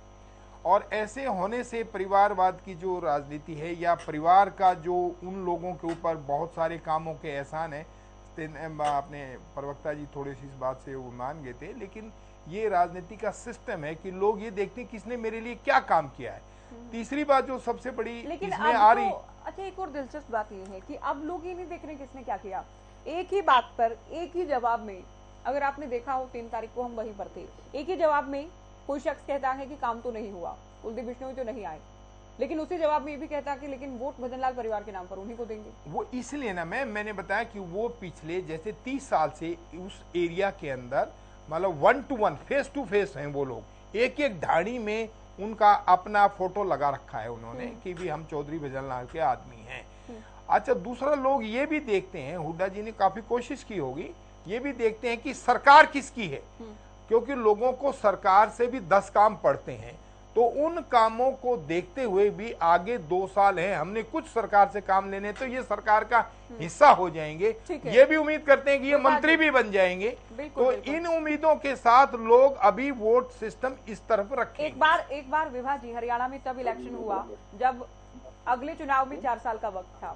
और ऐसे होने से परिवारवाद की जो राजनीति है या परिवार का जो उन लोगों के ऊपर बहुत सारे कामों के एहसान है, अपने प्रवक्ता जी थोड़ी सी इस बात से वो मान गए थे, लेकिन ये राजनीति का सिस्टम है कि लोग ये देखते हैं किसने मेरे लिए क्या काम किया है। तीसरी बात जो सबसे बड़ी इसमें आ रही, अच्छा एक और दिलचस्प बात ये है कि अब लोग ये नहीं देख रहे किसने क्या किया, एक ही बात पर एक ही जवाब में, अगर आपने देखा हो 3 तारीख को हम वहीं पर थे, एक ही जवाब में कोई शख्स कहता है कि काम तो नहीं हुआ, कुलदीप बिश्नोई तो नहीं आए, लेकिन उसी जवाब में ये भी कहता है कि लेकिन वोट भजनलाल परिवार के नाम पर उन्हीं को देंगे। वो इसलिए ना मैंने बताया कि वो पिछले जैसे 30 साल से उस एरिया के अंदर मतलब 1 to 1 फेस टू फेस हैं वो लोग, एक एक ढाणी में उनका अपना फोटो लगा रखा है उन्होंने कि भी हम चौधरी भजनलाल के आदमी हैं। अच्छा दूसरा लोग ये भी देखते हैं, हुड्डा जी ने काफी कोशिश की होगी, ये भी देखते हैं कि सरकार किसकी है, क्योंकि लोगों को सरकार से भी 10 काम पड़ते हैं, तो उन कामों को देखते हुए भी आगे 2 साल हैं, हमने कुछ सरकार से काम लेने, तो ये सरकार का हिस्सा हो जाएंगे, ये भी उम्मीद करते हैं कि ये मंत्री भी बन जाएंगे। तो इन उम्मीदों के साथ लोग अभी वोट सिस्टम इस तरफ रखें। एक बार विभा जी, हरियाणा में तब इलेक्शन हुआ जब अगले चुनाव में 4 साल का वक्त था,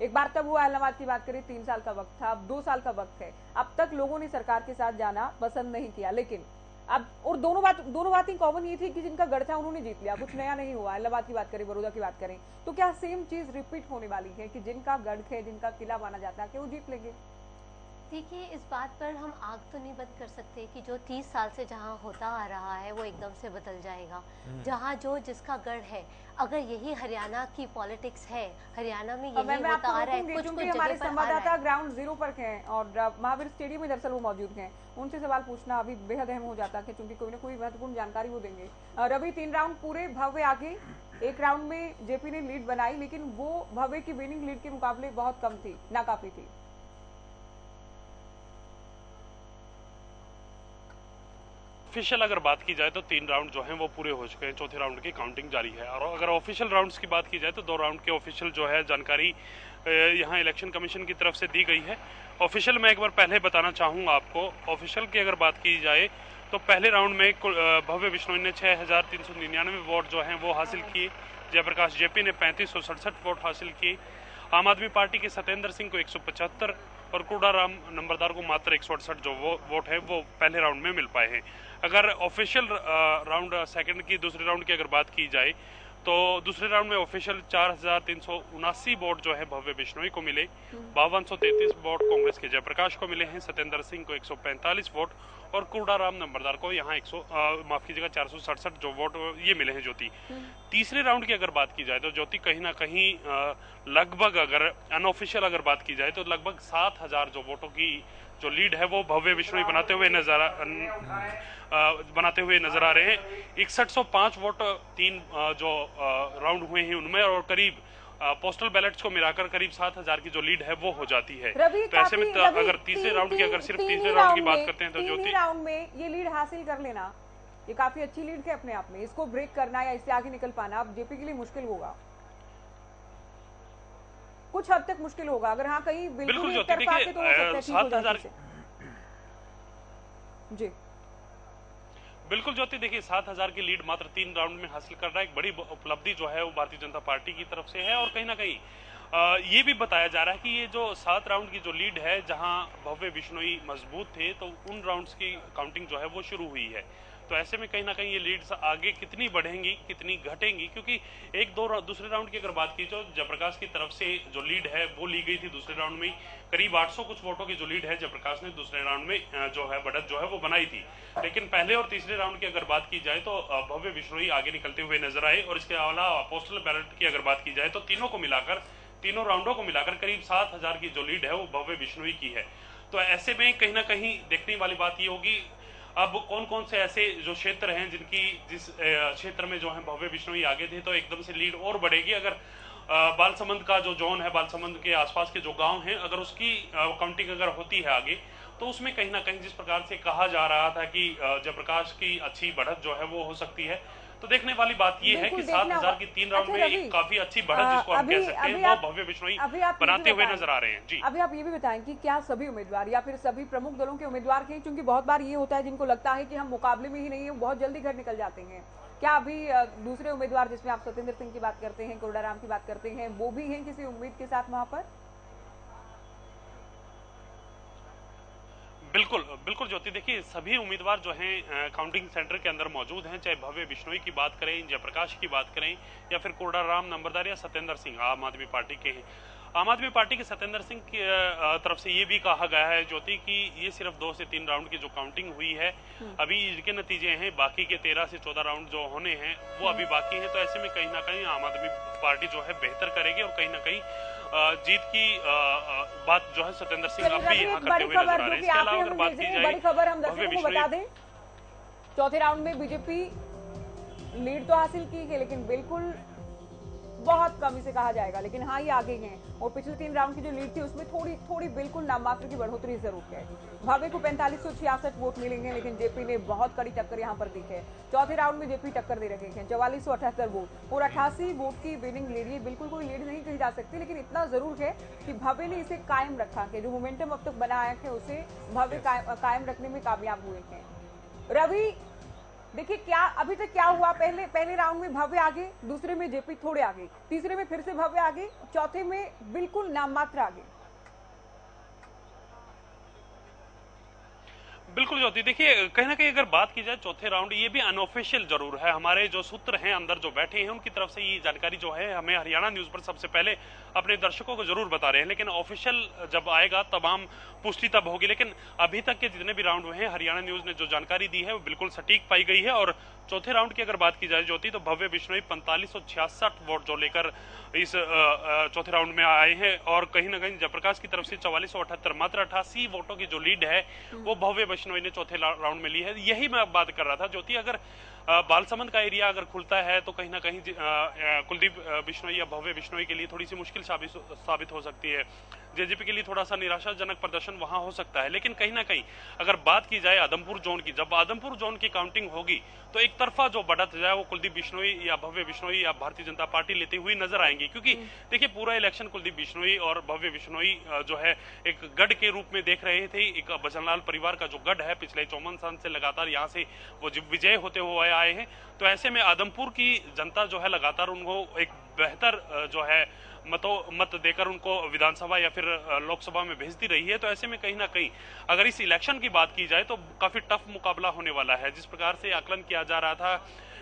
एक बार तब हुआ, इलाहाबाद की बात करें 3 साल का वक्त था, अब 2 साल का वक्त है। अब तक लोगों ने सरकार के साथ जाना पसंद नहीं किया, लेकिन अब और दोनों बातें कॉमन ये थी कि जिनका गढ़ था उन्होंने जीत लिया, कुछ नया नहीं हुआ। इलाहाबाद की बात करें, बड़ौदा की बात करें, तो क्या सेम चीज रिपीट होने वाली है कि जिनका गढ़ है, जिनका किला माना जाता है कि वो जीत लेंगे? देखिए इस बात पर हम आग तो नहीं बंद कर सकते कि जो 30 साल से जहाँ होता आ रहा है वो एकदम से बदल जाएगा। जहाँ जो जिसका गढ़ है, अगर यही हरियाणा की पॉलिटिक्स है, हरियाणा में यही होता आ रहा है, कुछ हमारे संवाददाता ग्राउंड जीरो पर हैं और महावीर स्टेडियम में दरअसल वो मौजूद हैं, उनसे सवाल पूछना अभी बेहद अहम हो जाता है क्योंकि कोई ना कोई महत्वपूर्ण जानकारी वो देंगे। रवि, 3 राउंड पूरे भव्य आगे, एक राउंड में जेपी ने लीड बनाई, लेकिन वो भव्य की विनिंग लीड के मुकाबले बहुत कम थी, नाकाफी थी। ऑफिशियल अगर बात की जाए तो 3 राउंड जो हैं वो पूरे हो चुके हैं, चौथे राउंड की काउंटिंग जारी है। और अगर ऑफिशियल राउंड्स की बात की जाए तो 2 राउंड के ऑफिशियल जो है जानकारी यहाँ इलेक्शन कमीशन की तरफ से दी गई है। ऑफिशियल मैं एक बार पहले बताना चाहूँगा आपको, ऑफिशियल की अगर बात की जाए तो पहले राउंड में भव्य बिश्नोई ने 6399 वोट जो हैं वो हासिल किए, जयप्रकाश जेपी ने 3567 वोट हासिल किए, आम आदमी पार्टी के सत्येंद्र सिंह को 175 और कोडाराम नंबरदार को मात्र 168 जो वोट है वो पहले राउंड में मिल पाए हैं। अगर ऑफिशियल राउंड सेकंड की, दूसरे राउंड की अगर बात की जाए तो दूसरे राउंड में ऑफिशियल 4,379 वोट जो है भव्य बिश्नोई को मिले, 5233 वोट कांग्रेस के जयप्रकाश को मिले हैं, सत्येंद्र सिंह को 145 वोट और कूड़ाराम नंबरदार को यहाँ 467 जो वोट ये मिले हैं ज्योति। तीसरे राउंड की अगर बात की जाए तो ज्योति कहीं ना कहीं लगभग अगर अनऑफिशियल अगर बात की जाए तो लगभग 7,000 जो वोटों की जो लीड है वो भव्य बिश्नोई बनाते हुए नजर आ रहे हैं। 6105 वोट 3 जो राउंड हुए हैं उनमें और करीब पोस्टल बैलेट्स को मिलाकर करीब 7,000 की जो लीड है वो हो जाती है। तो ऐसे में अगर तीसरे राउंड की अगर सिर्फ तीसरे राउंड की बात करते हैं तो ज्योति राउंड में ये लीड हासिल कर लेना ये काफी अच्छी लीड है अपने आप में। इसको ब्रेक करना या इससे आगे निकल पाना अब जेपी के लिए मुश्किल होगा, कुछ हद तक मुश्किल होगा। अगर हाँ कहीं बिल्कुल एक तरफा से तो हो सकता है 7,000 जी बिल्कुल ज्योति। देखिए 7,000 की लीड मात्र 3 राउंड में हासिल करना एक बड़ी उपलब्धि जो है वो भारतीय जनता पार्टी की तरफ से है और कहीं ना कहीं ये भी बताया जा रहा है कि ये जो 7 राउंड की जो लीड है जहां भव्य बिश्नोई मजबूत थे तो उन राउंड्स की काउंटिंग जो है वो शुरू हुई है। तो ऐसे में कहीं ना कहीं ये लीड्स आगे कितनी बढ़ेंगी कितनी घटेंगी, क्योंकि दूसरे राउंड की अगर बात की तो जयप्रकाश की तरफ से जो लीड है वो ली गई थी दूसरे राउंड में, करीब 800 कुछ वोटों की जो लीड है जयप्रकाश ने दूसरे राउंड में जो है बढ़त जो है वो बनाई थी। लेकिन पहले और तीसरे राउंड की अगर बात की जाए तो भव्य बिश्नोई आगे निकलते हुए नजर आए और इसके अलावा पोस्टल बैलेट की अगर बात की जाए तो तीनों राउंडों को मिलाकर करीब 7,000 की जो लीड है वो भव्य बिश्नोई की है। तो ऐसे में कहीं ना कहीं देखने वाली बात ये होगी अब कौन कौन से ऐसे जो क्षेत्र हैं जिस क्षेत्र में जो है भव्य बिश्नोई आगे थे तो एकदम से लीड और बढ़ेगी। अगर बालसमंद का जो जोन है, बालसमंद के आसपास के जो गांव हैं, अगर उसकी काउंटिंग अगर होती है आगे तो उसमें कहीं ना कहीं जिस प्रकार से कहा जा रहा था कि जयप्रकाश की अच्छी बढ़त जो है वो हो सकती है। तो देखने वाली बात ये है कि 7,000 की 3 राउंड में एक काफी अच्छी बढ़त जिसको हम कह सकते हैं वो भव्य बिश्नोई बनाते हुए नजर आ रहे हैं। जी अभी आप ये भी बताएं कि क्या सभी उम्मीदवार या फिर सभी प्रमुख दलों के उम्मीदवार हैं, क्योंकि बहुत बार ये होता है जिनको लगता है कि हम मुकाबले में ही नहीं है बहुत जल्दी घर निकल जाते हैं, क्या अभी दूसरे उम्मीदवार जिसमें आप सत्येंद्र सिंह की बात करते हैं, कूड़ाराम की बात करते हैं, वो भी हैं किसी उम्मीद के साथ वहां पर? बिल्कुल बिल्कुल ज्योति। देखिए सभी उम्मीदवार जो हैं काउंटिंग सेंटर के अंदर मौजूद हैं, चाहे भव्य बिश्नोई की बात करें, जयप्रकाश की बात करें या फिर कूड़ाराम नंबरदार या सत्येंद्र सिंह आम आदमी पार्टी के हैं। आम आदमी पार्टी के सत्येंद्र सिंह की तरफ से ये भी कहा गया है ज्योति कि ये सिर्फ 2 से 3 राउंड की जो काउंटिंग हुई है अभी इसके नतीजे हैं, बाकी के 13 से 14 राउंड जो होने हैं वो अभी बाकी हैं। तो ऐसे में कहीं ना कहीं आम आदमी पार्टी जो है बेहतर करेगी और कहीं ना कहीं जीत की बात जो है सत्येंद्र सिंह अब भी यहाँ करते हुए नजर आ रहे हैं। इसके अलावा अगर बात की जाए बड़ी खबर हम दर्शकों को बता दें, चौथे राउंड में बीजेपी लीड तो हासिल की है लेकिन बिल्कुल बहुत कम इसे कहा जाएगा, लेकिन हाँ ये आगे हैं और पिछले 3 राउंड की जो लीड थी उसमें थोड़ी बिल्कुल नाममात्र की बढ़ोतरी जरूर है। भव्य को 4566 वोट मिलेंगे लेकिन जेपी ने बहुत कड़ी टक्कर यहाँ पर दी है। चौथे राउंड में जेपी टक्कर दे रहे हैं 4478 वोट और 88 वोट की विनिंग लीड। ये बिल्कुल कोई लीड नहीं कही जा सकती, लेकिन इतना जरूर है कि भव्य ने इसे कायम रखा है, जो मोमेंटम अब तक बनाया है उसे भव्य कायम रखने में कामयाब हुए हैं। रवि देखिए क्या अभी तक क्या हुआ, पहले राउंड में भव्य आगे, दूसरे में जेपी थोड़े आगे, तीसरे में फिर से भव्य आगे, चौथे में बिल्कुल नाममात्र आगे। बिल्कुल ज्योति। देखिए कहीं ना कहीं अगर बात की जाए चौथे राउंड ये भी अनऑफिशियल जरूर है, हमारे जो सूत्र हैं अंदर जो बैठे हैं उनकी तरफ से ये जानकारी जो है हमें हरियाणा न्यूज पर सबसे पहले अपने दर्शकों को जरूर बता रहे हैं, लेकिन ऑफिशियल जब आएगा तमाम पुष्टि तब होगी। लेकिन अभी तक के जितने भी राउंड हुए हैं हरियाणा न्यूज ने जो जानकारी दी है वो बिल्कुल सटीक पाई गई है। और चौथे राउंड की अगर बात की जाए ज्योति तो भव्य बिश्नोई 4566 वोट जो लेकर इस चौथे राउंड में आए हैं और कहीं ना कहीं जयप्रकाश की तरफ से 4478 मात्र 88 वोटों की जो लीड है वो भव्य बिश्नोई ने चौथे राउंड में ली है। यही मैं अब बात कर रहा था ज्योति, अगर बालसमंद का एरिया अगर खुलता है तो कहीं ना कहीं कुलदीप बिश्नोई या भव्य बिश्नोई के लिए थोड़ी सी मुश्किल साबित हो सकती है, जेजेपी के लिए थोड़ा सा निराशाजनक प्रदर्शन वहां हो सकता है। लेकिन कहीं ना कहीं अगर बात की जाए आदमपुर जोन की, जब आदमपुर जोन की काउंटिंग होगी तो एक तरफा जो बढ़त जाए वो कुलदीप बिश्नोई या भव्य बिश्नोई या भारतीय जनता पार्टी लेती हुई नजर आएंगी, क्योंकि देखिए पूरा इलेक्शन कुलदीप बिश्नोई और भव्य बिश्नोई जो है एक गढ़ के रूप में देख रहे थे। एक भजनलाल परिवार का जो गढ़ है पिछले 54 साल से लगातार यहाँ से वो विजय होते हुए आए हैं। तो ऐसे में आदमपुर की जनता जो है लगातार उनको एक बेहतर जो है मत देकर उनको विधानसभा या फिर लोकसभा में भेजती रही है। तो ऐसे में कहीं ना कहीं अगर इस इलेक्शन की बात की जाए तो काफी टफ मुकाबला होने वाला है। जिस प्रकार से आकलन किया जा रहा था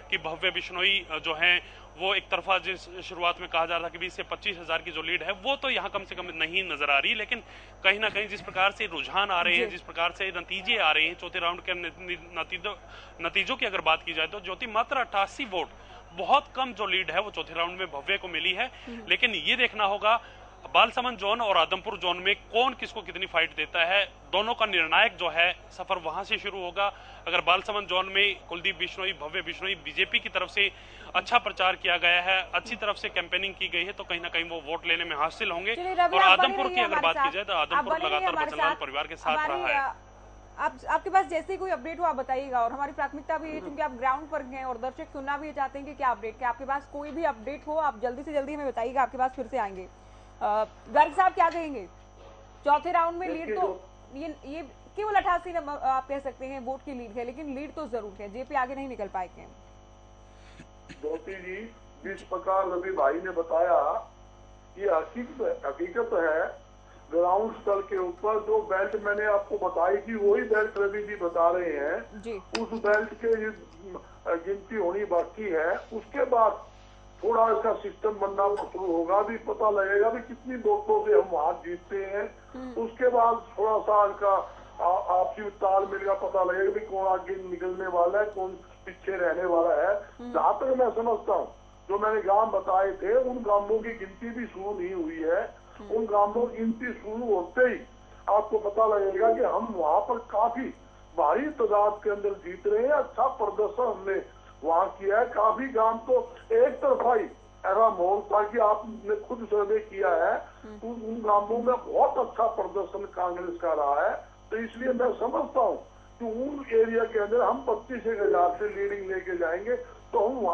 कि भव्य बिश्नोई जो है वो एक तरफा, जिस शुरुआत में कहा जा रहा था कि 20 से 25,000 की जो लीड है वो तो यहाँ कम से कम नहीं नजर आ रही, लेकिन कहीं ना कहीं जिस प्रकार से रुझान आ रहे हैं, जिस प्रकार से नतीजे आ रहे हैं चौथे राउंड के नतीजों की अगर बात की जाए तो ज्योति मात्र 88 वोट, बहुत कम जो लीड है वो चौथे राउंड में भव्य को मिली है। लेकिन ये देखना होगा बालसमंद जोन और आदमपुर जोन में कौन किसको कितनी फाइट देता है। दोनों का निर्णायक जो है सफर वहां से शुरू होगा। अगर बालसमंद जोन में कुलदीप बिश्नोई, भव्य बिश्नोई, बीजेपी की तरफ से अच्छा प्रचार किया गया है, अच्छी तरफ से कैंपेनिंग की गई है, तो कहीं ना कहीं वो वोट लेने में हासिल होंगे। और आदमपुर की अगर बात की जाए तो आदमपुर लगातार बचनलाल परिवार के साथ रहा है। आपके पास जैसे ही कोई अपडेट हो आप बताइएगा, और हमारी प्राथमिकता भी है क्योंकि आप ग्राउंड पर गए और दर्शक सुनना भी चाहते हैं कि क्या अपडेट, क्या आपके पास कोई भी अपडेट हो आप जल्दी से जल्दी हमें बताइएगा। आपके पास फिर से आएंगे। गर्ग साहब क्या कहेंगे? चौथे राउंड में लीड तो ये केवल 88 आप कह सकते हैं वोट की लीड है, लेकिन लीड तो जरूर है, जेपी आगे नहीं निकल पाएंगे। ज्योति जी, जिस प्रकार रवि भाई ने बताया ये हकीकत है, ग्राउंड स्तर के ऊपर जो बेल्ट मैंने आपको बताई थी वही बेल्ट रवि जी बता रहे हैं जी। उस बेल्ट के गिनती होनी बाकी है। उसके बाद थोड़ा इसका सिस्टम बनना शुरू होगा, भी पता लगेगा भी कितनी वोटों से हम वहां जीतते हैं। उसके बाद थोड़ा सा इनका आपसी तालमेल का पता लगेगा भी कौन आगे निकलने वाला है, कौन पीछे रहने वाला है। जहाँ तक मैं समझता हूँ जो मैंने गांव बताए थे उन गांवों की गिनती भी शुरू नहीं हुई है। उन गांवों की गिनती शुरू होते ही आपको पता लगेगा कि हम वहाँ पर काफी भारी तादाद के अंदर जीत रहे हैं। अच्छा प्रदर्शन हमने वहाँ किया है। काफी गांव तो एक तरफा ही ऐसा माहौल था कि आपने खुद सर्वे किया है, उन गांवों में बहुत अच्छा प्रदर्शन कांग्रेस का रहा है। तो इसलिए मैं समझता हूँ कि उन एरिया के अंदर हम 25,000 से लीडिंग लेके जाएंगे। तो हम